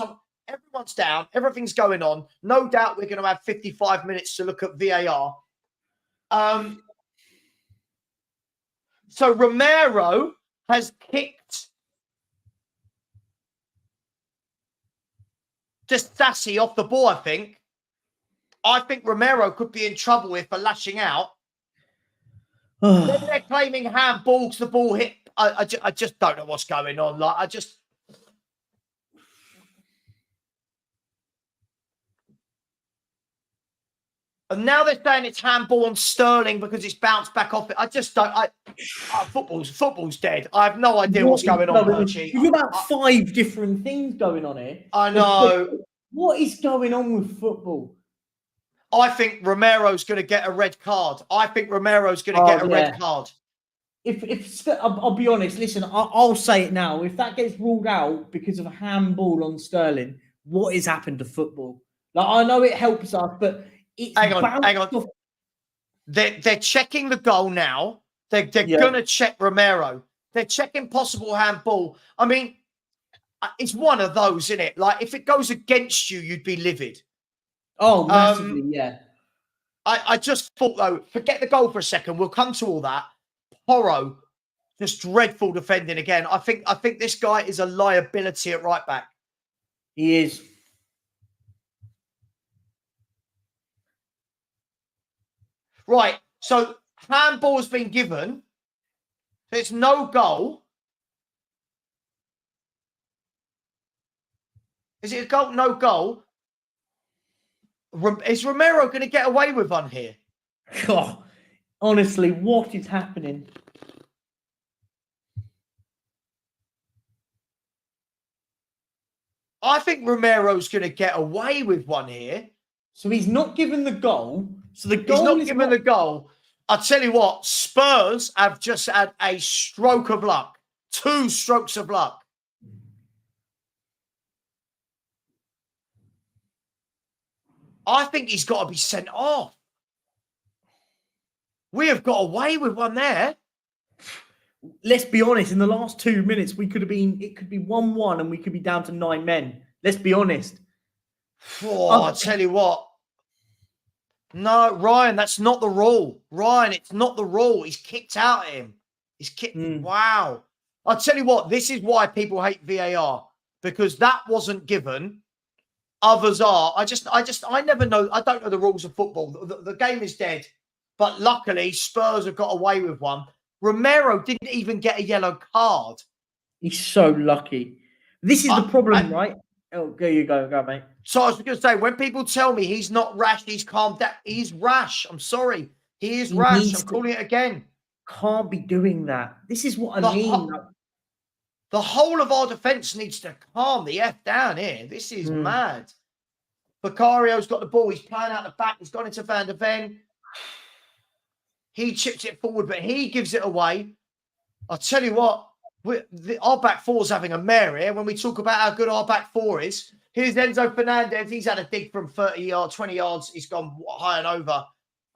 Everyone's down. Everything's going on. No doubt we're going to have 55 minutes to look at VAR. So Romero has kicked Desassi off the ball, I think. I think Romero could be in trouble here for lashing out. Then they're claiming handball because the ball hit. I just don't know what's going on. And now they're saying it's handball on Sterling because it's bounced back off it. I just don't. Football's dead. I have no idea what's going on, Perchie. You've got about 5 different things going on here. I know. What is going on with football? I think Romero's going to get a red card. Red card. If I'll be honest, listen, I'll say it now. If that gets ruled out because of a handball on Sterling, what has happened to football? Like, I know it helps us, but it's hang on. They're checking the goal now. They're going to check Romero. They're checking possible handball. I mean, it's one of those, isn't it? Like, if it goes against you, you'd be livid. Oh, massively, yeah. I just thought, though, forget the goal for a second. We'll come to all that. Porro, just dreadful defending again. I think this guy is a liability at right back. He is. Right. So handball has been given. There's no goal. Is it a goal? No goal. Is Romero going to get away with one here? God, honestly, what is happening? I think Romero's going to get away with one here. So he's not given the goal. So the He's goal not given the goal. I'll tell you what, Spurs have just had a stroke of luck. 2 strokes of luck. I think he's got to be sent off. We have got away with one there. Let's be honest, in the last 2 minutes, it could be 1-1 and we could be down to 9 men. Let's be honest. Oh, I tell you what. No, Ryan, that's not the rule. Ryan, it's not the rule. He's kicked out at him. He's kicked. Wow. I'll tell you what, this is why people hate VAR. Because that wasn't given. Others are. I never know. I don't know the rules of football. The game is dead. But luckily, Spurs have got away with one. Romero didn't even get a yellow card. He's so lucky. This is the problem, right? Oh, there you go, mate. So I was going to say, when people tell me he's not rash, he's calmed down. He's rash. I'm sorry. He is rash. I'm calling it again. Can't be doing that. This is what I mean. The whole of our defence needs to calm the F down here. This is mad. Vicario's got the ball. He's playing out the back. He's gone into Van der Ven. He chips it forward, but he gives it away. I'll tell you what, our back four is having a mare here. When we talk about how good our back four is, here's Enzo Fernandez. He's had a dig from 30 yards, 20 yards. He's gone high and over.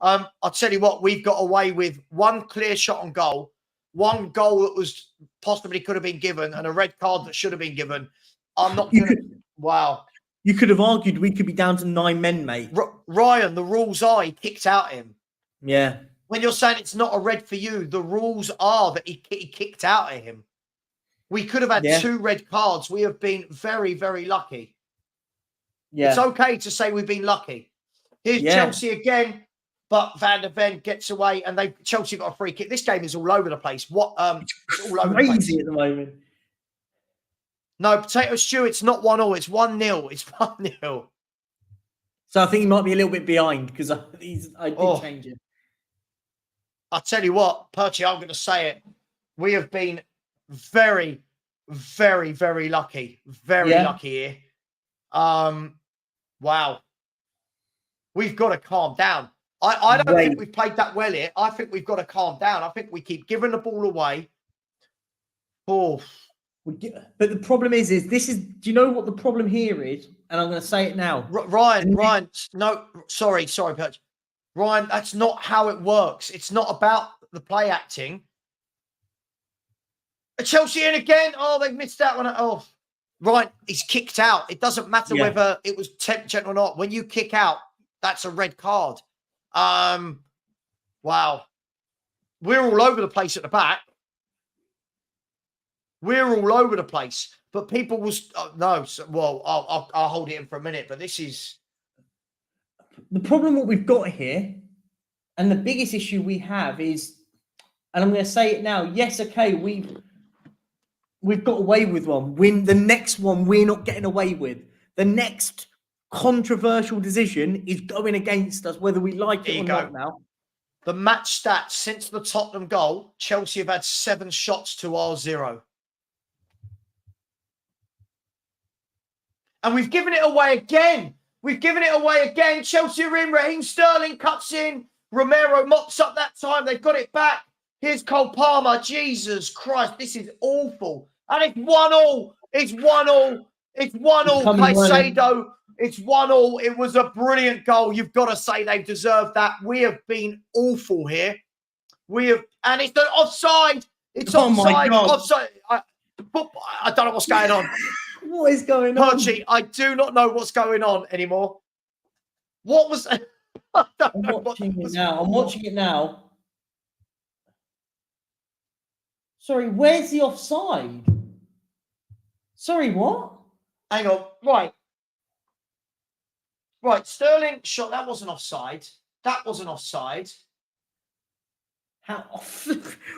I'll tell you what, we've got away with one clear shot on goal, one goal that was possibly could have been given, and a red card that should have been given. I'm not going to... Wow. You could have argued we could be down to 9 men, mate. Ryan, the rules are he kicked out him. Yeah. When you're saying it's not a red for you, the rules are that he kicked out at him. We could have had 2 red cards. We have been very, very lucky. Yeah. It's okay to say we've been lucky. Here's Chelsea again, but Van der Ven gets away, and Chelsea got a free kick. This game is all over the place. It's all over the place at the moment. No, Potato Stew, it's not 1-0. It's 1-0. It's 1-0. So I think he might be a little bit behind because I did change it. I'll tell you what, Perchy, I'm going to say it. We have been very, very, very lucky. Very lucky here. Wow. We've got to calm down. I don't think we've played that well here. I think we've got to calm down. I think we keep giving the ball away. Oh. But the problem is this is, do you know what the problem here is? And I'm going to say it now. Ryan, no, sorry, Perch. Ryan, that's not how it works. It's not about the play acting. Chelsea in again. Oh, they've missed that one. Oh, Ryan, he's kicked out. It doesn't matter whether it was 10th or not. When you kick out, that's a red card. Wow. We're all over the place at the back. We're all over the place. But people will... I'll hold it in for a minute, but this is... The problem what we've got here, and the biggest issue we have is, and I'm going to say it now, yes, okay, we've got away with one. The next one we're not getting away with. The next controversial decision is going against us, whether we like it or not now. The match stats since the Tottenham goal, Chelsea have had 7 shots to our 0. And we've given it away again. Chelsea are in. Raheem Sterling cuts in. Romero mops up that time. They've got it back. Here's Cole Palmer. Jesus Christ, this is awful. And it's 1-1. It's 1-1. It's 1-1. Caicedo. It's 1-1. It was a brilliant goal. You've got to say they deserved that. We have been awful here. And it's an offside. It's offside. Offside. I don't know what's going on. What is going on? Perchy, I do not know what's going on anymore. What was... I'm watching it now. Sorry, where's the offside? Sorry, what? Hang on. Right, Sterling shot. That wasn't offside.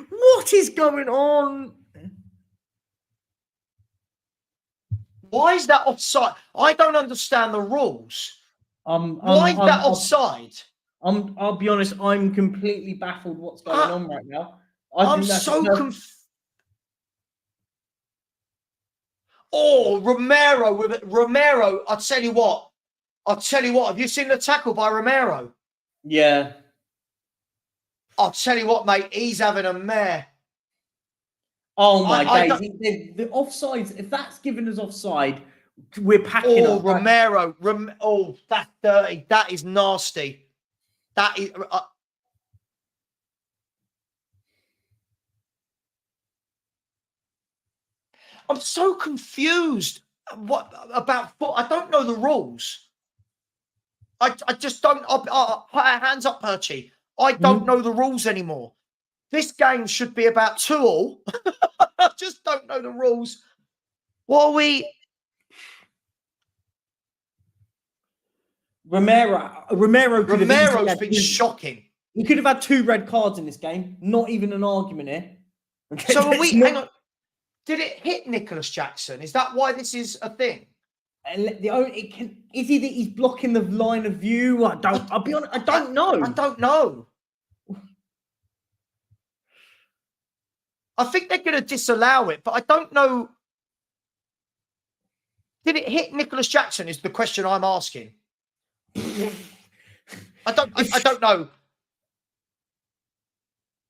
What is going on? Why is that offside? I don't understand the rules. Why is that offside? I'll be honest, I'm completely baffled what's going on right now. I'm so confused. Oh, Romero, I'll tell you what. Have you seen the tackle by Romero? Yeah. I'll tell you what, mate. He's having a mare. Oh my God! The offsides. If that's given as offside, we're packing up. Romero. That's dirty. That is nasty. That is. I'm so confused. What about foot? I don't know the rules. I just don't. Hands up, Perchy. I don't know the rules anymore. This game should be about 2-2. I just don't know the rules. What are we? Romero's been shocking. He could have had 2 red cards in this game. Not even an argument here. Okay, so hang on. Did it hit Nicholas Jackson? Is that why this is a thing? And the only is he that he's blocking the line of view? I'll be honest, I don't know. I don't know. I think they're going to disallow it, but I don't know. Did it hit Nicholas Jackson? Is the question I'm asking. I don't know.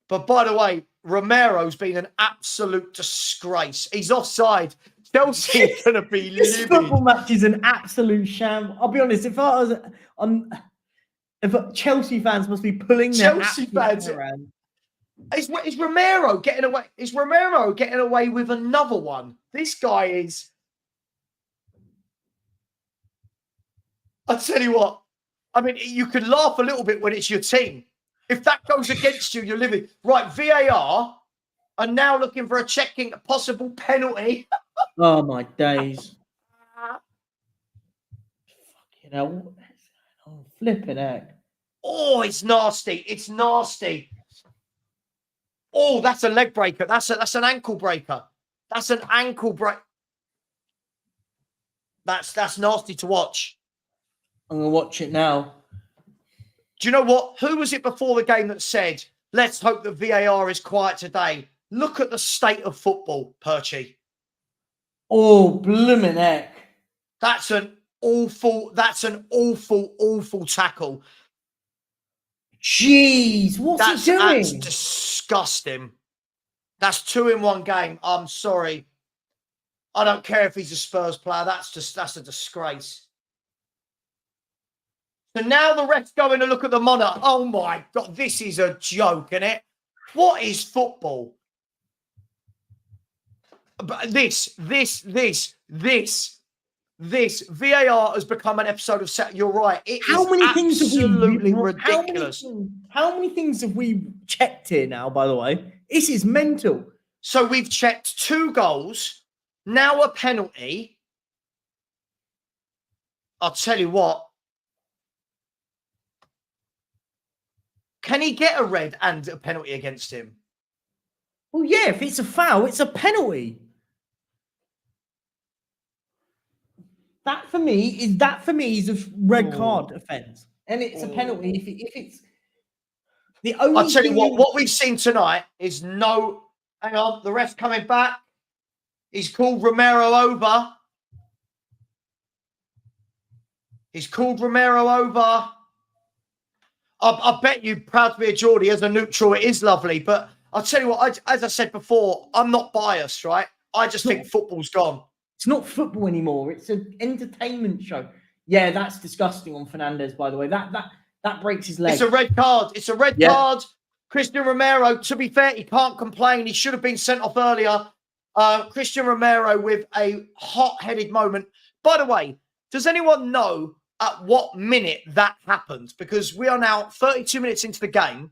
But by the way, Romero's been an absolute disgrace. He's offside. Chelsea are going to be This livid. football match is an absolute sham. I'll be honest. If Chelsea fans must be pulling their Chelsea fans around. Is Romero getting away? Is Romero getting away with another one? This guy is. I tell you what. I mean, you can laugh a little bit when it's your team. If that goes against you, you're living right. VAR are now looking for a possible penalty. Oh my days! Fucking hell! Oh, flipping heck! Oh, it's nasty! It's nasty! Oh, that's a leg breaker. That's an ankle breaker. That's an ankle break. That's nasty to watch. I'm gonna watch it now. Do you know what? Who was it before the game that said, "Let's hope that VAR is quiet today"? Look at the state of football, Perchy. Oh, blooming heck! That's an awful tackle. Jeez, what's he doing? That's disgusting. That's 2 in 1 game. I'm sorry. I don't care if he's a Spurs player. That's a disgrace. So now the ref's going to look at the monitor. Oh my God, this is a joke, isn't it? What is football? But this VAR has become an episode of set. You're right. How many things absolutely ridiculous. How many things have we checked here now, by the way? This is mental. So we've checked 2 goals, now a penalty. I'll tell you what. Can he get a red and a penalty against him? Well, yeah, if it's a foul, it's a penalty. That for me is a red card offence, and it's a penalty if it's the only. I'll tell you what we've seen tonight is no. Hang on, the ref's coming back. He's called Romero over. I bet you, proud to be a Geordie, as a neutral, it is lovely. But I'll tell you what, as I said before, I'm not biased, right? I just think football's gone. It's not football anymore. It's an entertainment show. Yeah, that's disgusting on Fernandez, by the way. That breaks his leg. It's a red card. It's a red card. Christian Romero, to be fair, he can't complain. He should have been sent off earlier. Christian Romero with a hot-headed moment. By the way, does anyone know at what minute that happened? Because we are now 32 minutes into the game.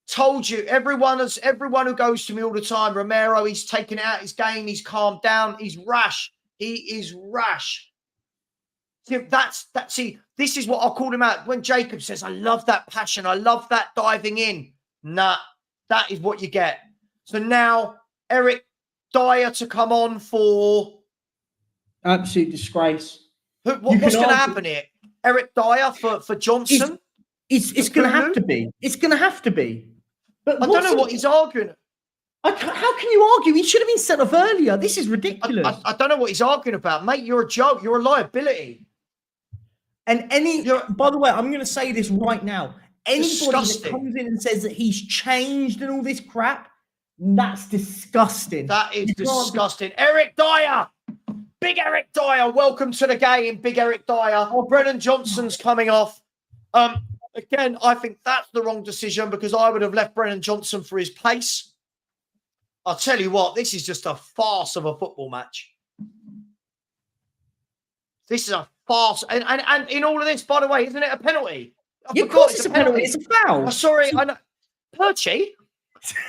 Told you, everyone who goes to me all the time, Romero, he's taken out his game, he's calmed down, he's rash. He is rash. See, this is what I'll call him out. When Jacob says, I love that passion, I love that diving in. Nah, that is what you get. So now Eric Dyer to come on for absolute disgrace. What's going to happen here? Eric Dyer for Johnson? It's going to have to be. It's going to have to be. But I don't know what he's arguing. How can you argue? He should have been sent off earlier. This is ridiculous. I don't know what he's arguing about, mate. You're a joke. You're a liability. And by the way, I'm going to say this right now. Anybody that comes in and says that he's changed and all this crap, that's disgusting. That is disgusting. Eric Dyer. Big Eric Dyer. Welcome to the game, Big Eric Dyer. Brennan Johnson's coming off. Again, I think that's the wrong decision because I would have left Brennan Johnson for his place. I'll tell you what, this is just a farce of a football match. This is a farce. And in all of this, by the way, isn't it a penalty? Of course it's a penalty. It's a foul. I'm sorry. I know. Perchy,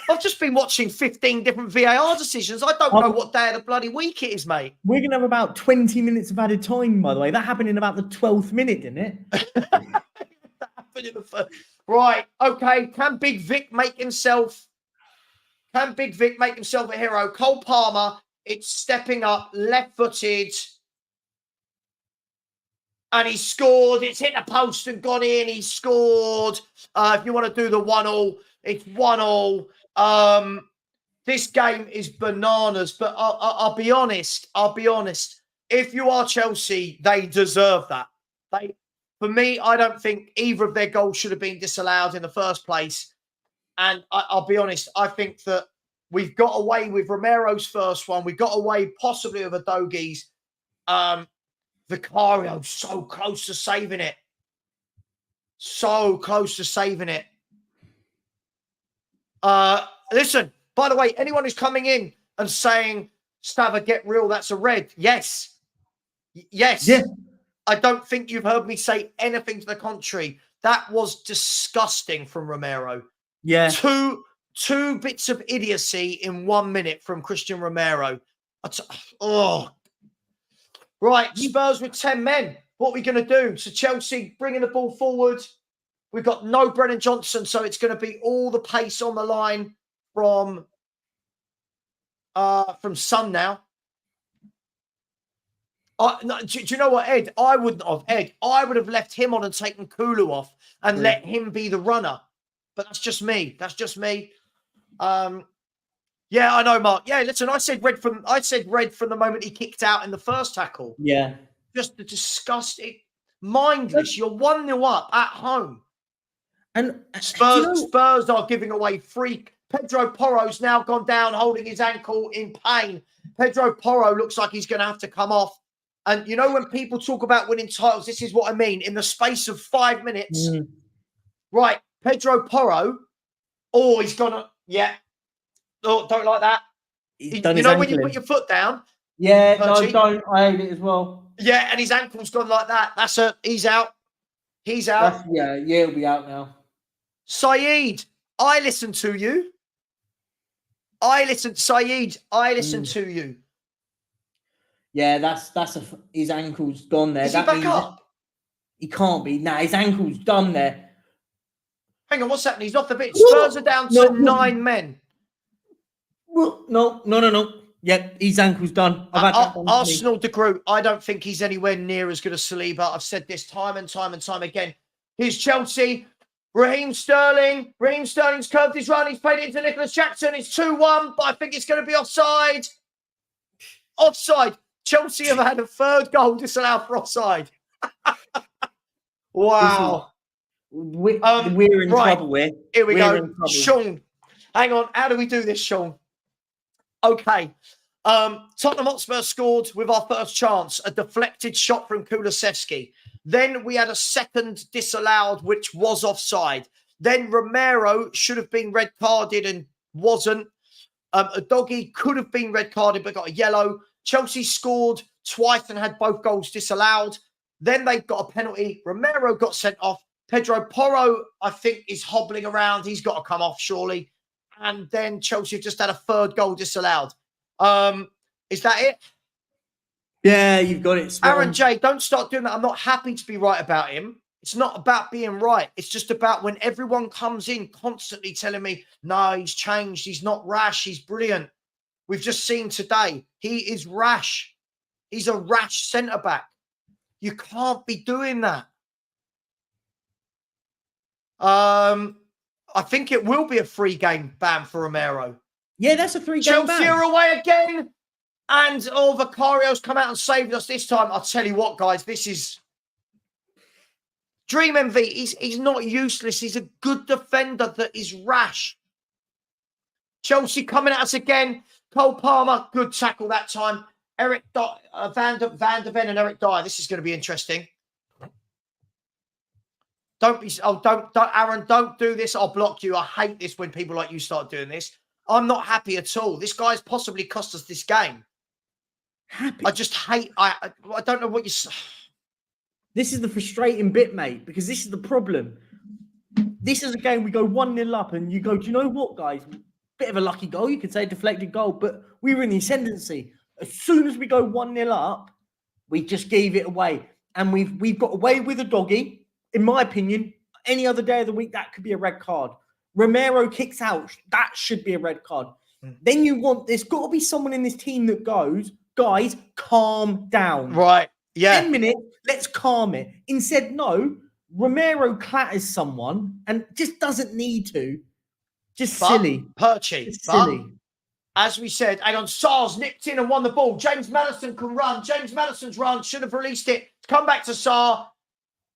I've just been watching 15 different VAR decisions. I don't know what day of the bloody week it is, mate. We're going to have about 20 minutes of added time, by the way. That happened in about the 12th minute, didn't it? Right, okay. Can Big Vic make himself a hero? Cole Palmer It's stepping up, left-footed. And he scored. It's hit the post and gone in. He scored. If you want to do the 1-1, it's 1-1. This game is bananas. But I'll be honest. If you are Chelsea, they deserve that. For me, I don't think either of their goals should have been disallowed in the first place. And I'll be honest. I think that we've got away with Romero's first one. We got away possibly with Udogie's. Vicario, so close to saving it. So close to saving it. Listen, by the way, anyone who's coming in and saying, Savva, get real, that's a red. Yes. Yes. Yeah. I don't think you've heard me say anything to the contrary. That was disgusting from Romero. Yeah. Two bits of idiocy in 1 minute from Christian Romero. Right, Spurs with 10 men. What are we going to do? So Chelsea bringing the ball forward. We've got no Brennan Johnson, so it's going to be all the pace on the line from Son now. Do you know what, Ed? I wouldn't have. Ed, I would have left him on and taken Kulu off and let him be the runner. But that's just me. Yeah, I know, Mark. Yeah, listen, I said red from the moment he kicked out in the first tackle. Yeah. Just the disgusting, mindless. You're 1-0 up at home. And Spurs are giving away free. Pedro Porro's now gone down holding his ankle in pain. Pedro Porro looks like he's going to have to come off. And you know when people talk about winning titles, this is what I mean. In the space of 5 minutes, right, Pedro Porro, he's gone to, yeah. Oh, don't like that. You know when you put your foot down? Yeah, no, don't. I hate it as well. Yeah, and his ankle's gone like that. He's out. He's out. He'll be out now. Saeed, I listen to you. Saeed, I listen to you. Yeah, his ankle's gone there. Is he back up? He can't be. Nah, his ankle's done there. Hang on, what's happening? He's off the pitch. Spurs are down to 9 men. No. Yep, his ankle's done. Arsenal de Groot, I don't think he's anywhere near as good as Saliba. I've said this time and time again. Here's Chelsea. Raheem Sterling's curved his run. He's played it into Nicholas Jackson. It's 2-1, but I think it's going to be offside. Offside. Chelsea have had a third goal disallowed for offside. Wow. We're in trouble here. Here we go. Sean, hang on. How do we do this, Sean? Okay. Tottenham Hotspur scored with our first chance, a deflected shot from Kulusevski. Then we had a second disallowed, which was offside. Then Romero should have been red carded and wasn't. Udogie could have been red carded but got a yellow. Chelsea scored twice and had both goals disallowed. Then they got a penalty. Romero got sent off. Pedro Porro, I think, is hobbling around. He's got to come off, surely. And then Chelsea have just had a third goal disallowed. Is that it? Yeah, you've got it. Aaron J, don't start doing that. I'm not happy to be right about him. It's not about being right. It's just about when everyone comes in constantly telling me, no, he's changed. He's not rash. He's brilliant. We've just seen today. He is rash. He's a rash centre-back. You can't be doing that. I think it will be a free game ban for Romero. Yeah, that's a 3-game ban. Chelsea are away again. And Vicario's come out and saved us this time. I'll tell you what, guys, this is Dream MV. He's not useless. He's a good defender that is rash. Chelsea coming at us again. Cole Palmer, good tackle that time. Eric Van der Ven and Eric Dyer. This is going to be interesting. Don't Aaron, don't do this. I'll block you. I hate this when people like you start doing this. I'm not happy at all. This guy's possibly cost us this game. Happy? I just hate. I don't know what you. This is the frustrating bit, mate, because this is the problem. This is a game we go 1-0 up, and you go, do you know what, guys? Bit of a lucky goal. You could say a deflected goal, but we were in the ascendancy. As soon as we go 1-0 up, we just gave it away, and we've got away with a doggy. In my opinion, any other day of the week, that could be a red card. Romero kicks out. That should be a red card. Then there's got to be someone in this team that goes, guys, calm down. Right. Yeah. 10 minutes, let's calm it. Instead, no, Romero clatters someone and just doesn't need to. Just silly. Perchy. Just But, silly. as we said, hang on, Sar's nipped in and won the ball. James Maddison can run. James Maddison's run. Should have released it. Come back to Sar.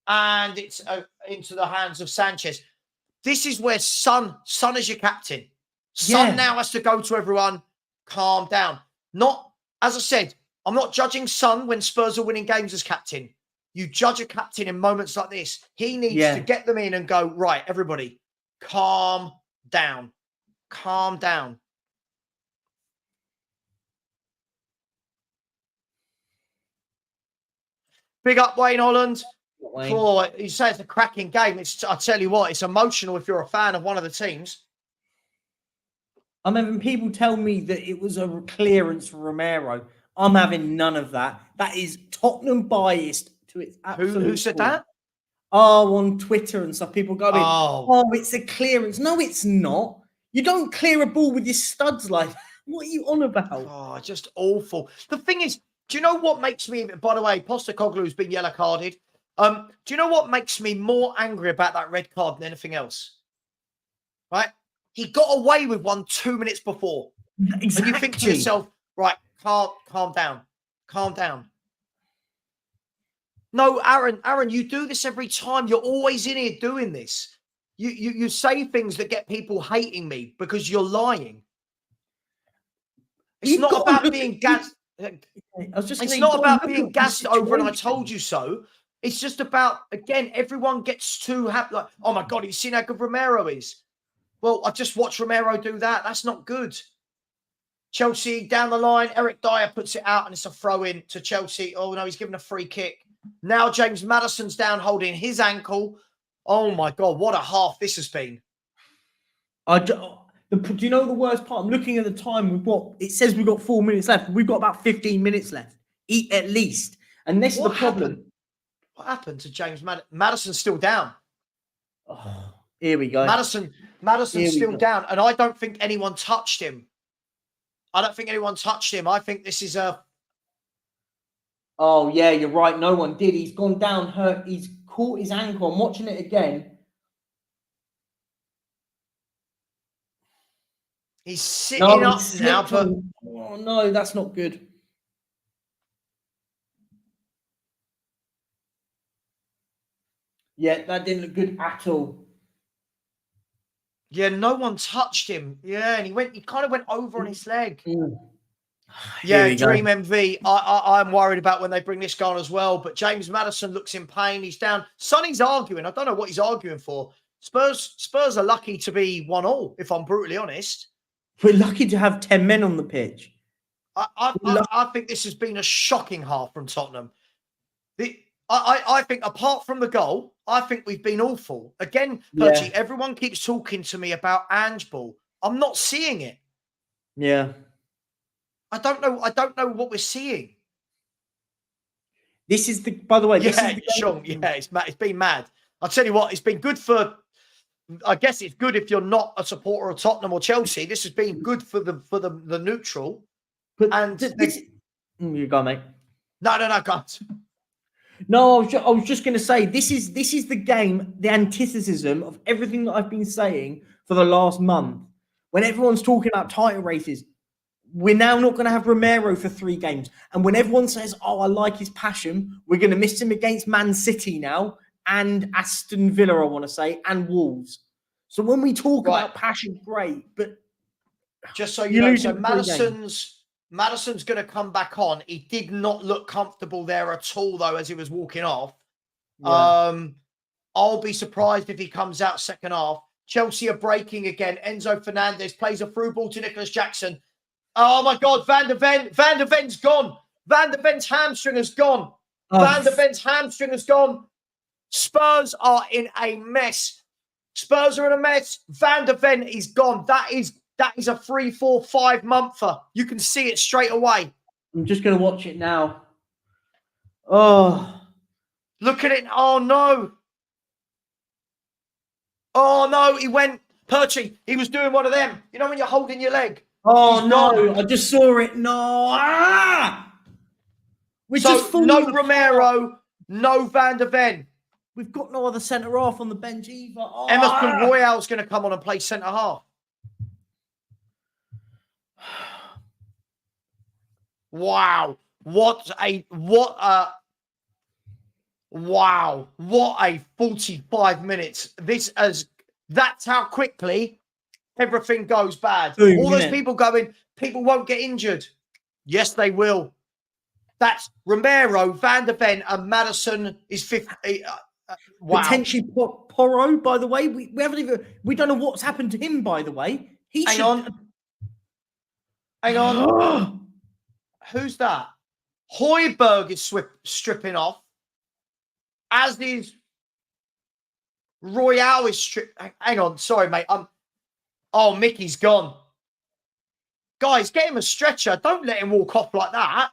And it's into the hands of Sanchez. This is where Son is your captain. Son now has to go to everyone. Calm down. Not, as I said, I'm not judging Son when Spurs are winning games as captain. You judge a captain in moments like this. He needs to get them in and go, right, everybody, calm down. Calm down. Big up Wayne Holland. Oh, you say it's a cracking game. I tell you what, it's emotional if you're a fan of one of the teams. I'm having people tell me that it was a clearance for Romero. I'm having none of that. That is Tottenham biased to its absolute Who said that? Oh, on Twitter and stuff. People going, oh, it's a clearance. No, it's not. You don't clear a ball with your studs like that. What are you on about? Oh, just awful. The thing is, do you know what makes me, by the way, Postecoglou's been yellow carded. Do you know what makes me more angry about that red card than anything else? Right? He got away with one 2 minutes before. Exactly. And you think to yourself, right, calm down. Calm down. No, Aaron, you do this every time. You're always in here doing this. You say things that get people hating me because you're lying. It's not about being gassed. It's not about being gassed over and I told you so. It's just about, again, everyone gets too happy. Like, oh my God, have you seen how good Romero is? Well, I just watched Romero do that. That's not good. Chelsea down the line. Eric Dyer puts it out and it's a throw in to Chelsea. Oh no, he's given a free kick. Now James Maddison's down holding his ankle. Oh my God, what a half this has been. Do you know the worst part? I'm looking at the time. It says we've got 4 minutes left. We've got about 15 minutes left, at least. And this is the problem. What happened to James Maddison? Maddison's still down. Oh, here we go. Maddison's still down. And I don't think anyone touched him. I think this is a... Oh, yeah, you're right. No one did. He's gone down, hurt. He's caught his ankle. I'm watching it again. He's sitting up now. But... Oh, no, that's not good. Yeah, that didn't look good at all. Yeah, no one touched him. Yeah, and he kind of went over on his leg. Yeah, Dream MV. I'm worried about when they bring this guy on as well. But James Maddison looks in pain. He's down. Sonny's arguing. I don't know what he's arguing for. Spurs are lucky to be 1-1, if I'm brutally honest. We're lucky to have 10 men on the pitch. I think this has been a shocking half from Tottenham. I think apart from the goal, I think we've been awful. Again, Perchy, everyone keeps talking to me about Ange ball. I'm not seeing it. Yeah. I don't know what we're seeing. This is by the way, Sean, it's been mad. I'll tell you what, it's been good for, I guess it's good if you're not a supporter of Tottenham or Chelsea. This has been good for the neutral. You go, mate. No, can't. No, I was just going to say, this is the game, the antithesis of everything that I've been saying for the last month. When everyone's talking about title races, we're now not going to have Romero for 3 games. And when everyone says, oh, I like his passion, we're going to miss him against Man City now and Aston Villa, I want to say, and Wolves. So when we talk about passion, great. But just so you know, so Maddison's going to come back on. He did not look comfortable there at all, though, as he was walking off. Yeah. I'll be surprised if he comes out second half. Chelsea are breaking again. Enzo Fernandez plays a through ball to Nicholas Jackson. Oh, my God. Van der Ven's gone. Van der Ven's hamstring has gone. Van der Ven's hamstring has gone. Spurs are in a mess. Van der Ven is gone. That is a 3, 4, 5 monther. You can see it straight away. I'm just going to watch it now. Oh. Look at it. Oh, no. Oh, no. He went, Perchy, he was doing one of them. You know when you're holding your leg Oh, He's no. gone. I just saw it. No. We're just So no falling apart. Romero, no Van der Ven. We've got no other centre half on the bench either. Emerson Royale's going to come on and play centre half. Wow. What a 45 minutes. That's how quickly everything goes bad. Boom, All those innit? people going, people won't get injured. Yes, they will. That's Romero, Van der Ven, and Maddison is 50. Wow. Potentially Porro, by the way. We haven't even, we don't know what's happened to him, by the way. Hang on. Who's that? Højbjerg is stripping off. As is Royale is stripping. Hang on. Sorry, mate. Oh, Mickey's gone. Guys, get him a stretcher. Don't let him walk off like that.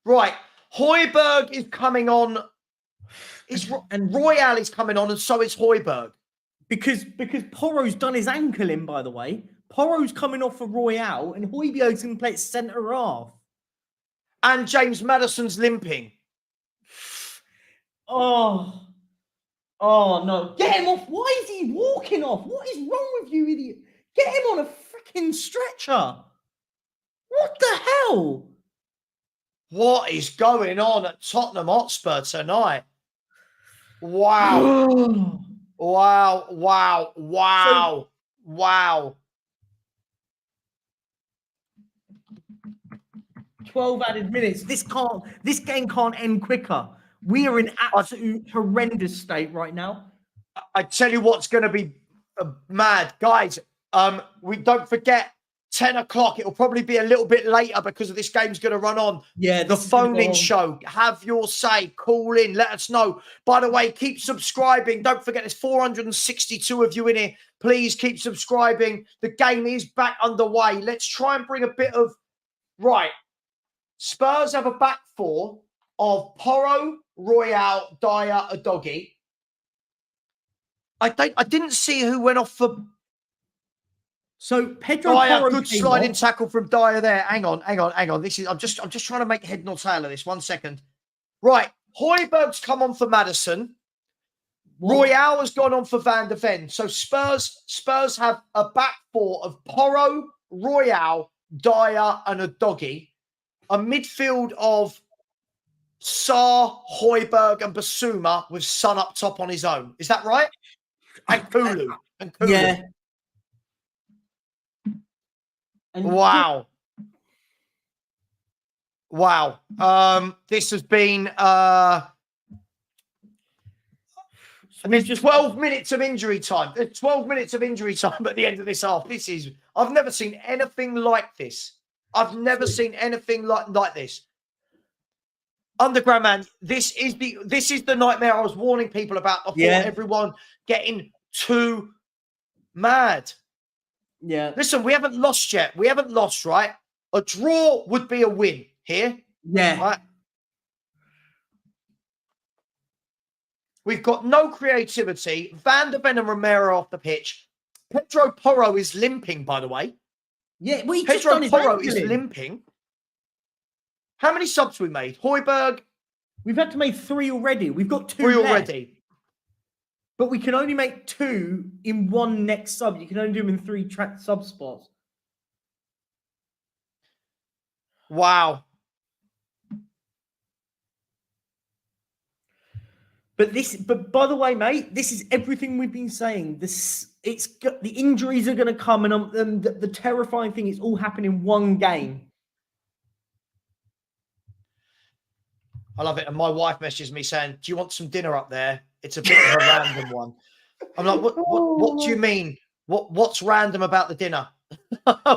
Right. Højbjerg is coming on. And Royale is coming on, and so is Højbjerg. Because Porro's done his ankle in, by the way. Porro's coming off for Royale, and Højbjerg's going to play at centre half. And James Maddison's limping. Oh no. Get him off. Why is he walking off? What is wrong with you, idiot? Get him on a freaking stretcher. What the hell? What is going on at Tottenham Hotspur tonight? Wow. Wow. 12 added minutes. This game can't end quicker. We are in absolute horrendous state right now. I tell you what's going to be mad, guys. We don't forget 10 o'clock. It'll probably be a little bit later because of this game's going to run on. Yeah, the phone-in show. Have your say. Call in. Let us know. By the way, keep subscribing. Don't forget, there's 462 of you in here. Please keep subscribing. The game is back underway. Let's try and bring a bit of right. Spurs have a back four of Porro, Royale, Dyer, Udogie. I didn't see who went off for. So Pedro Dyer, Porro good sliding tackle from Dyer there. Hang on. This is I'm just trying to make head nor tail of this. 1 second. Right, Højbjerg's come on for Maddison. What? Royale has gone on for Van der Ven. So Spurs have a back four of Porro, Royale, Dyer, and Udogie. A midfield of Sarr, Højbjerg, and Basuma with Son up top on his own. Is that right? And Kulu. Yeah. Wow. This has been just 12 minutes of injury time. There's 12 minutes of injury time at the end of this half. I've never seen anything like this. I've never seen anything like this. Underground man, this is the nightmare I was warning people about before everyone getting too mad. Yeah. Listen, we haven't lost yet. We haven't lost, right? A draw would be a win here. Yeah. Right? We've got no creativity. Van der Ven and Romero off the pitch. Pedro Porro is limping, by the way. Yeah, Pedro Porro is limping. How many subs we made? Højbjerg? We've had to make 3 already. We've got 2 3 left. already. But we can only make 2 in 1 next sub. You can only do them in 3 sub spots. Wow. But by the way, mate, this is everything we've been saying. The injuries are going to come, and the terrifying thing is all happening in 1 game. I love it. And my wife messages me saying, "Do you want some dinner up there? It's a bit of a random one." I'm like, what do you mean? What's random about the dinner?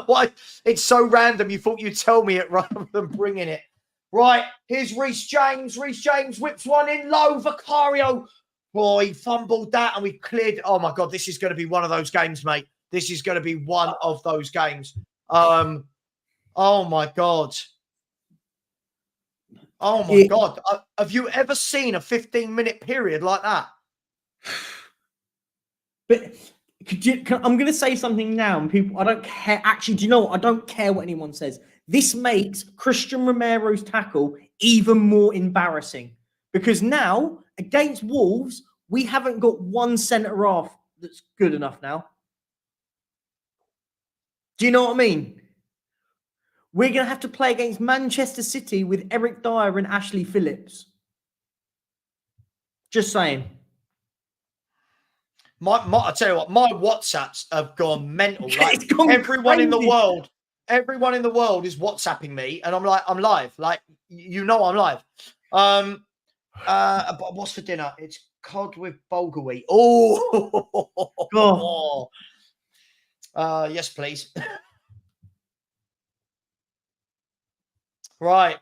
Why? It's so random. You thought you'd tell me it rather than bringing it. Right, here's Reece James. Reece James whips one in low. Vicario. Boy, he fumbled that and we cleared. Oh, my God. This is going to be one of those games, mate. This is going to be one of those games. Oh, my God. Oh, my God. Have you ever seen a 15-minute period like that? But I'm going to say something now, and people, I don't care. Actually, do you know what? I don't care what anyone says. This makes Christian Romero's tackle even more embarrassing because now against Wolves, we haven't got one centre half that's good enough now. Do you know what I mean? We're going to have to play against Manchester City with Eric Dyer and Ashley Phillips. Just saying. I tell you what, my WhatsApps have gone mental. Like It's gone everyone crazy. in the world is WhatsApping me, and I'm like, I'm live. Like I'm live. But what's for dinner? It's cod with bulgur wheat. Oh, yes, please. Right.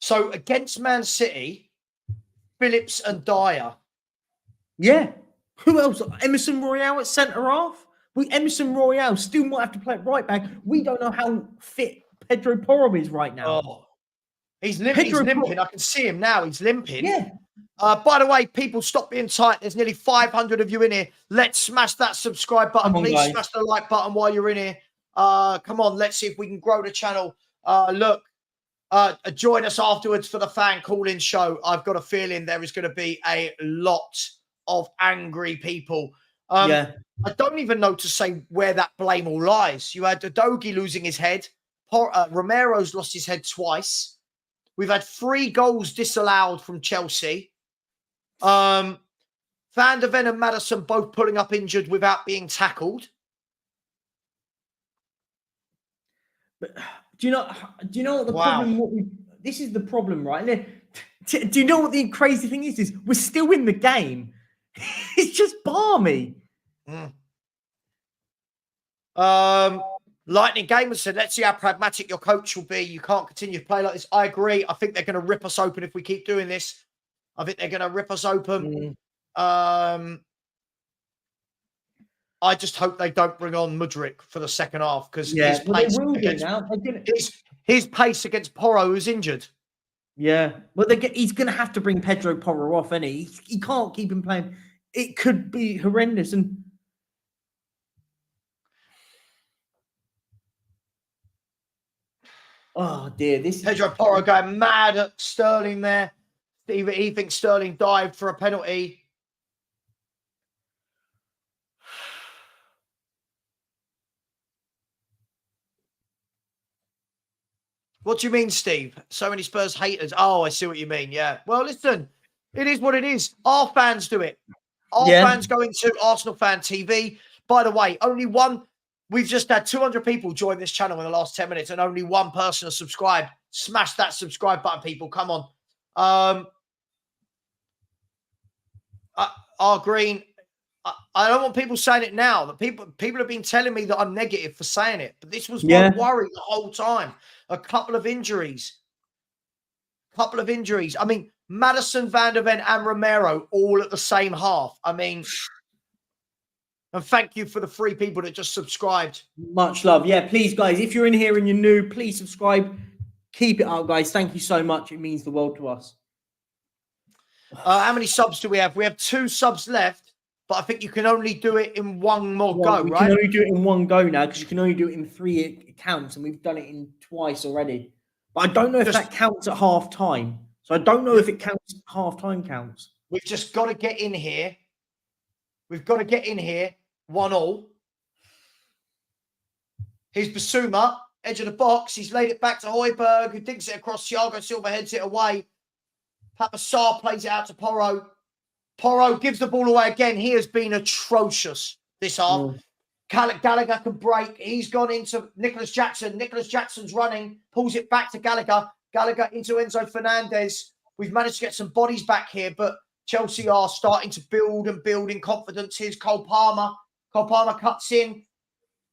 So against Man City, Phillips and Dyer. Yeah. Who else? Emerson Royale at centre half. Emerson Royale still might have to play at right back. We don't know how fit Pedro Porro is right now. Oh, he's limping. I can see him now. He's limping. Yeah. By the way, people, stop being tight. There's nearly 500 of you in here. Let's smash that subscribe button. Please smash the like button while you're in here. Come on, let's see if we can grow the channel. Look, join us afterwards for the fan call-in show. I've got a feeling there is going to be a lot of angry people. I don't even know to say where that blame all lies. You had Udogie losing his head. Romero's lost his head twice. We've had 3 goals disallowed from Chelsea. Van der Ven and Maddison both pulling up injured without being tackled. But do you know what the problem? This is the problem, right? Do you know what the crazy thing is? Is we're still in the game. It's just balmy. Lightning Gamer said, let's see how pragmatic your coach will be. You can't continue to play like this. I agree. I think they're going to rip us open if we keep doing this. I think they're going to rip us open. I just hope they don't bring on Mudryk for the second half because his pace against Porro, who's injured. Yeah. Well, he's going to have to bring Pedro Porro off, isn't he? He can't keep him playing. It could be horrendous. And oh dear, this Pedro Porro going mad at Sterling there. He thinks Sterling dived for a penalty. What do you mean, Steve? So many Spurs haters. Oh, I see what you mean. Yeah. Well, listen, it is what it is. Our fans do it. Our fans go into Arsenal Fan TV. By the way, we've just had 200 people join this channel in the last 10 minutes and only one person has subscribed. Smash that subscribe button, people. Come on. Green. I don't want people saying it now. That people have been telling me that I'm negative for saying it, but this was my worry the whole time. A couple of injuries. I mean, Maddison, Van der Ven, and Romero all at the same half. I mean, and thank you for the 3 people that just subscribed. Much love. Yeah, please, guys, if you're in here and you're new, please subscribe. Keep it up, guys. Thank you so much. It means the world to us. How many subs do we have? We have 2 subs left, but I think you can only do it in one more go, right? We can only do it in one go now because you can only do it in 3 accounts, and we've done it in twice already. But I don't know if that counts at half time. So I don't know if it counts half time counts. We've just got to get in here. 1-1. Here's Basuma, edge of the box. He's laid it back to Højbjerg, who dinks it across. Thiago Silva heads it away. Papa Sarr plays it out to Porro. Porro gives the ball away again. He has been atrocious this half. Gallagher can break. He's gone into Nicholas Jackson. Nicholas Jackson's running, pulls it back to Gallagher. Gallagher into Enzo Fernandez. We've managed to get some bodies back here, but Chelsea are starting to build in confidence. Here's Cole Palmer. Cole Palmer cuts in.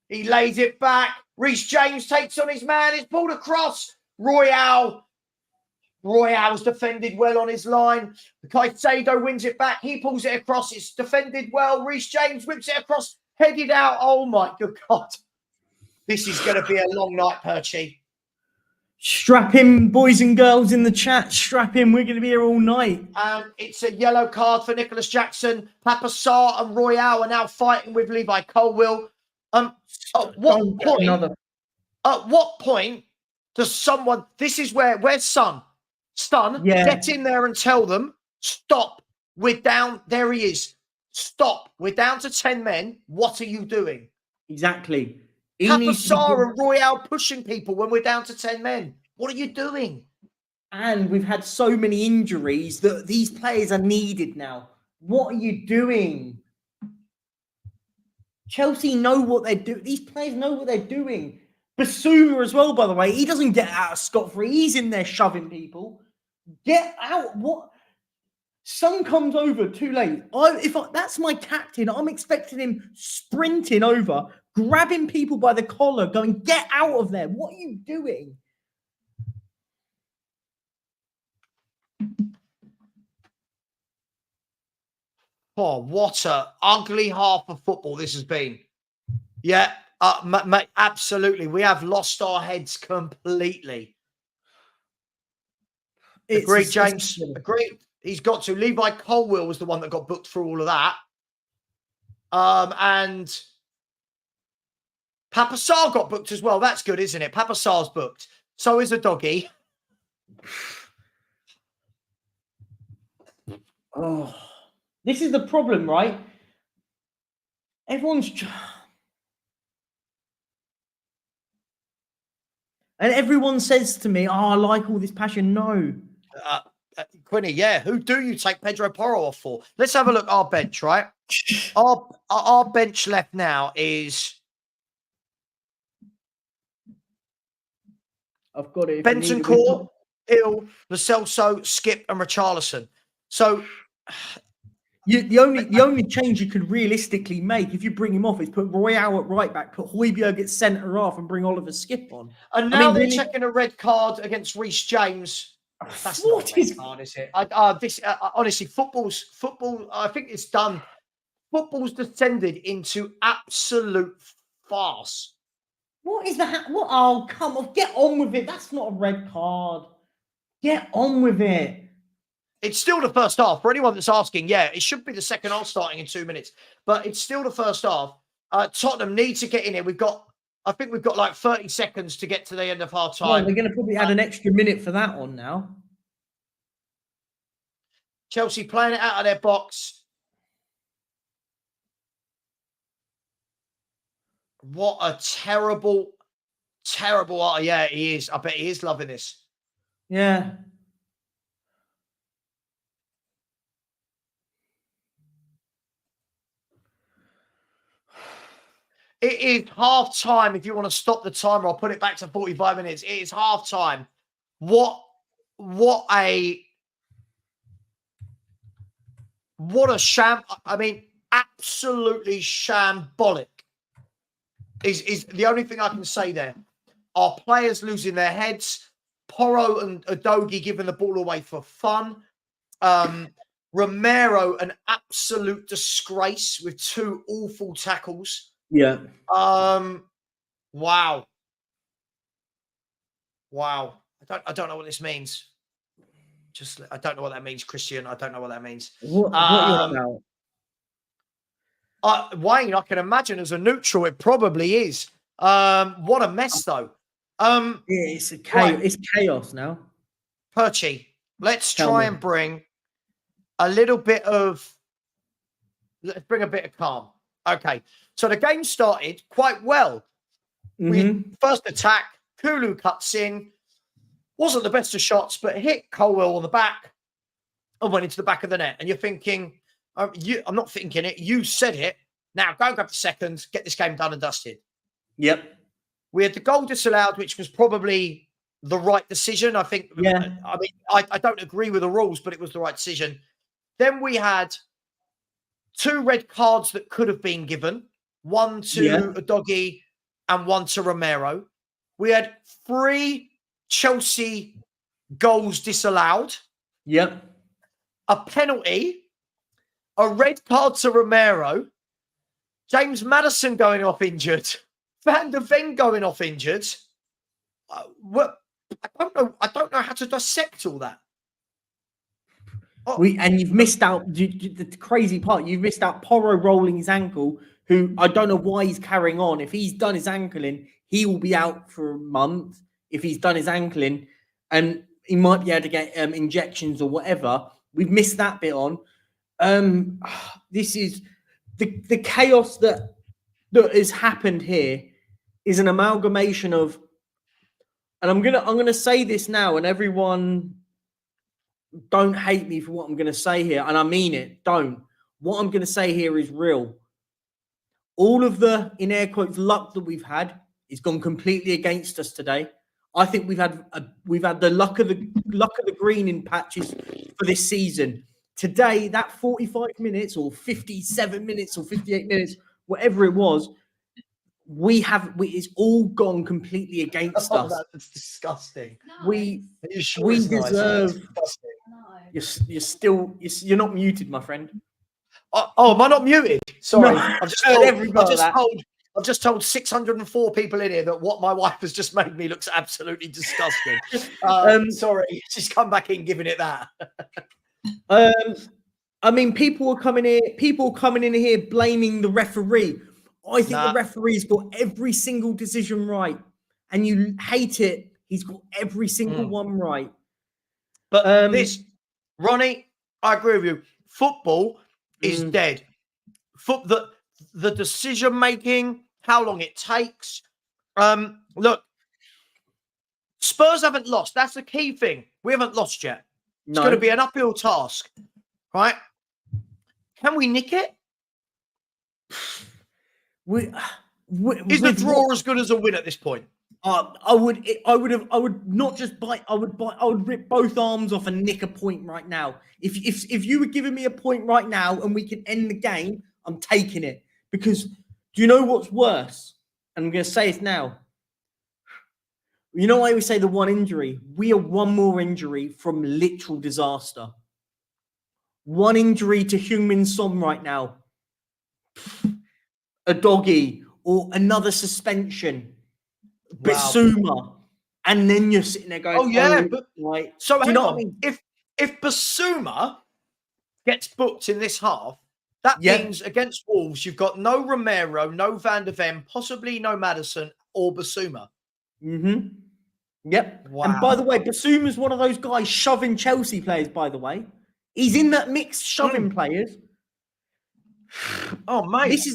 He lays it back. Reece James takes on his man. It's pulled across. Royale's defended well on his line. Caicedo wins it back. He pulls it across. It's defended well. Reece James whips it across. Headed out. Oh, my good God. This is going to be a long night, Perchy. Strap in, boys and girls in the chat. Strap in. We're going to be here all night. It's a yellow card for Nicholas Jackson. Papa Sarr and Royale are now fighting with Levi Colwill. At what point does someone? This is where's Stun? Get in there and tell them stop. We're down. There he is. Stop. We're down to 10 men. What are you doing? Exactly. Papa Sarr and Royale pushing people when we're down to 10 men. What are you doing? And we've had so many injuries that these players are needed now. What are you doing? Chelsea know what they're doing. These players know what they're doing. Basuma as well, by the way. He doesn't get out of scot-free. He's in there shoving people. Get out. What? Son comes over too late. That's my captain. I'm expecting him sprinting over, grabbing people by the collar, going, get out of there. What are you doing? Oh, what a ugly half of football this has been. Yeah, mate, absolutely. We have lost our heads completely. Agreed, James. Agreed. He's got to. Levi Colwill was the one that got booked for all of that. And Papa Sarr got booked as well. That's good, isn't it? Papa Sarr's booked. So is a doggy. Oh, this is the problem, right? Everyone's... And everyone says to me, I like all this passion. No. Quinny, yeah. Who do you take Pedro Porro off for? Let's have a look at our bench, right? Our bench left now is... I've got it. Bentancur, Hill, Lo Celso, Skip, and Richarlison. So... the only change you could realistically make if you bring him off is put Royale at right back, put Højbjerg at centre half, and bring Oliver Skip on. And now they're checking a red card against Reece James. That's not a red card, is it? Honestly, football. I think it's done. Football's descended into absolute farce. What is that? What? Oh, come on, get on with it. That's not a red card. Get on with it. It's still the first half. For anyone that's asking, yeah, it should be the second half starting in 2 minutes, but it's still the first half. Tottenham need to get in here. I think we've got like 30 seconds to get to the end of half time. Well, they're going to probably add an extra minute for that on now. Chelsea playing it out of their box. What a terrible. Yeah, he is. I bet he is loving this. Yeah. It is half time. If you want to stop the timer, I'll put it back to 45 minutes. It is half time. What a sham. I mean, absolutely shambolic is the only thing I can say there. Our players losing their heads. Porro and Udogie giving the ball away for fun. Romero, an absolute disgrace with 2 awful tackles. Yeah. Wow. I don't know what this means. I don't know what that means, Christian. I don't know what that means. What are you about? Wayne, I can imagine as a neutral, it probably is. What a mess, though. It's a chaos. Right. It's chaos now. Perchy, let's try and bring a little bit of. Let's bring a bit of calm. Okay, so the game started quite well. We first attack, Kulu cuts in, wasn't the best of shots, but hit Colwill on the back and went into the back of the net. And you're thinking, I'm not thinking it, you said it. Now go and grab the seconds, get this game done and dusted. Yep. We had the goal disallowed, which was probably the right decision. I think. Yeah. I mean, I don't agree with the rules, but it was the right decision. Then we had 2 red cards that could have been given. One to Udogie and one to Romero. We had 3 Chelsea goals disallowed. Yep. A penalty. A red card to Romero. James Maddison going off injured. Van der Ven going off injured. I don't know how to dissect all that. And you've missed out the crazy part. You've missed out Porro rolling his ankle, who I don't know why he's carrying on. If he's done his ankling, he will be out for a month. If he's done his ankling, and he might be able to get injections or whatever. We've missed that bit on. This is the chaos that has happened here is an amalgamation of, and I'm gonna say this now, and everyone don't hate me for what I'm gonna say here, and I mean it. Don't. What I'm gonna say here is real. All of the, in air quotes, luck that we've had is gone completely against us today. I think we've had the luck of the green in patches for this season. Today, that 45 minutes or 57 minutes or 58 minutes, whatever it was, it's all gone completely against us. That's disgusting. No, We deserve. No. You're not muted, my friend. Oh, am I not muted? Sorry, No, I've just told 604 people in here that what my wife has just made me looks absolutely disgusting. Sorry, she's come back in giving it that. I mean, people coming in here blaming the referee. I think the referee's got every single decision right, and you hate it. He's got every single one right. But Ronnie, I agree with you. Football is dead. The decision making, how long it takes. Look, Spurs haven't lost. That's the key thing. We haven't lost yet. It's going to be an uphill task, right? Can we nick it? Is the draw as good as a win at this point? I would rip both arms off and nick a point right now. If you were giving me a point right now and we can end the game, I'm taking it. Because do you know what's worse? And I'm going to say it now. You know why we say the one injury? We are one more injury from literal disaster. One injury to Heung-min Son right now. A doggy or another suspension. Wow. Basuma. And then you're sitting there going, oh yeah, but like, so do you know on. what I mean? If Basuma gets booked in this half, that means against Wolves you've got no Romero, no Van der Ven, possibly no Maddison or Basuma. Mm-hmm. Yep. Wow. And by the way, Basuma's one of those guys shoving Chelsea players, by the way. He's in that mix shoving players. Oh, mate. This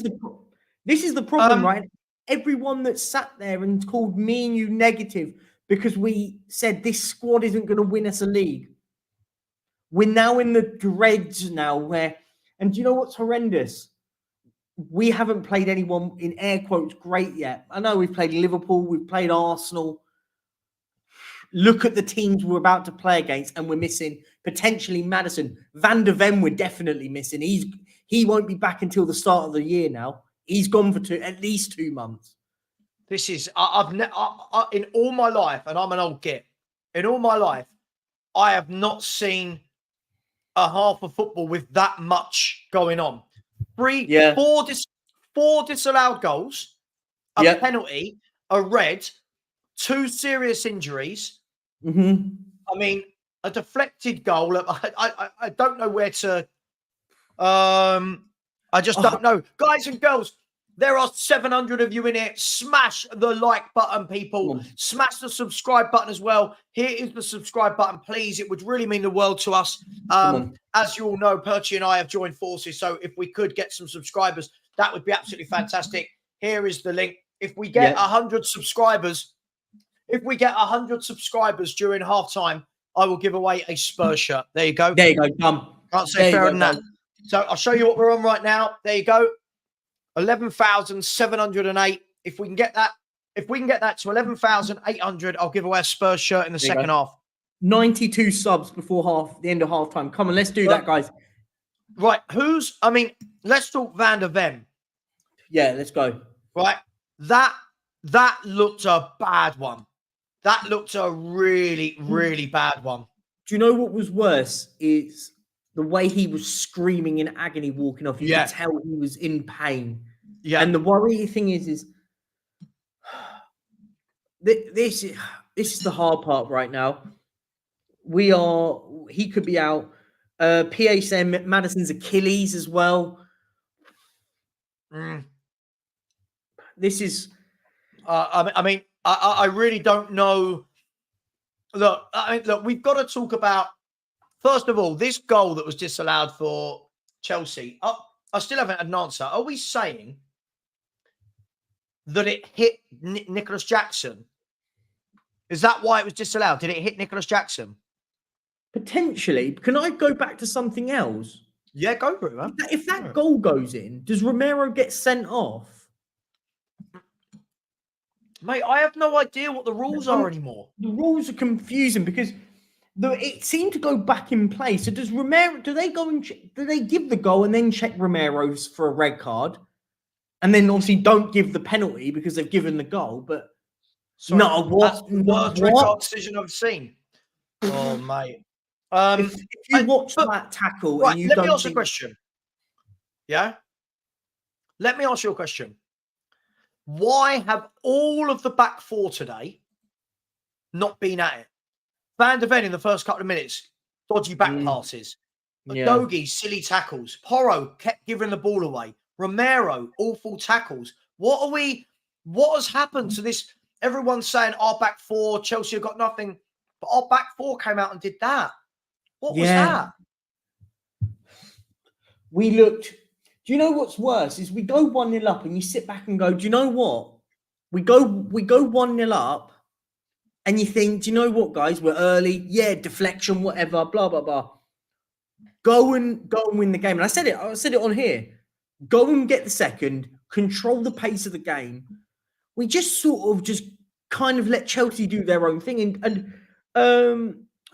is the problem, right? Everyone that sat there and called me and you negative because we said this squad isn't going to win us a league. We're now in the dregs now where, and do you know what's horrendous? We haven't played anyone in air quotes great yet. I know we've played Liverpool, we've played Arsenal. Look at the teams we're about to play against, and we're missing potentially Maddison. Van der Ven, we're definitely missing. He won't be back until the start of the year now. He's gone for at least 2 months. This is in all my life, and I'm an old git. In all my life, I have not seen a half of football with that much going on. Four disallowed goals, a penalty, a red, 2 serious injuries. Mm-hmm. I mean, a deflected goal. I don't know where to. I just don't know. Guys and girls, there are 700 of you in here. Smash the like button, people. Smash the subscribe button as well. Here is the subscribe button, please. It would really mean the world to us. As you all know, Perchy and I have joined forces. So if we could get some subscribers, that would be absolutely fantastic. Here is the link. If we get 100 subscribers, during halftime, I will give away a Spurs shirt. There you go. There you go. Dumb. Can't say fairer than that. So I'll show you what we're on right now. There you go. 11,708. If we can get that to 11,800, I'll give away a Spurs shirt in the second half. 92 subs before the end of halftime. Come on, let's do that, guys. Right. Let's talk Van der Ven. Yeah, let's go. Right. That looked a bad one. That looked a really, really bad one. Do you know what was worse? Is the way he was screaming in agony walking off. You could tell he was in pain. Yeah. And the worrying thing is this is the hard part right now. He could be out. PA saying Madison's Achilles as well. This is. I mean, I really don't know. Look, we've got to talk about, first of all, this goal that was disallowed for Chelsea. I still haven't had an answer. Are we saying that it hit Nicholas Jackson? Is that why it was disallowed? Did it hit Nicholas Jackson? Potentially. Can I go back to something else? Yeah, go for it, man. If that goal goes in, does Romero get sent off? Mate, I have no idea what the rules are anymore. The rules are confusing because it seemed to go back in place. So does Romero? Do they go and do they give the goal and then check Romero's for a red card, and then obviously don't give the penalty because they've given the goal? But sorry, no, that's the worst red card decision I've seen. Oh, mate. If you watch that tackle, right, and you let don't me ask you a question. Yeah, let me ask you a question. Why have all of the back four today not been at it? Van de Ven in the first couple of minutes, dodgy back passes. Dogi, silly tackles. Porro kept giving the ball away. Romero, awful tackles. What has happened to this? Everyone's saying our back four, Chelsea have got nothing. But our back four came out and did that. What was that? We looked. Do you know what's worse? Is we go 1-0 up and you sit back and go, do you know what? We go 1-0 up and you think, do you know what, guys? We're early. Yeah, deflection, whatever, blah, blah, blah. Go and win the game. And I said it on here. Go and get the second, control the pace of the game. We just sort of just kind of let Chelsea do their own thing. And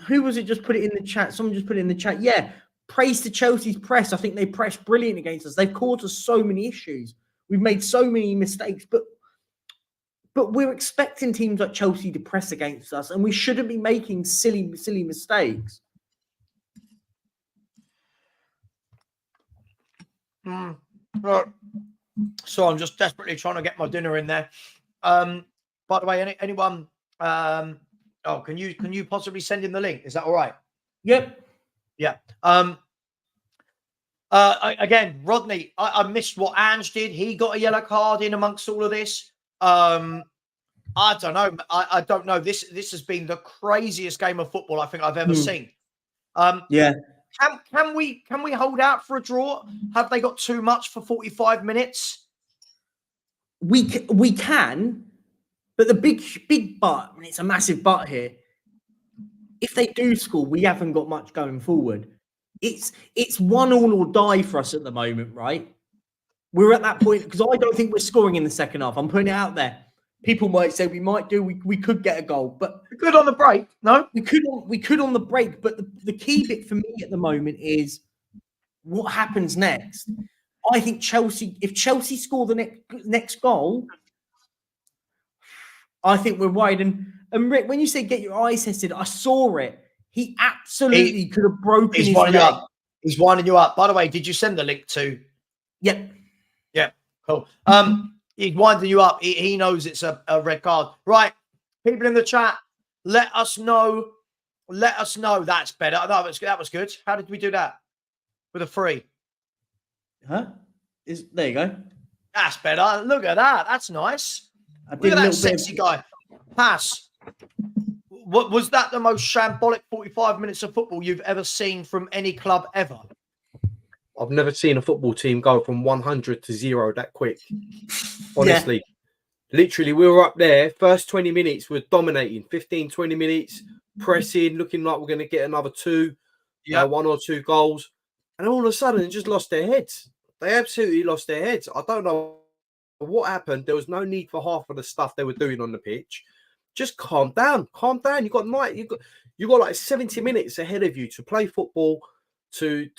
who was it just put it in the chat? Someone just put it in the chat. Yeah. Praise to Chelsea's press. I think they pressed brilliant against us. They've caused us so many issues. We've made so many mistakes, but we're expecting teams like Chelsea to press against us, and we shouldn't be making silly mistakes. Right. So I'm just desperately trying to get my dinner in there. By the way, anyone? Can you possibly send him the link? Is that all right? Yep. Yeah. Again, Rodney, I missed what Ange did. He got a yellow card in amongst all of this. I don't know. I don't know. This has been the craziest game of football I think I've ever seen. Yeah. Can we hold out for a draw? Have they got too much for 45 minutes? We can, but the big but, and it's a massive but here. If they do score, we haven't got much going forward. It's 1-1 or die for us at the moment, right? We're at that point because I don't think we're scoring in the second half. I'm putting it out there. People might say we might do. We could get a goal, but we could on the break. No, we could on the break. But the key bit for me at the moment is what happens next. I think if Chelsea score the next goal, I think we're wide. And Rick, when you say get your eyes tested, I saw it. He absolutely could have broken his leg. Up. He's winding you up. By the way, did you send the link to? Yep. Yeah. Cool. He's winding you up. He knows it's a red card. Right. People in the chat, let us know. Let us know. That's better. No, that was good. How did we do that? With a free. Huh? There you go. That's better. Look at that. That's nice. Look at that sexy guy. Pass. What was that? The most shambolic 45 minutes of football you've ever seen from any club ever? I've never seen a football team go from 100 to 0 that quick. Honestly, literally, we were up there. First 20 minutes, we're dominating. 15, 20 minutes, pressing, looking like we're going to get another one or two goals. And all of a sudden, they just lost their heads. They absolutely lost their heads. I don't know what happened. There was no need for half of the stuff they were doing on the pitch. Just calm down. Calm down. You got like 70 minutes ahead of you to play football, to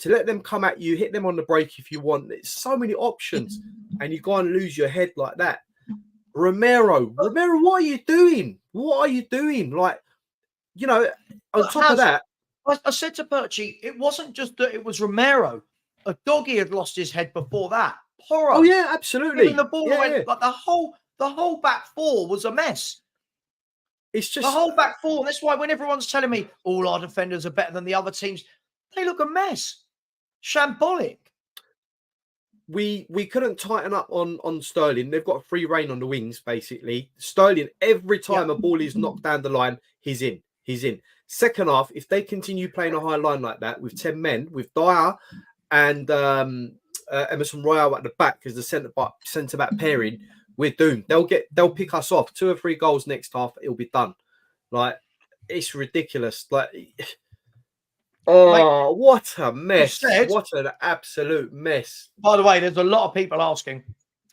let them come at you, hit them on the break if you want. There's so many options, and you go and lose your head like that. Romero, what are you doing? What are you doing? Like, on top of that, I said to Perchy, it wasn't just that it was Romero. A doggy had lost his head before that. Porro. Oh yeah, absolutely. The ball went like the The whole back four was a mess. It's just The whole back four. That's why when everyone's telling me all our defenders are better than the other teams, they look a mess. Shambolic. we couldn't tighten up on Sterling. They've got free reign on the wings, basically. Sterling, every time a ball is knocked down the line, he's in. He's in. Second half, if they continue playing a high line like that with 10 men, with Dyer and Emerson Royale at the back as the centre back pairing, we're doomed. They'll pick us off 2 or 3 goals next half. It'll be done. Like, it's ridiculous. Like, oh, what a mess! What an absolute mess. By the way, there's a lot of people asking.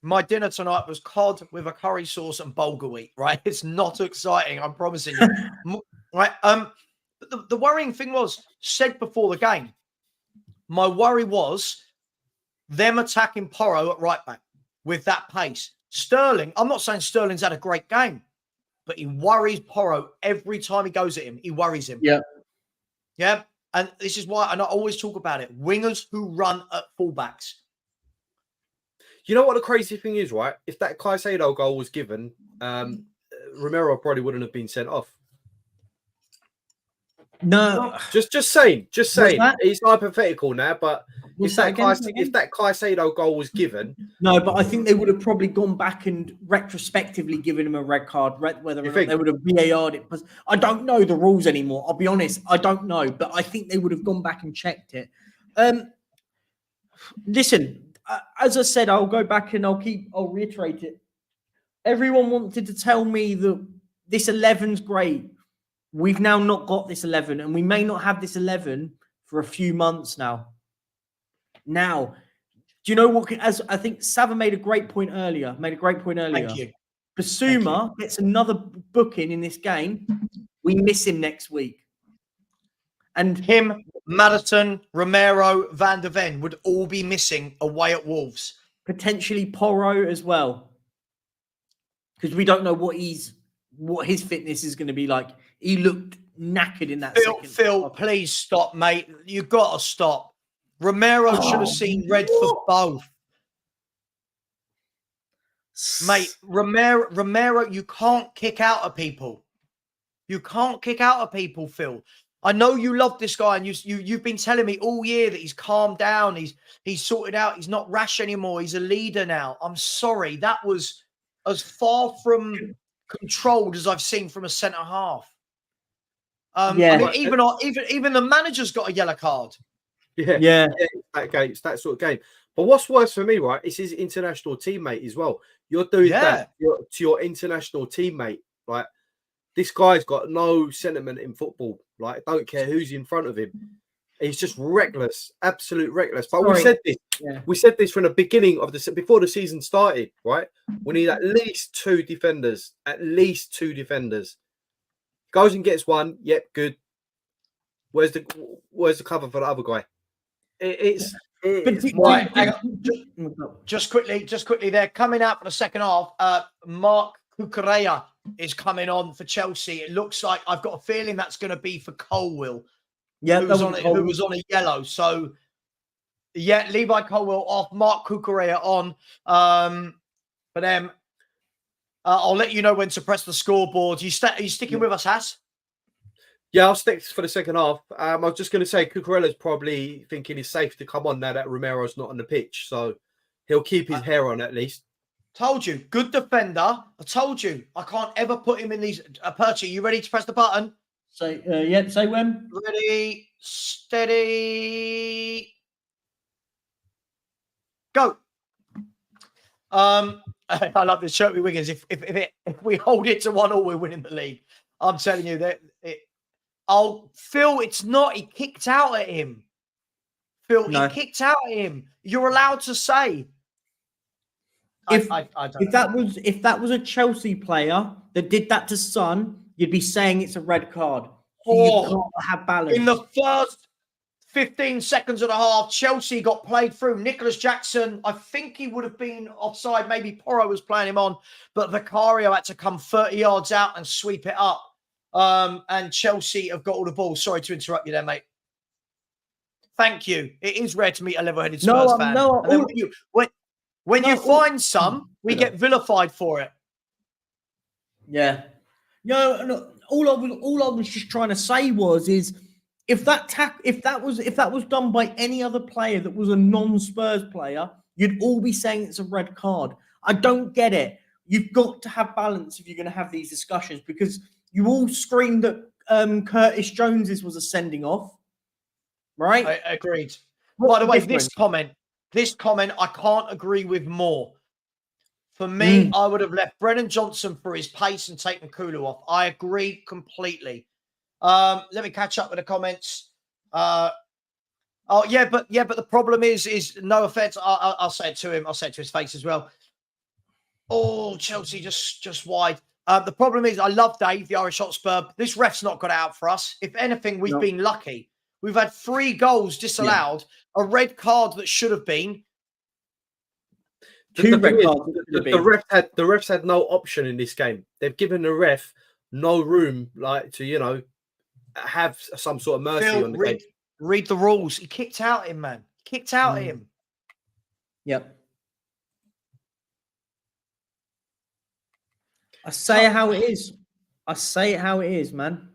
My dinner tonight was cod with a curry sauce and bulgur wheat. Right, it's not exciting. I'm promising you. Right. The worrying thing was said before the game. My worry was them attacking Porro at right back with that pace. Sterling, I'm not saying Sterling's had a great game, but he worries Porro every time he goes at him. He worries him. Yeah. Yeah. And this is why, and I always talk about it, wingers who run at fullbacks. You know what the crazy thing is, right? If that Caicedo goal was given, Romero probably wouldn't have been sent off. No. Just saying. It's hypothetical now, but if that Caicedo goal was given... No, but I think they would have probably gone back and retrospectively given him a red card, whether or not they would have VAR'd it. I don't know the rules anymore. I'll be honest. I don't know, but I think they would have gone back and checked it. Listen, as I said, I'll go back and I'll reiterate it. Everyone wanted to tell me that this 11's great. We've now not got this 11, and we may not have this 11 for a few months now. Now, do you know what? As I think Savva made a great point earlier. Thank you. Basuma gets another booking in this game. We miss him next week. And him, Maddison, Romero, Van der Ven would all be missing away at Wolves. Potentially Porro as well. Because we don't know what his fitness is going to be like. He looked knackered in that Phil, please stop, mate. You've got to stop. Romero should have seen red for both. Mate, Romero, you can't kick out of people. You can't kick out of people, Phil. I know you love this guy, and you've been telling me all year that he's calmed down, he's sorted out, he's not rash anymore, he's a leader now. I'm sorry, that was as far from controlled as I've seen from a centre half. I mean, even the manager's got a yellow card. Yeah. It's that sort of game. But what's worse for me, right? It's his international teammate as well. You're doing that to your international teammate. Like, this guy's got no sentiment in football. Like, don't care who's in front of him. He's just reckless, absolute reckless. But we said this. Yeah. We said this from the beginning of before the season started, right? We need at least 2 defenders. At least 2 defenders. Goes and gets one. Yep, good. Where's the cover for the other guy? Just quickly, they're coming out for the second half. Mark Cucurella is coming on for Chelsea. It looks like, I've got a feeling that's going to be for Colwill. Yeah, who was on a yellow. So, yeah, Levi Colwill off, Mark Cucurella on. For them, I'll let you know when to press the scoreboard. Are you sticking with us, Hass? Yeah, I'll stick for the second half. I was just going to say, Cucurella's probably thinking it's safe to come on now that Romero's not on the pitch. So he'll keep his hair on at least. Told you, good defender. I told you, I can't ever put him in these. Perchy, you ready to press the button? Say when. Ready, steady, go. I love this shirt with Wiggins. If we hold it to 1-1, we're winning the league. I'm telling you that Phil, it's not. He kicked out at him. Phil, he kicked out at him. You're allowed to say. If that was a Chelsea player that did that to Son, you'd be saying it's a red card. So you can't have balance. In the first 15 seconds of the half, Chelsea got played through. Nicholas Jackson, I think he would have been offside. Maybe Porro was playing him on, but Vicario had to come 30 yards out and sweep it up. And Chelsea have got all the ball. Sorry to interrupt you there, mate. Thank you. It is rare to meet a level-headed Spurs fan. When you find some, we get vilified for it. Yeah. No, all I was just trying to say is if that was done by any other player that was a non-Spurs player, you'd all be saying it's a red card. I don't get it. You've got to have balance if you're going to have these discussions, because you all screamed that Curtis Jones's was a sending off, right? I agreed. What's By the way, difference? this comment, I can't agree with more. For me, I would have left Brennan Johnson for his pace and taken Kulu off. I agree completely. Let me catch up with the comments. But the problem is no offense. I'll say it to him. I'll say it to his face as well. Oh, Chelsea just wide. The problem is, I love Dave, the Irish Hotspur. This ref's not got out for us. If anything, we've been lucky. We've had 3 goals disallowed, a red card that should have been. Two red cards. The refs had no option in this game. They've given the ref no room, to have some sort of mercy on the game. Read the rules. He kicked out him, man. Kicked out him. Yep. I say it how it is. I say it how it is, man.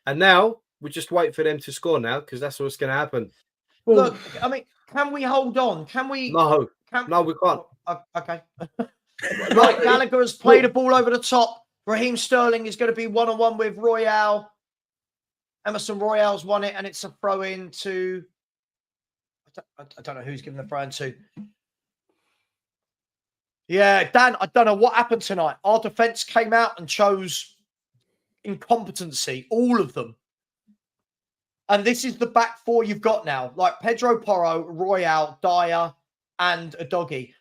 And now we just wait for them to score now, because that's what's going to happen. Look, I mean, can we hold on? Can we? No, we can't. Okay. Right, Gallagher has played a ball over the top. Raheem Sterling is going to be one-on-one with Royale. Emerson Royale's won it, and it's a throw-in to... I don't know who's giving the throw-in to. Yeah, Dan, I don't know what happened tonight. Our defence came out and chose incompetency, all of them. And this is the back 4 you've got now. Like Pedro Porro, Royale, Dyer, and Udogie.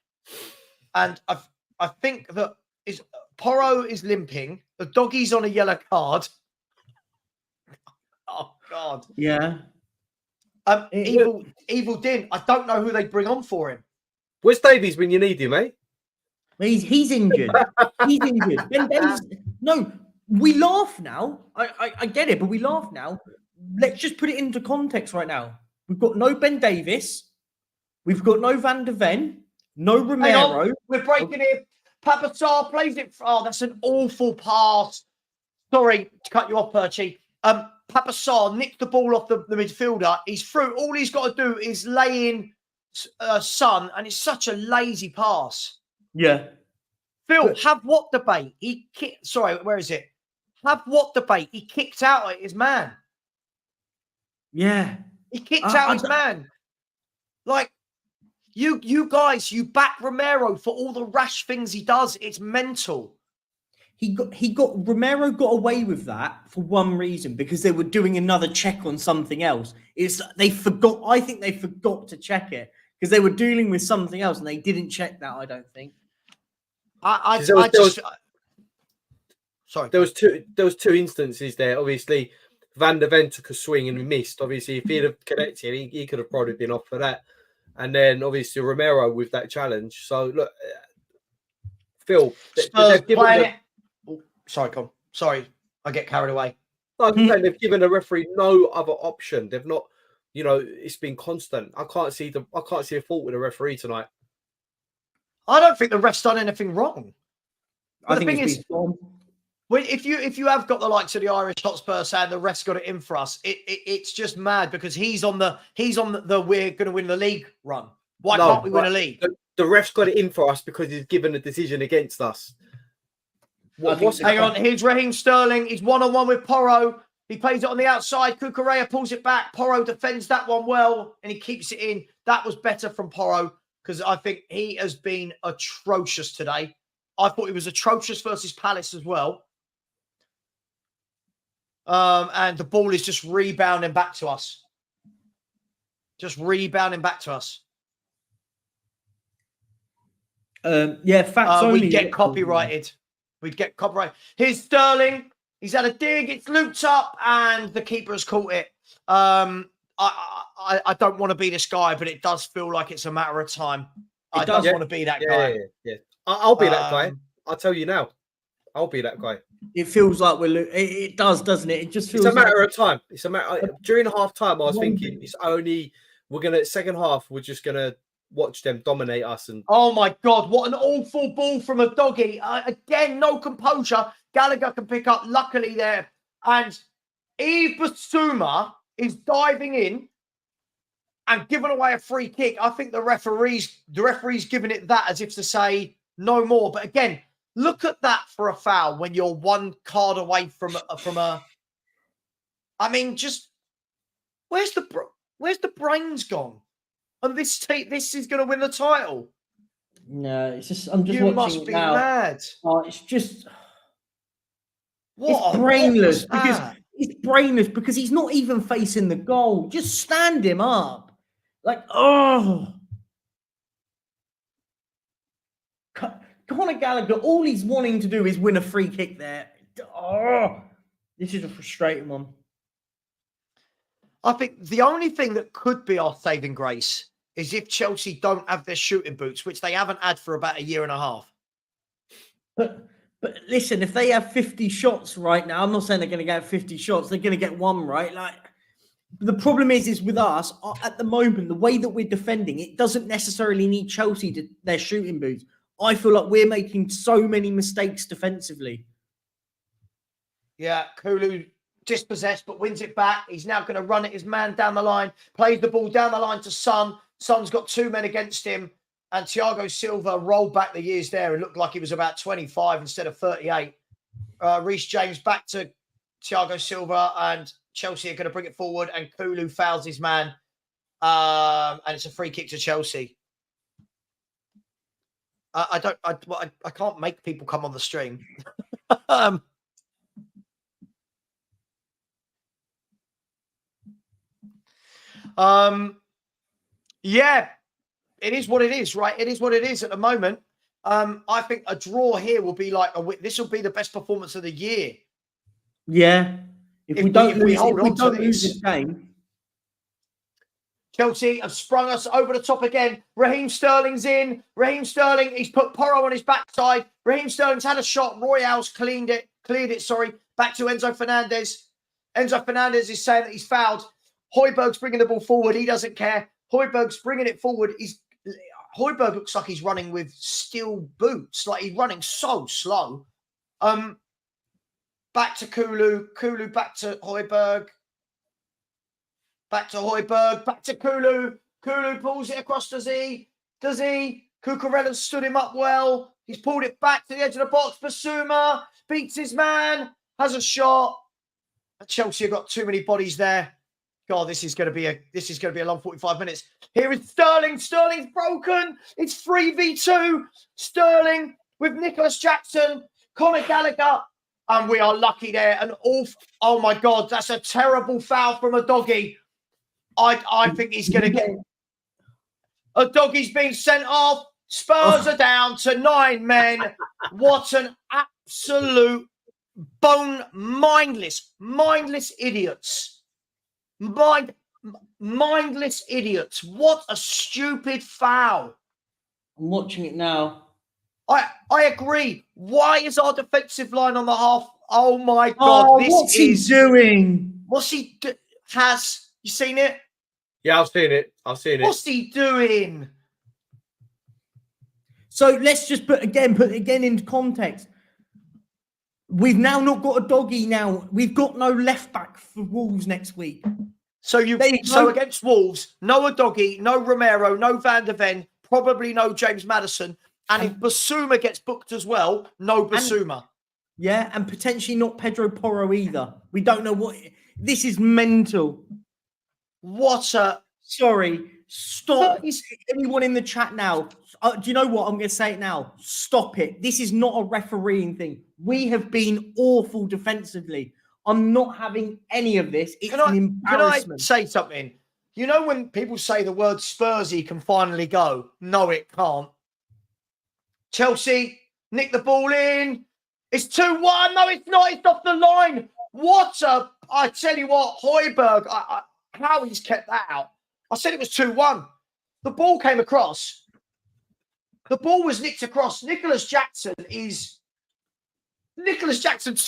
And I think that Porro is limping. Udogie's on a yellow card. Oh, God. Yeah. Evil Din, I don't know who they bring on for him. Where's Davies when you need him, eh? He's injured. He's injured. No, we laugh now. I get it, but we laugh now. Let's just put it into context right now. We've got no Ben Davis. We've got no Van de Ven. No Romero. We're breaking it. Papa Sarr plays it. Oh, that's an awful pass. Sorry to cut you off, Perchy. Papa Sarr nicked the ball off the midfielder. He's through. All he's got to do is lay in Son, and it's such a lazy pass. Yeah. Phil, have what debate? Sorry, where is it? Have what debate? He kicked out at his man. Yeah. He kicked out his man. Like, you guys, you back Romero for all the rash things he does. It's mental. Romero got away with that for one reason, because they were doing another check on something else. I think they forgot to check it because they were dealing with something else and they didn't check that, I don't think. Sorry. There was two instances there. Obviously, Van der Ven took a swing and missed. Obviously, if he'd have connected, he could have probably been off for that. And then, obviously, Romero with that challenge. So, look, Phil, sorry, Con. Sorry, I get carried away. No, they've given the referee no other option. They've not, it's been constant. I can't see a fault with the referee tonight. I don't think the ref's done anything wrong. I think the thing is, if you have got the likes of the Irish Hotspur saying the ref's got it in for us, it's just mad because he's on the we're going to win the league run. Why can't we win a league? The ref's got it in for us because he's given a decision against us. Hang on, here's Raheem Sterling. He's one-on-one with Porro. He plays it on the outside. Cucurella pulls it back. Porro defends that one well, and he keeps it in. That was better from Porro because I think he has been atrocious today. I thought he was atrocious versus Palace as well. And the ball is just rebounding back to us. We get copyrighted. We'd get copyrighted. Here's Sterling. He's had a dig. It's looped up, and the keeper has caught it. I don't want to be this guy, but it does feel like it's a matter of time. I don't want to be that guy. Yeah. I'll be that guy. I'll tell you now. I'll be that guy. It feels like it does, doesn't it? It just feels. It's a matter of time. It's a matter. During half time, I was thinking it's only we're gonna second half. We're just gonna watch them dominate us. And oh my God, what an awful ball from a doggy. Again, no composure. Gallagher can pick up, luckily there. And Yves Bissouma is diving in and giving away a free kick. I think the referee's giving it that as if to say no more. But again, look at that for a foul when you're one card away from a. I mean, just where's the brains gone? And this is going to win the title. No, it's just I'm just You watching must it be now. mad. Oh, it's just What? it's brainless What was because that? it's brainless because he's not even facing the goal. Just stand him up. Like, oh, Conor Gallagher, all he's wanting to do is win a free kick there. Oh, this is a frustrating one. I think the only thing that could be our saving grace is if Chelsea don't have their shooting boots, which they haven't had for about a year and a half. But listen, if they have 50 shots right now, I'm not saying they're going to get 50 shots. They're going to get one, right? Like, the problem is with us at the moment, the way that we're defending, it doesn't necessarily need Chelsea to their shooting boots. I feel like we're making so many mistakes defensively. Yeah, Kulu dispossessed, but wins it back. He's now going to run at his man down the line, plays the ball down the line to Son. Son's got two men against him, and Thiago Silva rolled back the years there and looked like he was about 25 instead of 38. Reece James back to Thiago Silva, and Chelsea are going to bring it forward, and Kulu fouls his man, and it's a free kick to Chelsea. I can't make people come on the stream. Yeah, it is what it is, right? It is what it is at the moment. I think a draw here will be like this will be the best performance of the year. Yeah. If we don't lose this game. Chelsea have sprung us over the top again. Raheem Sterling's in. Raheem Sterling, he's put Porro on his backside. Raheem Sterling's had a shot. Royale's cleared it, back to Enzo Fernandez. Enzo Fernandez is saying that he's fouled. Højbjerg's bringing the ball forward. He doesn't care. Højbjerg's bringing it forward. Højbjerg looks like he's running with steel boots. Like he's running so slow. Back to Kulu. Kulu back to Højbjerg. Back to Højbjerg. Back to Kulu. Kulu pulls it across to Z. Does he? Cucurella's stood him up well. He's pulled it back to the edge of the box. Bissouma beats his man. Has a shot. Chelsea have got too many bodies there. God, this is going to be a long 45 minutes. Here is Sterling. Sterling's broken. It's 3v2. Sterling with Nicholas Jackson, Conor Gallagher, and we are lucky there. And oh my God, that's a terrible foul from a doggy. I think he's going to get a doggy's been sent off. Spurs are down to 9 men. What an absolute mindless idiots. Mindless idiots. What a stupid foul. I'm watching it now. I agree. Why is our defensive line on the half? Oh my God. What's he doing? What's he do? You seen it? Yeah, I've seen it. What's he doing? So let's just put it again into context. We've now not got a doggy now. We've got no left back for Wolves next week. So against Wolves, no a doggy, no Romero, no Van der Ven, probably no James Maddison. And if Bissouma gets booked as well, no Bissouma. And potentially not Pedro Porro either. We don't know what. This is mental. Sorry. Stop. Anyone in the chat now? Do you know what? I'm going to say it now. Stop it. This is not a refereeing thing. We have been awful defensively. I'm not having any of this. It's an embarrassment. Can I say something? You know when people say the word Spursy can finally go? No, it can't. Chelsea nick the ball in. It's 2-1. No, it's not. It's off the line. I tell you what, Højbjerg, how he's kept that out. I said it was 2-1. The ball came across. The ball was nicked across. Nicholas Jackson's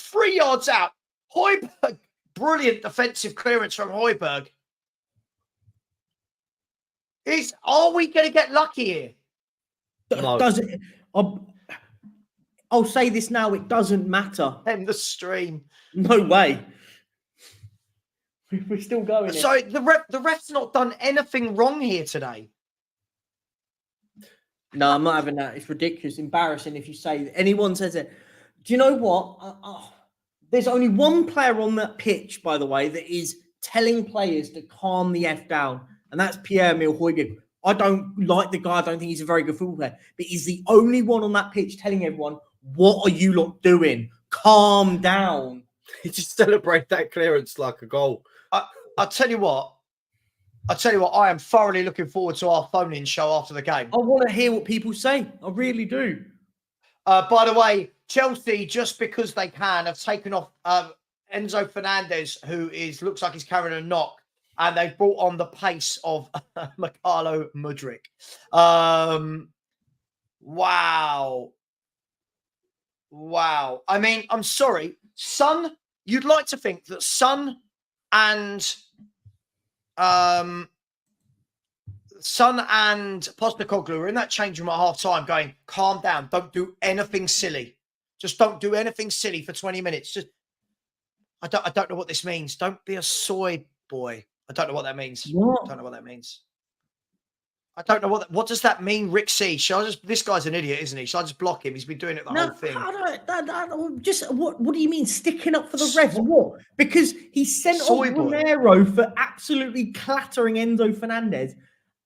3 yards out. Højbjerg, brilliant defensive clearance from Højbjerg. Are we going to get lucky here? No. Does it? I'll say this now. It doesn't matter. End the stream. No way. We're still going. So the ref's not done anything wrong here today. No, I'm not having that. It's ridiculous, embarrassing if you say that. Anyone says it. Do you know what? There's only one player on that pitch, by the way, that is telling players to calm the F down, and that's Pierre-Emile Højbjerg. I don't like the guy. I don't think he's a very good football player, but he's the only one on that pitch telling everyone, what are you lot doing? Calm down. He just celebrate that clearance like a goal. I'll tell you what. I am thoroughly looking forward to our phone-in show after the game. I want to hear what people say. I really do. By the way, Chelsea, just because they can, have taken off Enzo Fernandez, who looks like he's carrying a knock, and they've brought on the pace of Mykhailo Mudryk. Wow. I mean, I'm sorry. You'd like to think that Son and Postecoglou are in that change room at half time going, calm down, don't do anything silly. Just don't do anything silly for 20 minutes. I don't know what this means. Don't be a soy boy. I don't know what that means. What? I don't know what that means. I don't know what does that mean, Rick C? This guy's an idiot, isn't he? Shall I just block him? He's been doing it the whole thing. What do you mean sticking up for the refs? What? Because he sent Soy off boy. Romero for absolutely clattering Enzo Fernandez.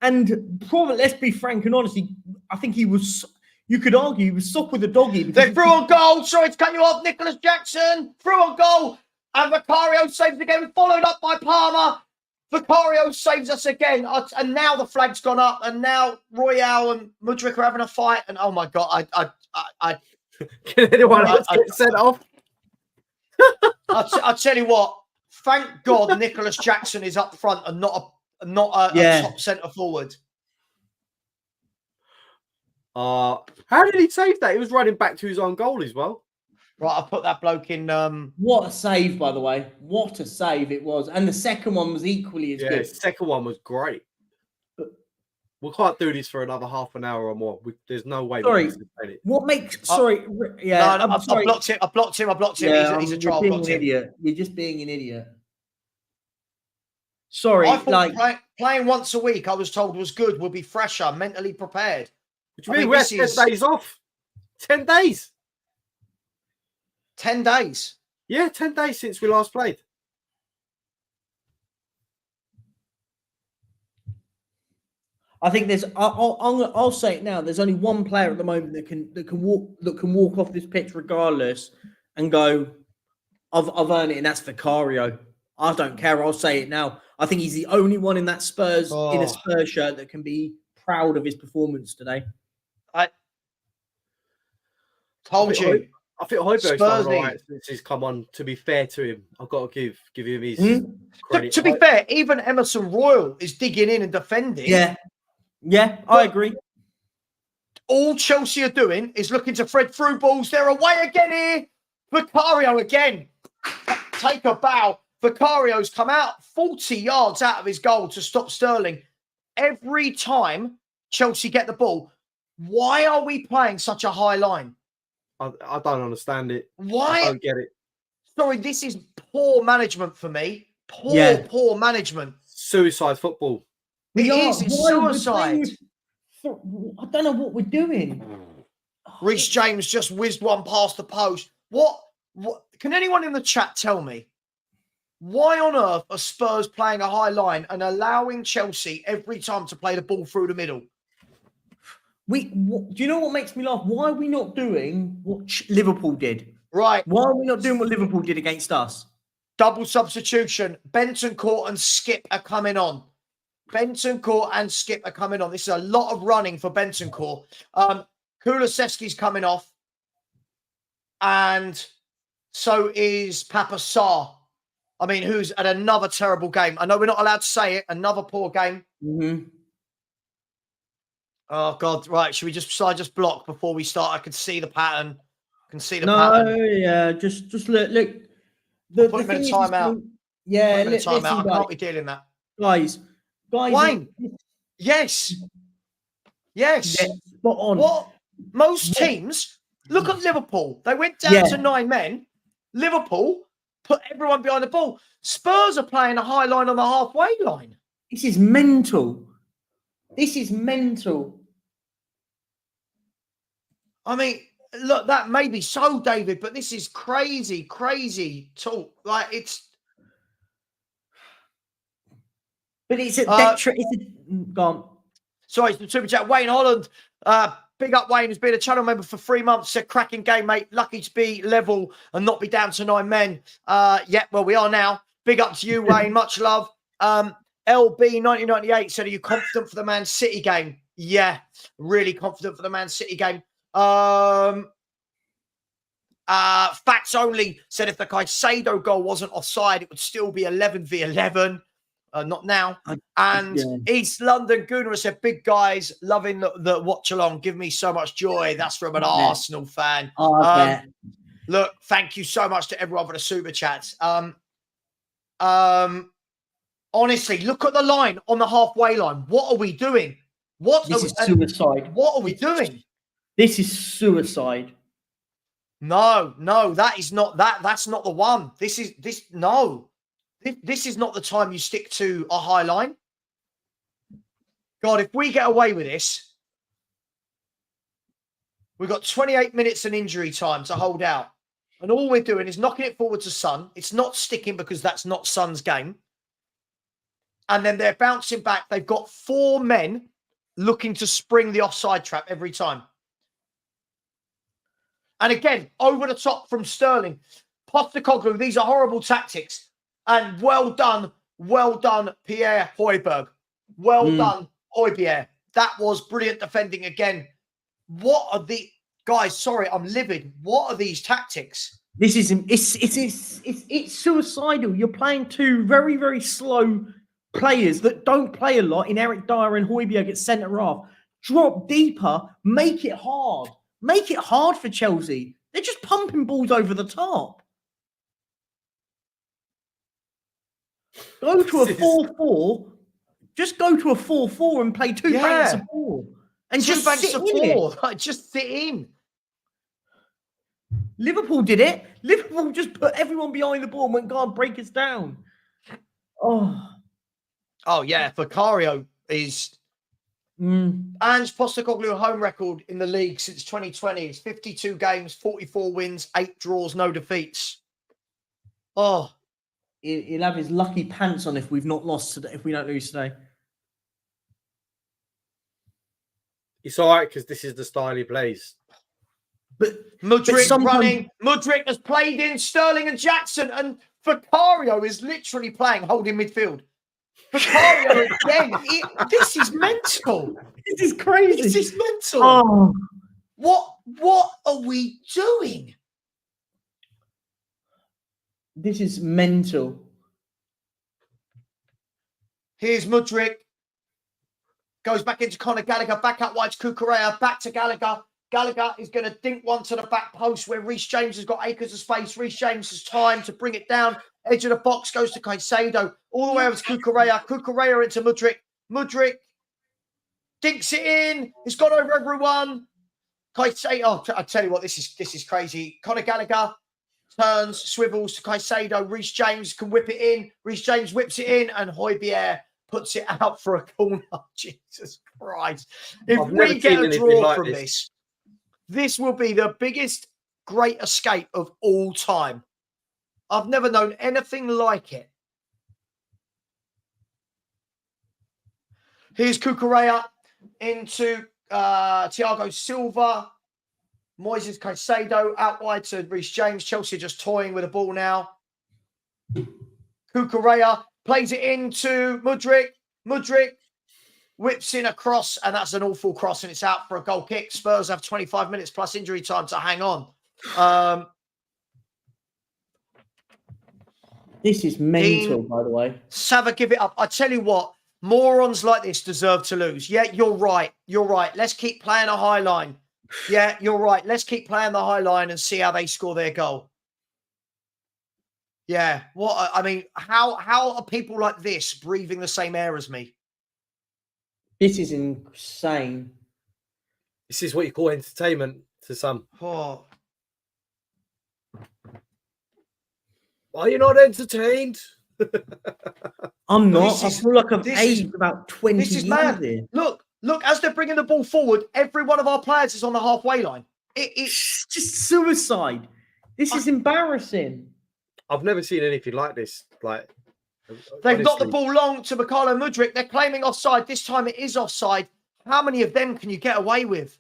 And probably, let's be frank and honest, I think he was, you could argue, he was sock with a doggy. They threw on goal. Sorry to cut you off. Nicholas Jackson threw on goal. And Vicario saves again, followed up by Palmer. Vicario saves us again. And now the flag's gone up. And now Royale and Mudryk are having a fight. And oh my God, Can anyone else get sent off? I'll tell you what. Thank God Nicholas Jackson is up front and not a top centre forward. How did he save that? He was running back to his own goal as well. Right, I put that bloke in. What a save, by the way. What a save it was. And the second one was equally as good. The second one was great. We can't do this for another half an hour or more. There's no way. Sorry. What makes... Sorry. Yeah, no, I blocked him. I blocked him. Yeah, he's a troll. You're being an idiot. You're just being an idiot. Sorry. I thought playing once a week, I was told, was good. We'll be fresher, mentally prepared. What do you mean? We have 10 days off. 10 days. 10 days. Yeah, 10 days since we last played. I think there's. I'll say it now. There's only one player at the moment that can walk off this pitch regardless and go, I've earned it, and that's Vicario. I don't care. I'll say it now. I think he's the only one in that Spurs in a Spurs shirt that can be proud of his performance today. I told you. I think Højbjerg's done all right since he's come on. To be fair to him, I've got to give him his credit. To be fair, even Emerson Royal is digging in and defending. Yeah, I agree. All Chelsea are doing is looking to thread through balls. They're away again here. Vicario again. Take a bow. Vicario's come out 40 yards out of his goal to stop Sterling. Every time Chelsea get the ball, why are we playing such a high line? I don't understand it. Why? I don't get it. Sorry, this is poor management for me. Poor management. Suicide football. It's suicide. I don't know what we're doing. Reece James just whizzed one past the post. What? Can anyone in the chat tell me why on earth are Spurs playing a high line and allowing Chelsea every time to play the ball through the middle? Do you know what makes me laugh? Why are we not doing what Liverpool did? Right. Why are we not doing what Liverpool did against us? Double substitution. Bentancur and Skip are coming on. This is a lot of running for Bentancur. Kulusevski's coming off. And so is Papa Sarr. I mean, who's at another terrible game. I know we're not allowed to say it. Another poor game. Mm-hmm. Oh, God. Right. Should I just block before we start? I can see the pattern. Pattern. Yeah. Just look. Put him in a timeout. Yeah. I can't be dealing that. Guys. Wayne. Yes. Yes. Yeah, spot on. What most teams, look at Liverpool. They went down to 9 men. Liverpool put everyone behind the ball. Spurs are playing a high line on the halfway line. This is mental. This is mental. I mean, look, that may be so, David, but this is crazy, crazy talk. Like, it's... But it's a gone. Sorry, it's the super chat. Wayne Holland, big up Wayne, who's been a channel member for 3 months. Said, cracking game, mate. Lucky to be level and not be down to 9 men. Yeah, well, we are now. Big up to you, Wayne. Much love. LB 1998 said, are you confident for the Man City game? Yeah, really confident for the Man City game. Facts Only said if the Caicedo goal wasn't offside, it would still be 11v11. Not now. And East London Gooner said, big guys, loving the watch along. Give me so much joy. That's from an Arsenal fan. Look, thank you so much to everyone for the super chats. Honestly, look at the line on the halfway line. What are we doing? This is suicide. What are we doing? This is suicide. No, that is not that. That's not the one. This is not the time you stick to a high line. God, if we get away with this, we've got 28 minutes and injury time to hold out. And all we're doing is knocking it forward to Son. It's not sticking because that's not Son's game. And then they're bouncing back. They've got 4 men looking to spring the offside trap every time. And again, over the top from Sterling. Postecoglou, these are horrible tactics. And well done, Pierre Højbjerg. Well done, Højbjerg. That was brilliant defending again. What are the guys? Sorry, I'm livid. What are these tactics? This is it's suicidal. You're playing 2 very, very slow players that don't play a lot in Eric Dyer and Højbjerg at centre half. Drop deeper, make it hard. Make it hard for Chelsea. They're just pumping balls over the top. Go to a 4-4. Just go to a 4-4 and play 2 banks of 4. And just sit in it. Like, just sit in. Liverpool did it. Liverpool just put everyone behind the ball and went, God, break us down. Oh yeah, Vicario is... Postecoglou home record in the league since 2020 is 52 games, 44 wins, 8 draws, no defeats. Oh, he'll have his lucky pants on if we've not lost today. If we don't lose today, it's all right because this is the style he plays. But Mudryk running. Mudryk has played in Sterling and Jackson, and Vicario is literally playing holding midfield. Vicario again. This is mental. This is crazy. This is mental. Oh. What are we doing? This is mental. Here's Mudryk. Goes back into Conor Gallagher. Back out wide to Cucurella. Back to Gallagher. Gallagher is going to dink one to the back post where Reece James has got acres of space. Reece James has time to bring it down. Edge of the box goes to Caicedo. All the way over to Cucurella. Cucurella into Mudryk. Mudryk dinks it in. It's gone over everyone. Caicedo. Oh, I tell you what, this is crazy. Conor Gallagher turns, swivels to Caicedo. Reece James can whip it in. Reece James whips it in, and Højbjerg puts it out for a corner. Jesus Christ. If we get a draw from this, this will be the biggest great escape of all time. I've never known anything like it. Here's Cucurella into Thiago Silva. Moises Caicedo out wide to Reece James. Chelsea just toying with the ball now. Cucurella plays it into Mudryk. Mudryk whips in a cross, and that's an awful cross, and it's out for a goal kick. Spurs have 25 minutes plus injury time to hang on. This is mental, by the way. Savva, give it up. I tell you what, morons like this deserve to lose. Yeah, you're right. You're right. Let's keep playing a high line. Yeah, you're right. Let's keep playing the high line and see how they score their goal. Yeah, what I mean, how are people like this breathing the same air as me? This is insane. This is what you call entertainment to some. Oh, Are you not entertained? I'm Well, not. I feel like I've aged about 20 this is years mad. here. Look, as they're bringing the ball forward, every one of our players is on the halfway line. It's just suicide. This is embarrassing. I've never seen anything like this. Like, They've got the honestly. ball long to Mikhailo Mudryk. They're claiming offside. This time it is offside. How many of them can you get away with?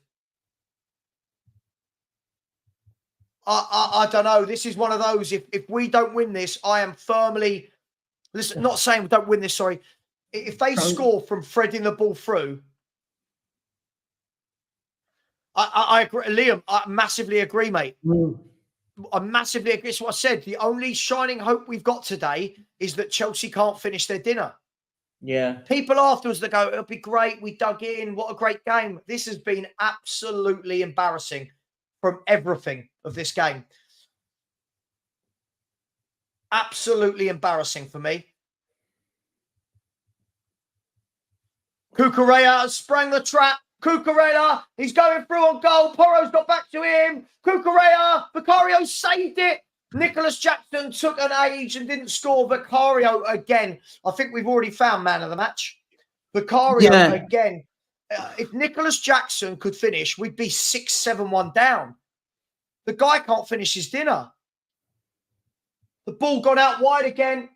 I don't know. This is one of those. If we don't win this, I am firmly... Listen, not saying we don't win this, sorry. If they score from threading the ball through, I agree. Liam, I massively agree, mate. I massively agree. It's what I said. The only shining hope we've got today is that Chelsea can't finish their dinner. Yeah. People afterwards that go, it'll be great. We dug in. What a great game. This has been absolutely embarrassing from everything of this game. Absolutely embarrassing for me. Cucurella has sprang the trap. Cucurella, he's going through on goal. Porro's got back to him. Cucurella, Vicario saved it. Nicholas Jackson took an age and didn't score. Vicario again. I think we've already found man of the match. Vicario again. If Nicholas Jackson could finish, we'd be 6-7-1 down. The guy can't finish his dinner. The ball gone out wide again.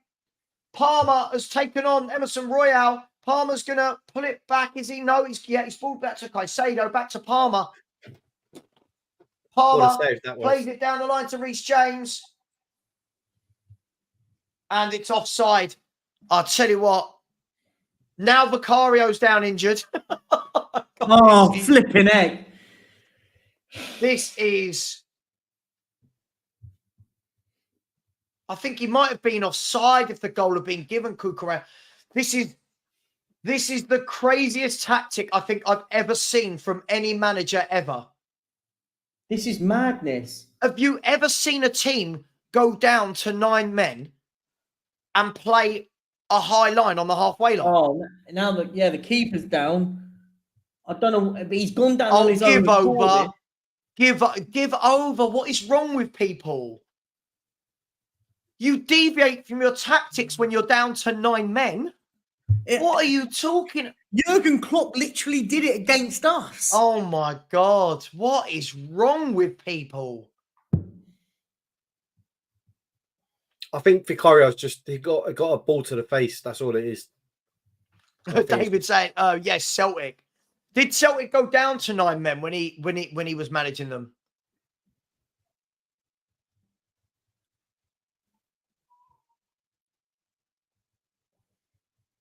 Palmer has taken on Emerson Royale. Palmer's going to pull it back. Is he? No, he's pulled back to Caicedo, back to Palmer. Palmer plays it down the line to Reece James. And it's offside. I'll tell you what. Now Vicario's down injured. Oh, flipping egg. This is... I think he might have been offside if the goal had been given, Cucurella. This is the craziest tactic I think I've ever seen from any manager ever. This is madness. Have you ever seen a team go down to 9 men and play a high line on the halfway line? Oh, now the keeper's down. I don't know, but he's gone down on his own. Give over. What is wrong with people? You deviate from your tactics when you're down to 9 men. What are you talking? Jurgen Klopp literally did it against us. Oh my God. What is wrong with people? I think Vicario's just he got a ball to the face. That's all it is. David saying, "Oh yes, Celtic." Did Celtic go down to 9 men when he was managing them?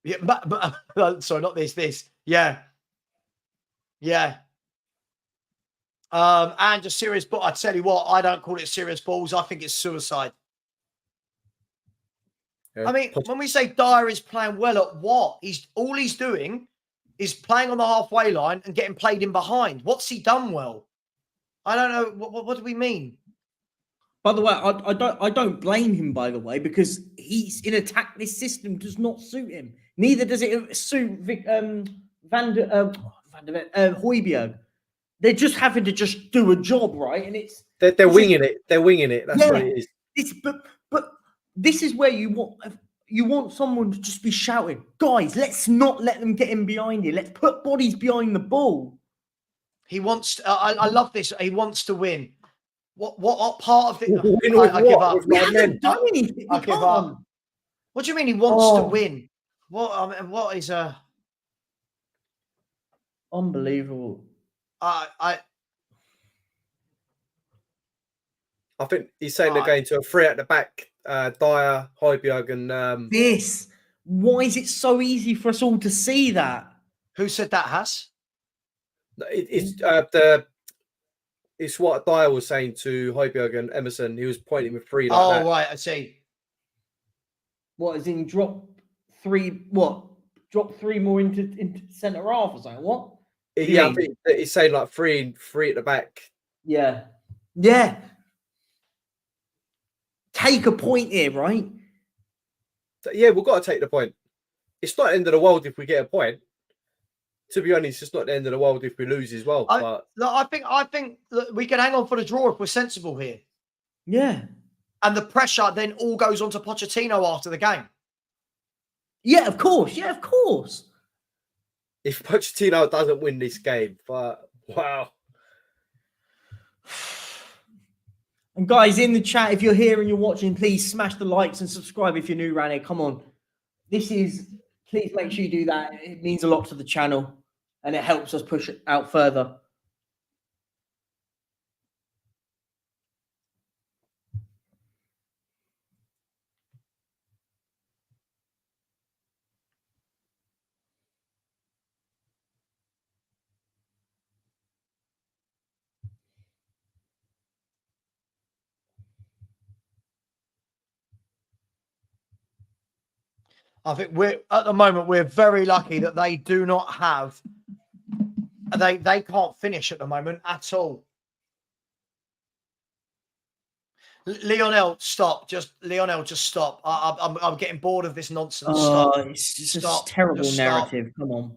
Yeah, but sorry, not this. Yeah. And just serious ball. I tell you what, I don't call it serious balls. I think it's suicide. Yeah. I mean, when we say Dyer is playing well at what? All he's doing is playing on the halfway line and getting played in behind. What's he done well? I don't know. What do we mean? By the way, I don't blame him, by the way, because he's in attack. This system does not suit him. Neither does it suit Højbjerg. They're just having to just do a job, right? And they're winging it. They're winging it. That's what it is. But this is where you want someone to just be shouting, guys, let's not let them get in behind you. Let's put bodies behind the ball. He wants to, I love this. He wants to win. What part of it? I give up. We haven't done anything. I give up. What do you mean he wants to win? What is unbelievable? I think he's saying they're going to a 3 at the back. Dyer, Højbjerg, and this. Why is it so easy for us all to see that? Who said that, Has? It's what Dyer was saying to Højbjerg and Emerson. He was pointing with 3 like that. Oh, right, I see. What, as in drop 3, what? Drop 3 more into centre half or something? What? Yeah, I think he's saying like 3 at the back. Yeah. Take a point here, right? So, yeah, we've got to take the point. It's not the end of the world if we get a point. to be honest, it's not the end of the world if we lose as well. But I think that we can hang on for the draw if we're sensible here. Yeah. And the pressure then all goes on to Pochettino after the game. Yeah, of course. Yeah, of course. if Pochettino doesn't win this game, but wow. And guys, in the chat, if you're here and you're watching, please smash the likes and subscribe if you're new around here. Come on. Please make sure you do that. It means a lot to the channel and it helps us push it out further. I think we're very lucky that they do not have, they can't finish at the moment at all. Lionel, stop. Lionel, just stop. I'm getting bored of this nonsense. Stop. It's just a terrible narrative. Stop. Come on.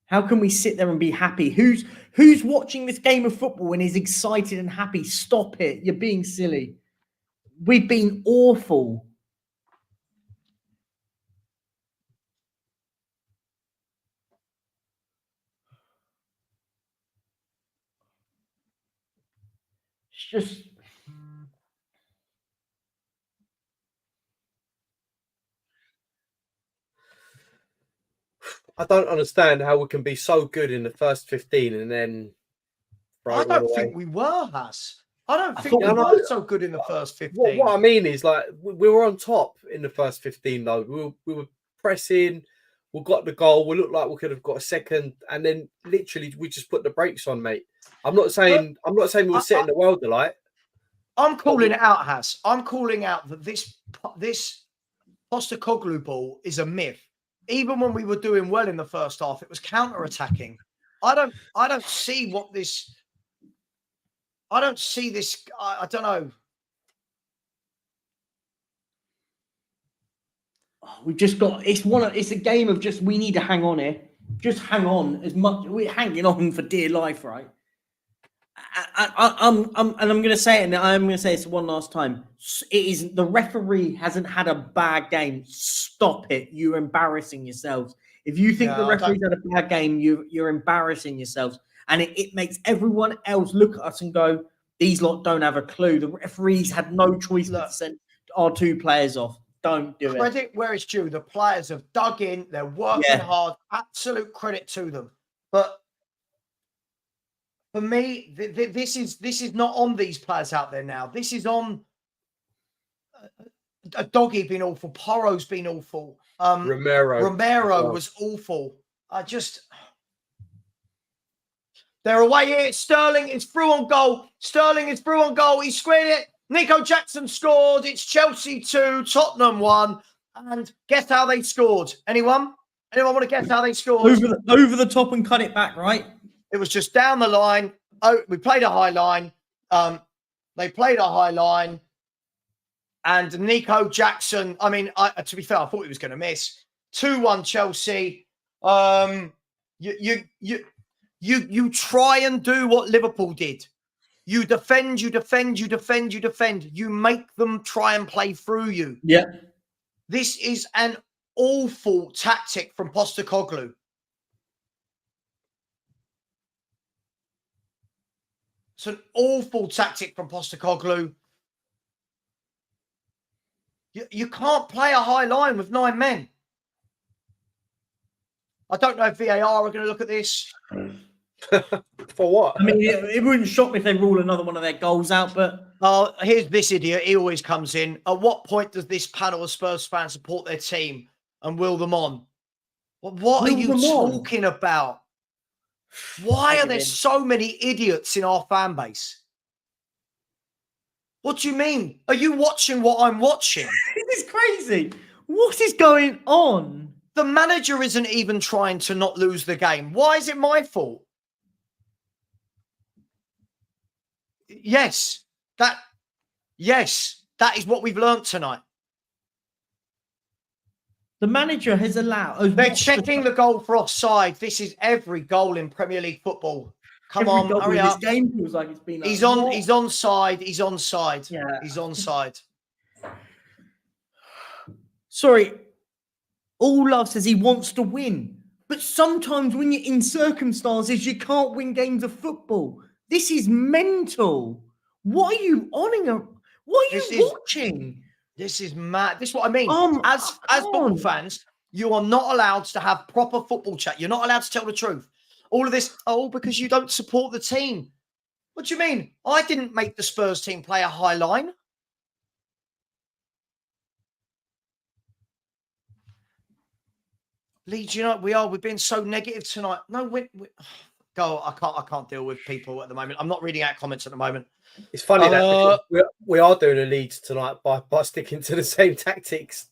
How can we sit there and be happy? Who's watching this game of football and is excited and happy? Stop it. You're being silly. We've been awful. It's just... I don't understand how we can be so good in the first 15 and then... I don't think we were, Has. I don't think we were so good in the first 15. What I mean is, like, we were on top in the first 15, though. We were pressing. We got the goal. We looked like we could have got a second, and then literally we just put the brakes on, mate. I'm not saying we were setting the world alight. I'm calling it out, Has. I'm calling out that this Postecoglou ball is a myth. Even when we were doing well in the first half, it was counter-attacking. I don't see what this. I don't see this. I don't know. We've just got. It's a game of just. We need to hang on here. Just hang on as much. We're hanging on for dear life, right? I'm going to say it, and I'm going to say this one last time. It is the referee hasn't had a bad game. Stop it! You're embarrassing yourselves. If you think the referee's had a bad game, you're embarrassing yourselves, and it makes everyone else look at us and go, "These lot don't have a clue." The referees had no choice but to send our two players off. Don't do it. Credit where it's due. The players have dug in. They're working hard. Absolute credit to them. But for me, this is not on these players out there now. This is on a Doggy being awful. Porro's been awful. Romero was awful. They're away here. Sterling is through on goal. He squared it. Nico Jackson scored. It's Chelsea 2, Tottenham 1. And guess how they scored? Anyone? Anyone want to guess how they scored? Over the top and cut it back, right? It was just down the line. Oh, we played a high line. They played a high line. And Nico Jackson, I mean, to be fair, I thought he was going to miss. 2-1 Chelsea. You try and do what Liverpool did. You defend. You make them try and play through you. Yeah. This is an awful tactic from Postecoglou. It's an awful tactic from Postecoglou. You can't play a high line with 9 men. I don't know if VAR are going to look at this. For what? I mean, it wouldn't shock me if they rule another one of their goals out, but... Oh, here's this idiot. He always comes in. At what point does this panel of Spurs fans support their team and will them on? What are you talking about? Why are there so many idiots in our fan base? What do you mean? Are you watching what I'm watching? This is crazy. What is going on? The manager isn't even trying to not lose the game. Why is it my fault? Yes, that is what we've learnt tonight. The manager has allowed. They're checking the goal for offside. This is every goal in Premier League football. Come on, hurry up. This game feels like it's been. Like, He's onside. He's onside. Yeah. He's onside. Sorry. All Love says he wants to win. But sometimes when you're in circumstances, you can't win games of football. This is mental. What are you on? What are you watching? This is mad. This is what I mean. As come football on. fans, you are not allowed to have proper football chat. You're not allowed to tell the truth. All of this, because you don't support the team. What do you mean? I didn't make the Spurs team play a high line. Leeds, we've been so negative tonight. No, go. I can't deal with people at the moment. I'm not reading out comments at the moment. It's funny that we are doing a Leeds tonight by sticking to the same tactics.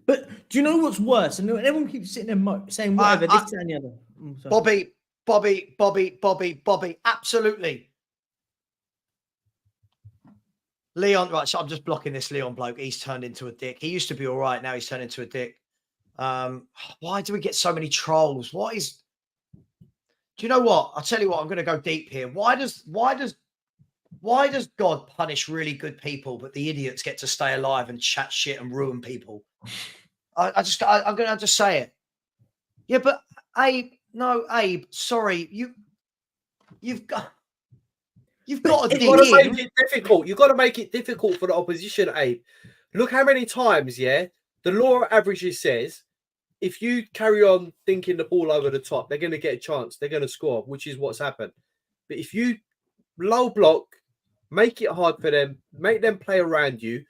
But do you know what's worse? And everyone keeps sitting there saying whatever, this, that, and the other. Bobby, absolutely. Leon, right, so I'm just blocking this Leon bloke. He's turned into a dick. He used to be all right. Now he's turned into a dick. Why do we get so many trolls? Do you know what? I'll tell you what, I'm going to go deep here. Why does God punish really good people, but the idiots get to stay alive and chat shit and ruin people? I'm going to just say it. Yeah, but Abe, sorry. You've got to dig in. Make it difficult. You've got to make it difficult for the opposition, Abe. Look how many times, the law of averages says if you carry on thinking the ball over the top, they're going to get a chance. They're going to score, which is what's happened. But if you low block, make it hard for them, make them play around you.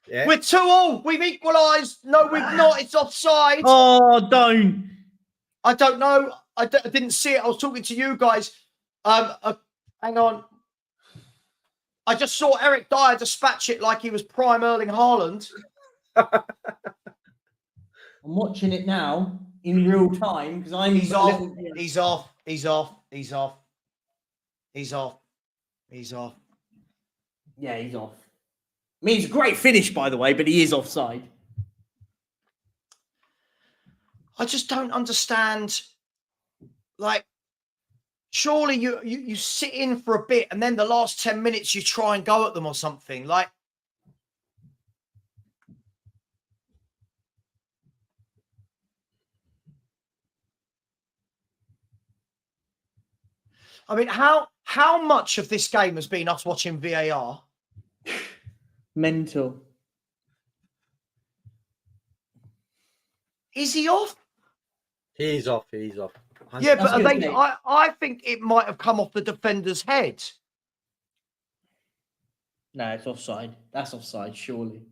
Yeah. We're 2-2. We've equalised. No, we've not. It's offside. Oh, don't. I don't know. I didn't see it. I was talking to you guys. Hang on. I just saw Eric Dyer dispatch it like he was prime Erling Haaland. I'm watching it now in real time because He's off. He's off. He's off. He's off. He's off. He's off. Yeah, he's off. I mean, it's a great finish, by the way, but he is offside. I just don't understand. Like, surely you sit in for a bit and then the last 10 minutes you try and go at them or something. Like, I mean, how much of this game has been us watching VAR? Mental. Is he off? He's off. He's off. Yeah, but I think it might have come off the defender's head. No, it's offside. That's offside, surely.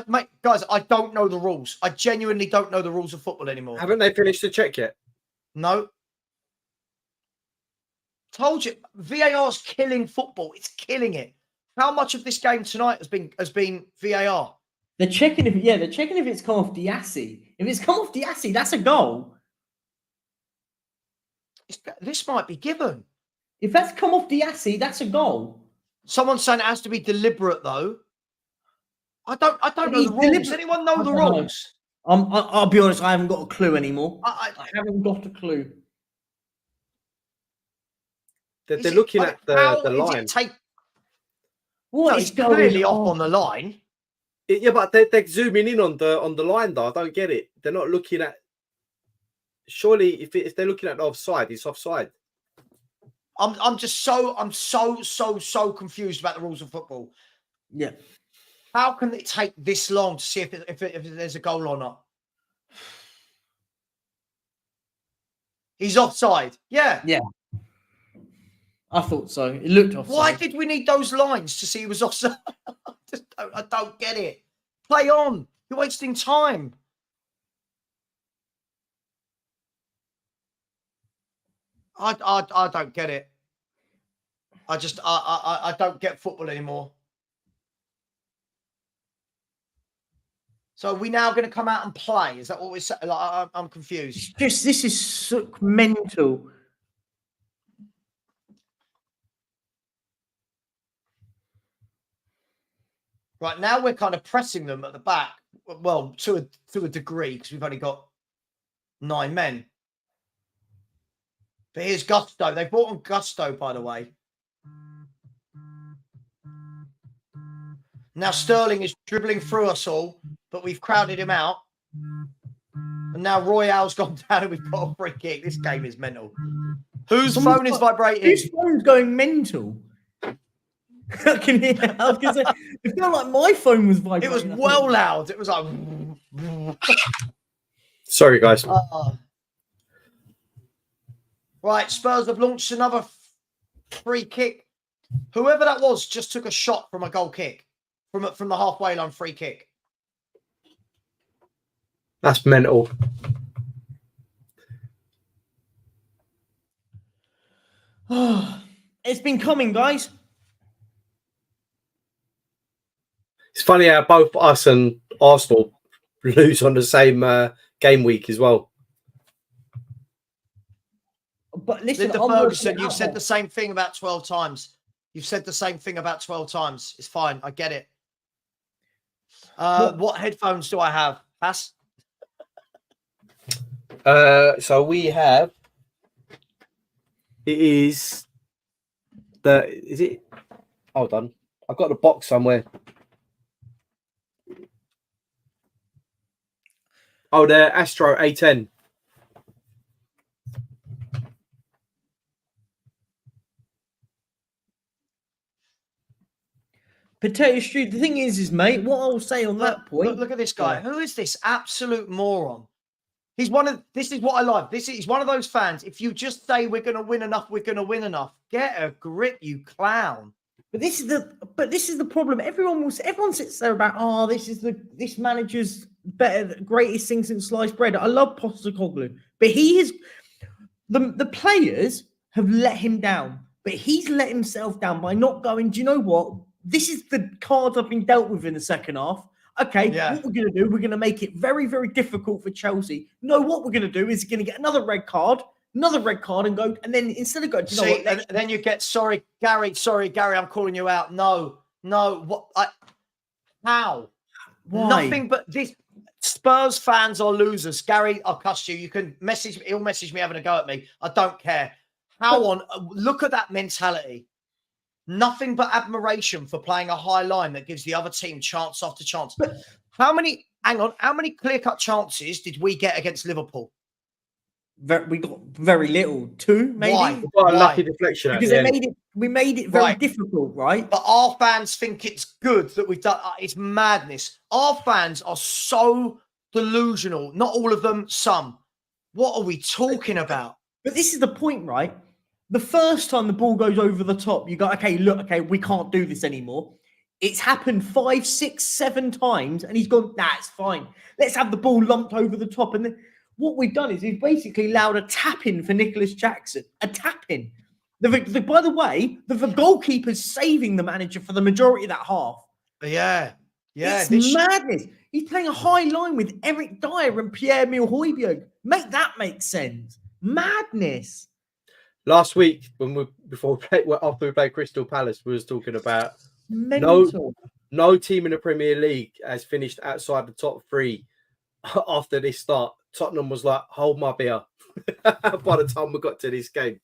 Mate, guys, I don't know the rules. I genuinely don't know the rules of football anymore. Haven't they finished the check yet? No. Told you, VAR's killing football. It's killing it. How much of this game tonight has been VAR? They're checking if it's come off Diassi. If it's come off Diassi, that's a goal. This might be given. If that's come off Diassi, that's a goal. Someone's saying it has to be deliberate, though. I don't know the rules. Does anyone know the rules? I'll be honest, I haven't got a clue anymore. I haven't got a clue. They're looking at the line. He's clearly off on the line. Yeah, but they're zooming in on the line, though. I don't get it. They're not looking at. Surely, if they're looking at the offside, it's offside. I'm so confused about the rules of football. Yeah. How can it take this long to see if there's a goal or not? He's offside. Yeah. Yeah. I thought so. It looked offside. Why did we need those lines to see he was offside? I don't get it. Play on. You're wasting time. I don't get it. I don't get football anymore. So are we now going to come out and play? Is that what we're saying? Like, I'm confused. This is so mental. Right now, we're kind of pressing them at the back. Well, to a degree, because we've only got 9 men. But here's Gusto. They brought on Gusto, by the way. Now Sterling is dribbling through us all, but we've crowded him out. And now Royale's gone down and we've got a free kick. This game is mental. Whose phone is vibrating? Whose phone's going mental? I can hear. I was going to say, it felt like my phone was vibrating. It was well loud. It was like. Sorry, guys. Right, Spurs have launched another free kick. Whoever that was just took a shot from a goal kick, from the halfway line free kick. That's mental. It's been coming, guys. It's funny how both us and Arsenal lose on the same game week as well. But listen, Linda Ferguson, you've said the same thing about 12 times. You've said the same thing about 12 times. It's fine. I get it. What headphones do I have? Pass. So we have. It is the. Is it? Hold on. I've got the box somewhere. Oh, the Astro A10. Potato Street. The thing is, mate, what I'll say on that point. Look at this guy. Who is this absolute moron? He's one of. This is what I like. He's one of those fans. If you just say we're going to win enough, we're going to win enough. Get a grip, you clown. But this is the problem. Everyone sits there about, this manager's better, greatest thing since sliced bread. I love Postecoglou, but he is the players have let him down, but he's let himself down by not going. Do you know what? This is the card I've been dealt with in the second half. Okay, What we're going to do? We're going to make it very, very difficult for Chelsea. No, what we're going to do is going to get another red card, and go, and then instead of going, and then you get sorry, Gary, I'm calling you out. No, what? How? Why? Nothing but this. Spurs fans are losers. Gary, I'll cuss you. You can message me. He'll message me having a go at me. I don't care. Look at that mentality. Nothing but admiration for playing a high line that gives the other team chance after chance. But how many clear-cut chances did we get against Liverpool? We got very little. 2, maybe. Why? We got a lucky deflection. Because we made it very difficult, right? But our fans think it's good that we've done. It's madness. Our fans are so delusional. Not all of them, some. What are we talking about? But this is the point, right? The first time the ball goes over the top, you go, okay, we can't do this anymore. It's happened 5, 6, 7 times, and he's gone, nah, it's fine. Let's have the ball lumped over the top. And then what we've done is we've basically allowed a tap-in for Nicholas Jackson. A tap-in. By the way, the goalkeeper's saving the manager for the majority of that half. Yeah. It's madness. He's playing a high line with Eric Dyer and Pierre-Emile Højbjerg. Make that make sense. Madness. Last week, after we played Crystal Palace, we was talking about no team in the Premier League has finished outside the top 3 after this start. Tottenham was like, hold my beer by the time we got to this game.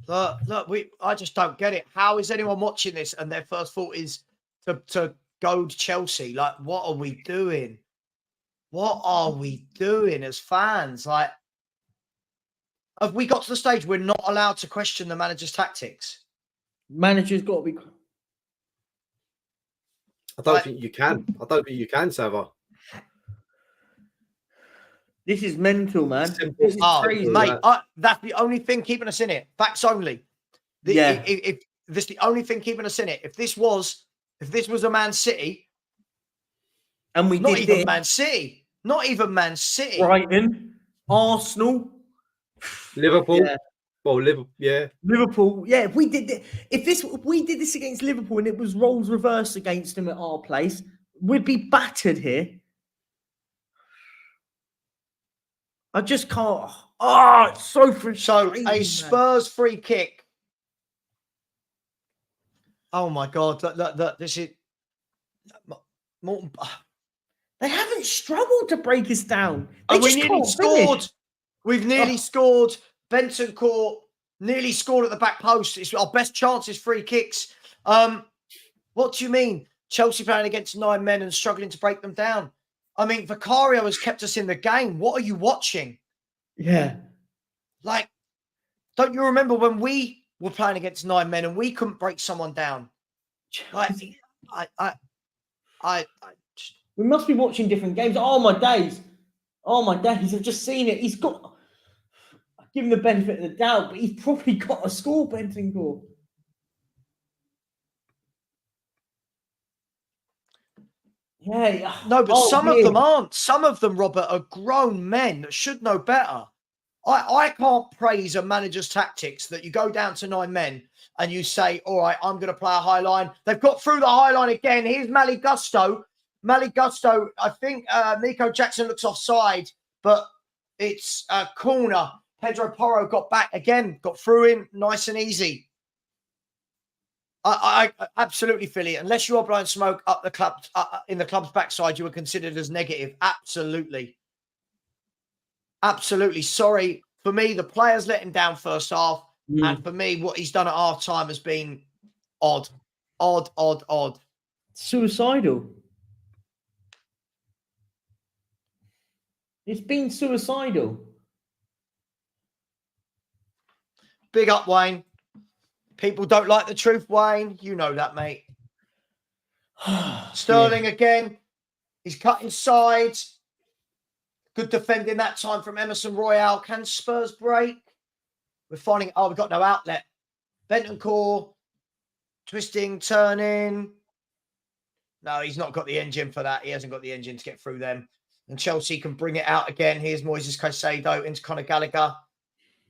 Look, I just don't get it. How is anyone watching this and their first thought is to goad Chelsea? Like, what are we doing? What are we doing as fans? Like, have we got to the stage we're not allowed to question the manager's tactics? Manager's got to be. I don't think you can. I don't think you can, Savva. This is mental, man. This is crazy, mate. That's the only thing keeping us in it. Facts only. If this is the only thing keeping us in it. If this was a Man City, and we not did even Man City, Brighton, Arsenal, Liverpool. Yeah. Well, Liverpool. Yeah. If we did this against Liverpool and it was roles reversed against them at our place, we'd be battered here. I just can't. It's so frustrating. So a Spurs free kick. Oh my God! Look, this is Morton, They haven't struggled to break us down. They and we just nearly can't scored. finish. We've nearly scored. Benton Court nearly scored at the back post. It's our best chances, free kicks. What do you mean? Chelsea playing against 9 men and struggling to break them down. I mean, Vicario has kept us in the game. What are you watching? Yeah. Like, don't you remember when we were playing against 9 men and we couldn't break someone down? Like, We must be watching different games. Oh my days. I've just seen it. He's got, I'll give him the benefit of the doubt, but he's probably got a score, Bentancur. Yeah. No, but some of them aren't. Some of them, Robert, are grown men that should know better. I can't praise a manager's tactics that you go down to 9 men and you say, all right, I'm going to play a high line. They've got through the high line again. Here's Maligusto. I think Nico Jackson looks offside, but it's a corner. Pedro Porro got back again, got through in nice and easy. I absolutely feel it. Unless you are blowing smoke up the club in the club's backside, you are considered as negative. Absolutely. Absolutely. Sorry. For me, the players let him down first half. And for me, what he's done at half time has been odd. Suicidal. It's been suicidal. Big up, Wayne. People don't like the truth, Wayne. You know that, mate. Sterling again. He's cutting sides. Good defending that time from Emerson Royale. Can Spurs break? We're finding, we've got no outlet. Bentancur, twisting, turning. No, he's not got the engine for that. He hasn't got the engine to get through them. And Chelsea can bring it out again. Here's Moises Caicedo into Conor Gallagher.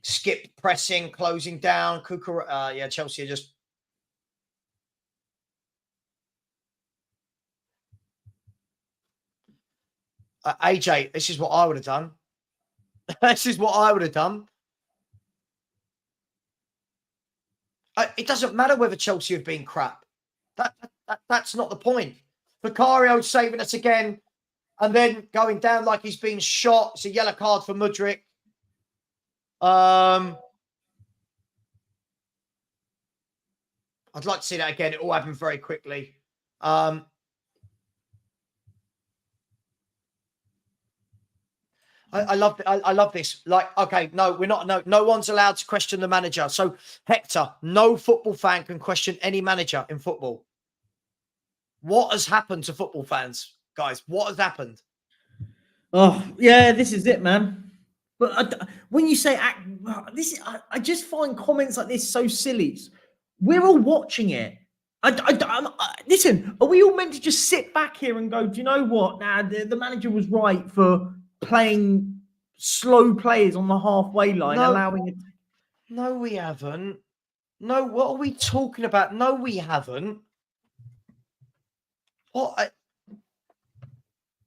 Skip pressing, closing down. Chelsea are just... AJ, this is what I would have done. This is what I would have done. It doesn't matter whether Chelsea have been crap. That's not the point. Vicario saving us again and then going down like he's been shot. It's a yellow card for Mudryk. I'd like to see that again. It all happened very quickly. I love this. Like, okay, no, we're not. No one's allowed to question the manager. So, Hector, no football fan can question any manager in football. What has happened to football fans, guys? What has happened? Oh, yeah, this is it, man. But when you say this, I just find comments like this so silly. We're all watching it. Listen, are we all meant to just sit back here and go, do you know what? Nah, the manager was right for playing slow players on the halfway line, allowing it. No, we haven't. No, what are we talking about? No, we haven't. What?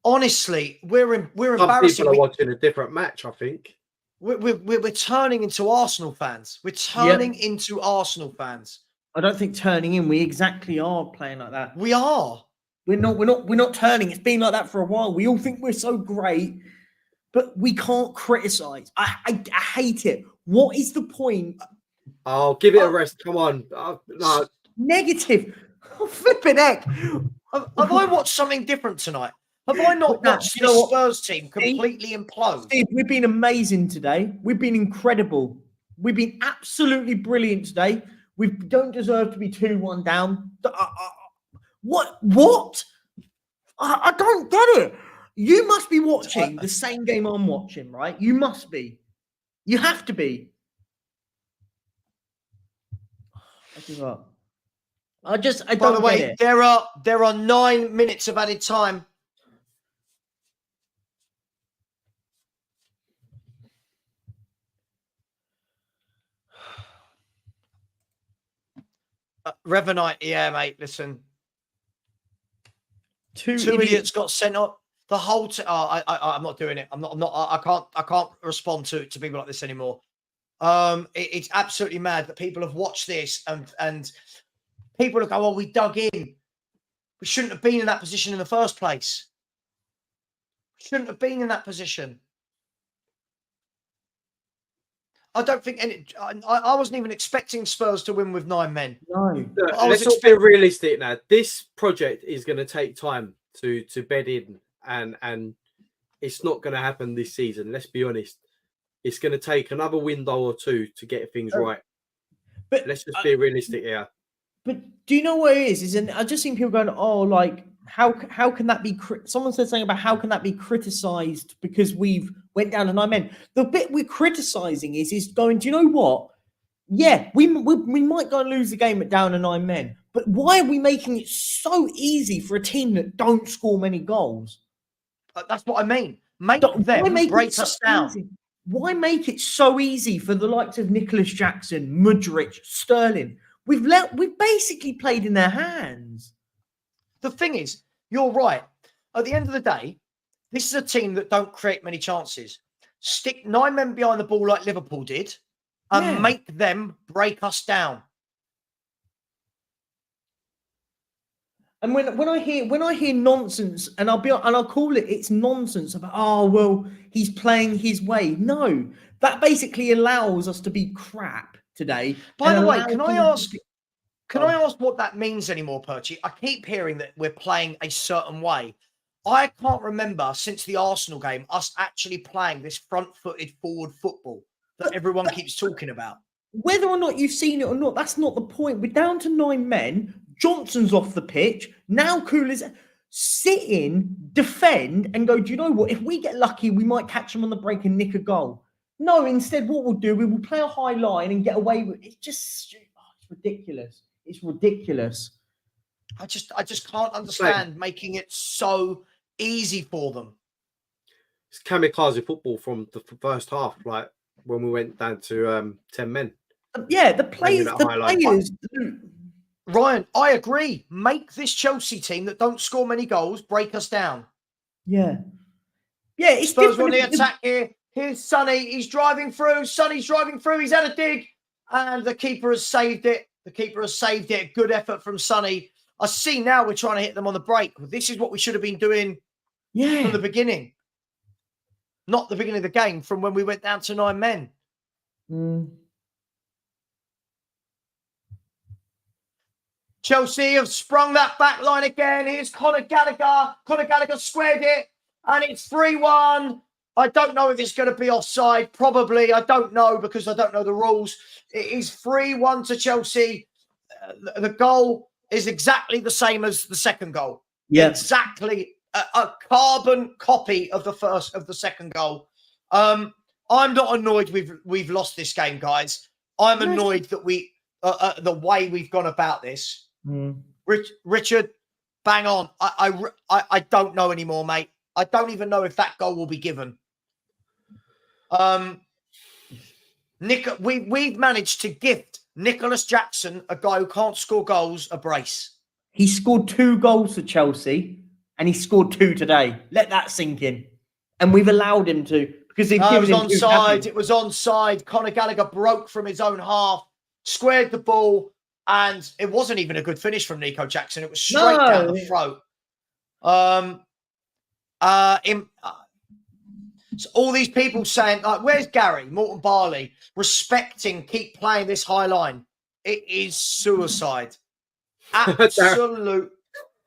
Honestly, we're embarrassing. People are watching a different match, I think. We're turning into Arsenal fans. We're turning into Arsenal fans. I don't think turning in. We exactly are playing like that. We are. We're not turning. It's been like that for a while. We all think we're so great, but we can't criticize. I hate it. What is the point? I'll give it a rest. Come on. No. Negative. Oh, flipping heck. Have I watched something different tonight? Have I not watched the Spurs team completely implode? Steve, we've been amazing today. We've been incredible. We've been absolutely brilliant today. We don't deserve to be 2-1 down. What? I don't get it. You must be watching the same game I'm watching, right? You must be. You have to be. I give up. I don't get it. By the way, there are 9 minutes of added time. Revenite, yeah, mate. Listen, two idiots got sent up. The whole. I'm not doing it. I'm not. I can't respond to people like this anymore. It's absolutely mad that people have watched this and people are going, "Oh, we dug in." We shouldn't have been in that position in the first place. We shouldn't have been in that position. I don't think I wasn't even expecting Spurs to win with 9 men. No. Let's not be realistic now. This project is going to take time to bed in, and it's not going to happen this season. Let's be honest. It's going to take another window or two to get things right. But let's just be realistic here. But do you know what it is? And I just seen people going, "Oh, like how can that be?" Someone said something about how can that be criticised because we've went down to 9 men. The bit we're criticising is going. Do you know what? Yeah, we might go and lose the game at down to 9 men, but why are we making it so easy for a team that don't score many goals? That's what I mean. Make break us down. Easy? Why make it so easy for the likes of Nicholas Jackson, Mudryk, Sterling? We've basically played in their hands. The thing is, you're right. At the end of the day, this is a team that don't create many chances. Stick 9 men behind the ball like Liverpool did, and make them break us down. And when I hear nonsense, and I'll call it's nonsense about, oh well, he's playing his way. No, that basically allows us to be crap today. By the way, can I ask what that means anymore, Perchy? I keep hearing that we're playing a certain way. I can't remember since the Arsenal game us actually playing this front-footed forward football that everyone keeps talking about. Whether or not you've seen it or not, that's not the point. We're down to 9 men. Johnson's off the pitch. Now Coolers sit in, defend, and go, do you know what? If we get lucky, we might catch them on the break and nick a goal. No, instead, what we'll do, we will play a high line and get away with it. It's just it's ridiculous. It's ridiculous. I just can't understand making it so easy for them. It's kamikaze football from the first half, like when we went down to 10 men. Yeah, the players. Ryan, I agree. Make this Chelsea team that don't score many goals break us down. Yeah. Yeah, it's Spurs on the attack here. Here's Sonny. He's driving through. Sonny's driving through. He's had a dig. And the keeper has saved it. Good effort from Sonny. I see now we're trying to hit them on the break. This is what we should have been doing from the beginning. Not the beginning of the game, from when we went down to 9 men. Chelsea have sprung that back line again. Here's Conor Gallagher. Conor Gallagher squared it. And it's 3-1. I don't know if it's going to be offside. Probably. I don't know because I don't know the rules. It is 3-1 to Chelsea. The goal is exactly the same as the second goal. Yeah. Exactly a carbon copy of the second goal. I'm not annoyed we've lost this game, guys. I'm annoyed that the way we've gone about this. Richard, bang on. I don't know anymore, mate. I don't even know if that goal will be given. We've managed to gift Nicholas Jackson, a guy who can't score goals, a brace. He scored 2 goals for Chelsea, and he scored 2 today. Let that sink in. And we've allowed him to because it was onside. It was onside. Conor Gallagher broke from his own half, squared the ball, and it wasn't even a good finish from Nico Jackson. It was straight down the throat. So all these people saying, like, where's Gary, Morton Barley, respecting, keep playing this high line? It is suicide. Absolute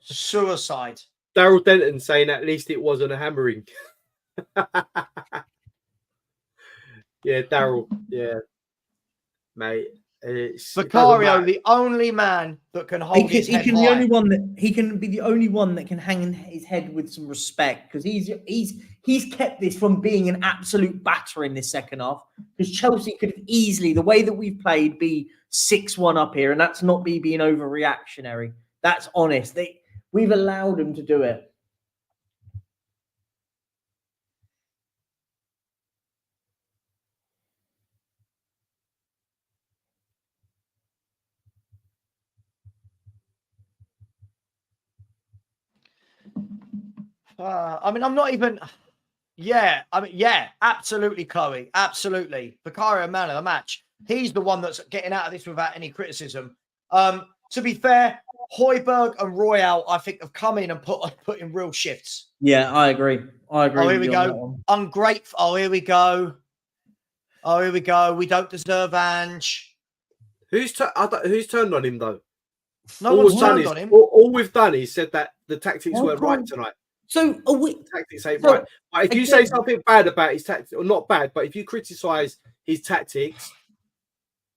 suicide. Daryl Denton saying at least it wasn't a hammering. Yeah, Daryl. Yeah, mate. Vicario, the only man that can hold his head high. He can be the only one that can hang his head with some respect because he's kept this from being an absolute batter in this second half. Because Chelsea could have easily, the way that we've played, be 6-1 up here, and that's not me being overreactionary. That's honest. We've allowed them to do it. I'm not even. Yeah, absolutely, Chloe. Absolutely. Vicario, man of the match. He's the one that's getting out of this without any criticism. To be fair, Højbjerg and Royale, I think, have come in and put in real shifts. Yeah, I agree. Oh, here with we you on that go. one. Ungrateful. Oh, here we go. Oh, here we go. We don't deserve Ange. Who's turned on him though? No one's turned on him. All we've done is said that the tactics weren't cool. right tonight. So are we? The tactics ain't right. But if you say something bad about his tactics, or not bad, but if you criticise his tactics,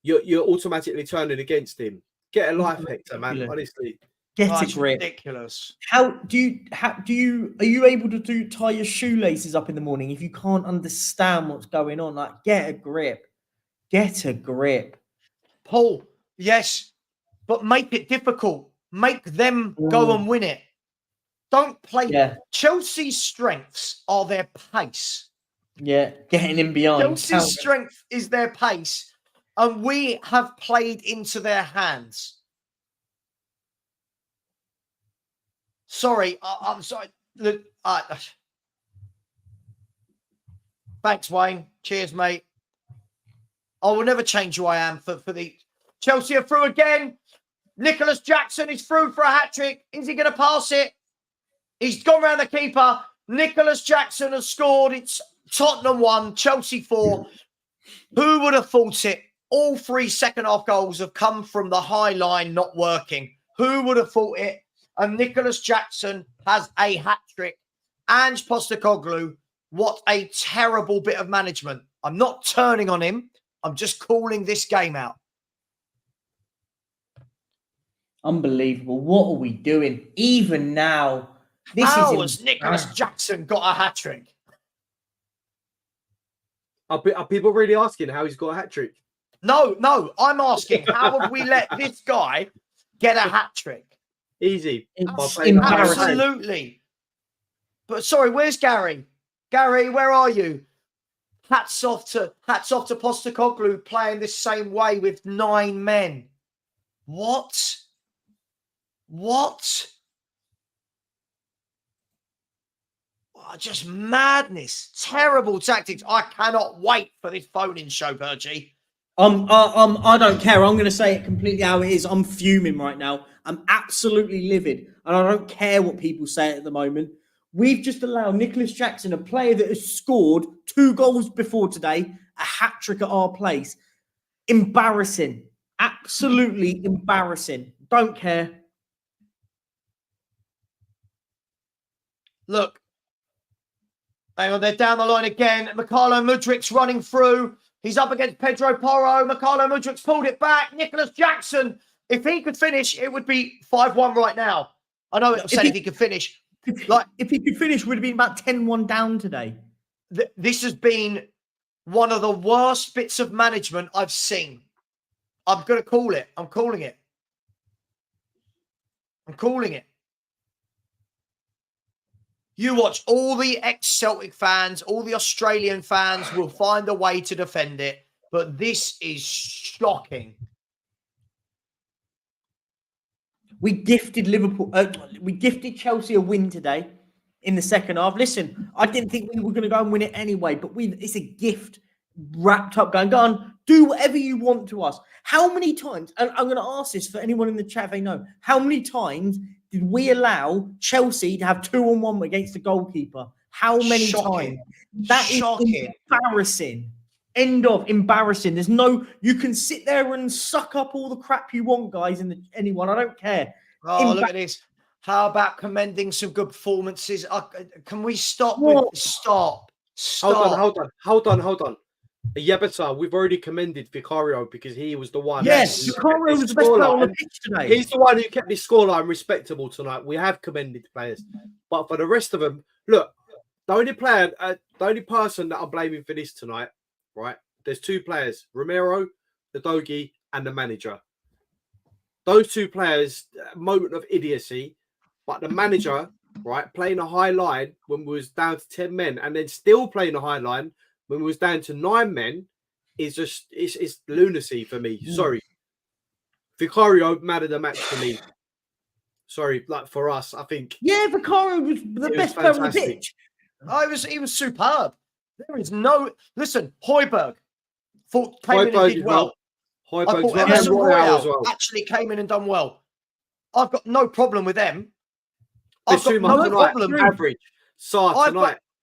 you're automatically turning against him. Get a life, Hector, man. Honestly, Get Oh, a it's grip. ridiculous. Are you able to tie your shoelaces up in the morning if you can't understand what's going on? Like, get a grip. Get a grip. Paul, yes, but make it difficult. Make them go and win it. Don't play. Yeah. Chelsea's strengths are their pace. Yeah, getting in behind. Chelsea's strength is their pace, and we have played into their hands. Sorry, I'm sorry. Look, thanks, Wayne. Cheers, mate. I will never change who I am for the Chelsea are through again. Nicholas Jackson is through for a hat-trick. Is he going to pass it? He's gone round the keeper. Nicholas Jackson has scored. It's Tottenham 1, Chelsea 4. Who would have thought it? All 3 second-half goals have come from the high line not working. Who would have thought it? And Nicholas Jackson has a hat-trick. Ange Postecoglou, what a terrible bit of management. I'm not turning on him. I'm just calling this game out. Unbelievable. What are we doing? Even now. How has Nicholas Jackson got a hat-trick? Are people really asking how he's got a hat-trick? No. I'm asking, how have we let this guy get a hat-trick? Easy. It's embarrassing. Absolutely. But sorry, where's Gary? Gary, where are you? Hats off to Postecoglou playing this same way with 9 men. What? Oh, just madness. Terrible tactics. I cannot wait for this phone-in show, Bergie. I don't care. I'm going to say it completely how it is. I'm fuming right now. I'm absolutely livid, and I don't care what people say at the moment. We've just allowed Nicholas Jackson, a player that has scored 2 goals before today, a hat-trick at our place. Embarrassing. Absolutely embarrassing. Don't care. Look. Hang on, they're down the line again. Mykhailo Mudrik's running through. He's up against Pedro Porro. Mykhailo Mudrik's pulled it back. Nicholas Jackson, if he could finish, it would be 5-1 right now. I know it said if he could finish. If he could finish, would have been about 10-1 down today. This has been one of the worst bits of management I've seen. I'm going to call it. I'm calling it. You watch, all the ex-Celtic fans, all the Australian fans will find a way to defend it. But this is shocking. We gifted Chelsea a win today in the second half. Listen, I didn't think we were going to go and win it anyway, but it's a gift wrapped up going, go on, do whatever you want to us. How many times, and I'm going to ask this for anyone in the chat if they know, how many times did we allow Chelsea to have 2-on-1 against the goalkeeper? How many times? That is embarrassing. End of embarrassing. There's no, you can sit there and suck up all the crap you want, guys, anyone. I don't care. Oh, look at this. How about commending some good performances? Can we stop? Stop. Hold on. Yabata, we've already commended Vicario because he was the one. Yes, Vicario was the best player on the pitch today. He's the one who kept his scoreline respectable tonight. We have commended players. But for the rest of them, look, the only person that I'm blaming for this tonight, right? There's 2 players, Romero, the Dogie, and the manager. Those 2 players, moment of idiocy, but the manager, right, playing a high line when we was down to 10 men and then still playing a high line when we was down to 9 men is just, it's lunacy for me. Sorry. Vicario man of the match for me. Sorry, like for us, I think. Yeah, Vicario was the best player on the pitch. He was superb. There is no, listen, Højbjerg came in and did well. Højbjerg I thought Emerson Royale actually came in and done well. I've got no problem with them. I've got no problem. Average.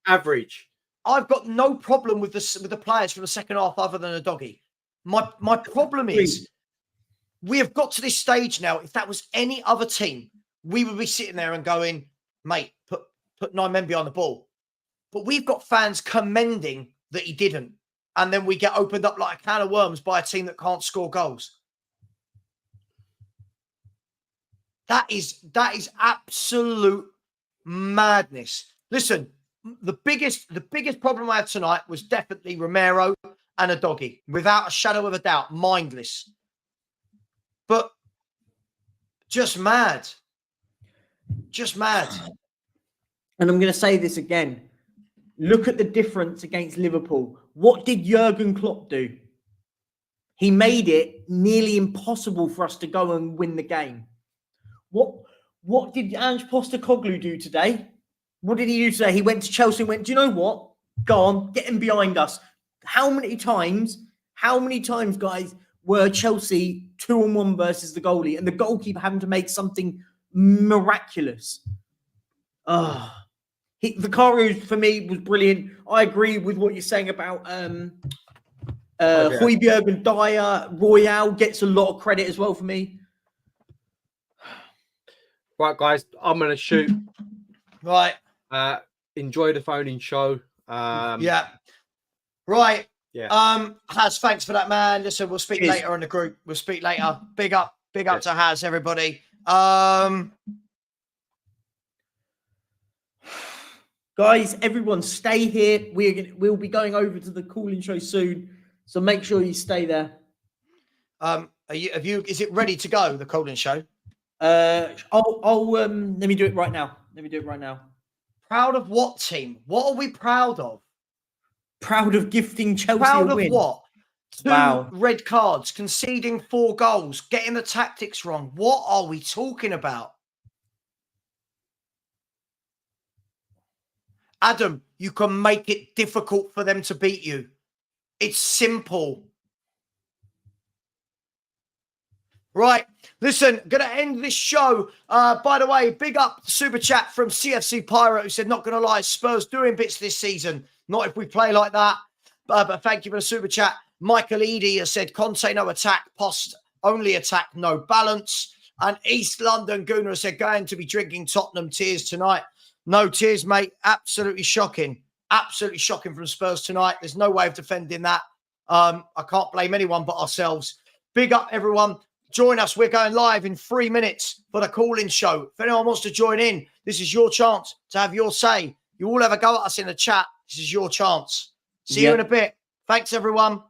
Average. I've got no problem with the players from the second half other than a doggy. My problem is we have got to this stage now. If that was any other team, we would be sitting there and going, mate, put 9 men behind the ball. But we've got fans commending that he didn't. And then we get opened up like a can of worms by a team that can't score goals. That is absolute madness. Listen, the biggest problem I had tonight was definitely Romero and a doggy, without a shadow of a doubt, mindless. But just mad. Just mad. And I'm going to say this again. Look at the difference against Liverpool. What did Jurgen Klopp do? He made it nearly impossible for us to go and win the game. What did Postecoglou do today? What did he do today? He went to Chelsea and went, do you know what? Go on, get him behind us. How many times, guys, were Chelsea 2-on-1 versus the goalie and the goalkeeper having to make something miraculous? Vicario, for me, was brilliant. I agree with what you're saying about Højbjerg and Dyer. Royale gets a lot of credit as well for me. Right, guys, I'm going to shoot. Right. Enjoy the phone-in show. Yeah. Right. Yeah. Haz, thanks for that, man. Listen, we'll speak later on the group. We'll speak later. Big up to Haz, everybody. Guys, everyone stay here. We'll be going over to the call-in show soon. So make sure you stay there. Is it ready to go, the call-in show? I'll let me do it right now. Proud of what, team? What are we proud of? Proud of gifting Chelsea proud a win. Of what? 2 red cards, conceding 4 goals, getting the tactics wrong. What are we talking about? Adam, you can make it difficult for them to beat you. It's simple. Right. Listen, going to end this show. By the way, big up super chat from CFC Pirate who said, not going to lie, Spurs doing bits this season. Not if we play like that. But thank you for the super chat. Michael Eady has said, Conte, no attack. Post, only attack, no balance. And East London Gooner said, going to be drinking Tottenham tears tonight. No tears, mate. Absolutely shocking. Absolutely shocking from Spurs tonight. There's no way of defending that. I can't blame anyone but ourselves. Big up, everyone. Join us. We're going live in 3 minutes for the call-in show. If anyone wants to join in, this is your chance to have your say. You all have a go at us in the chat. This is your chance. See you in a bit. Thanks, everyone.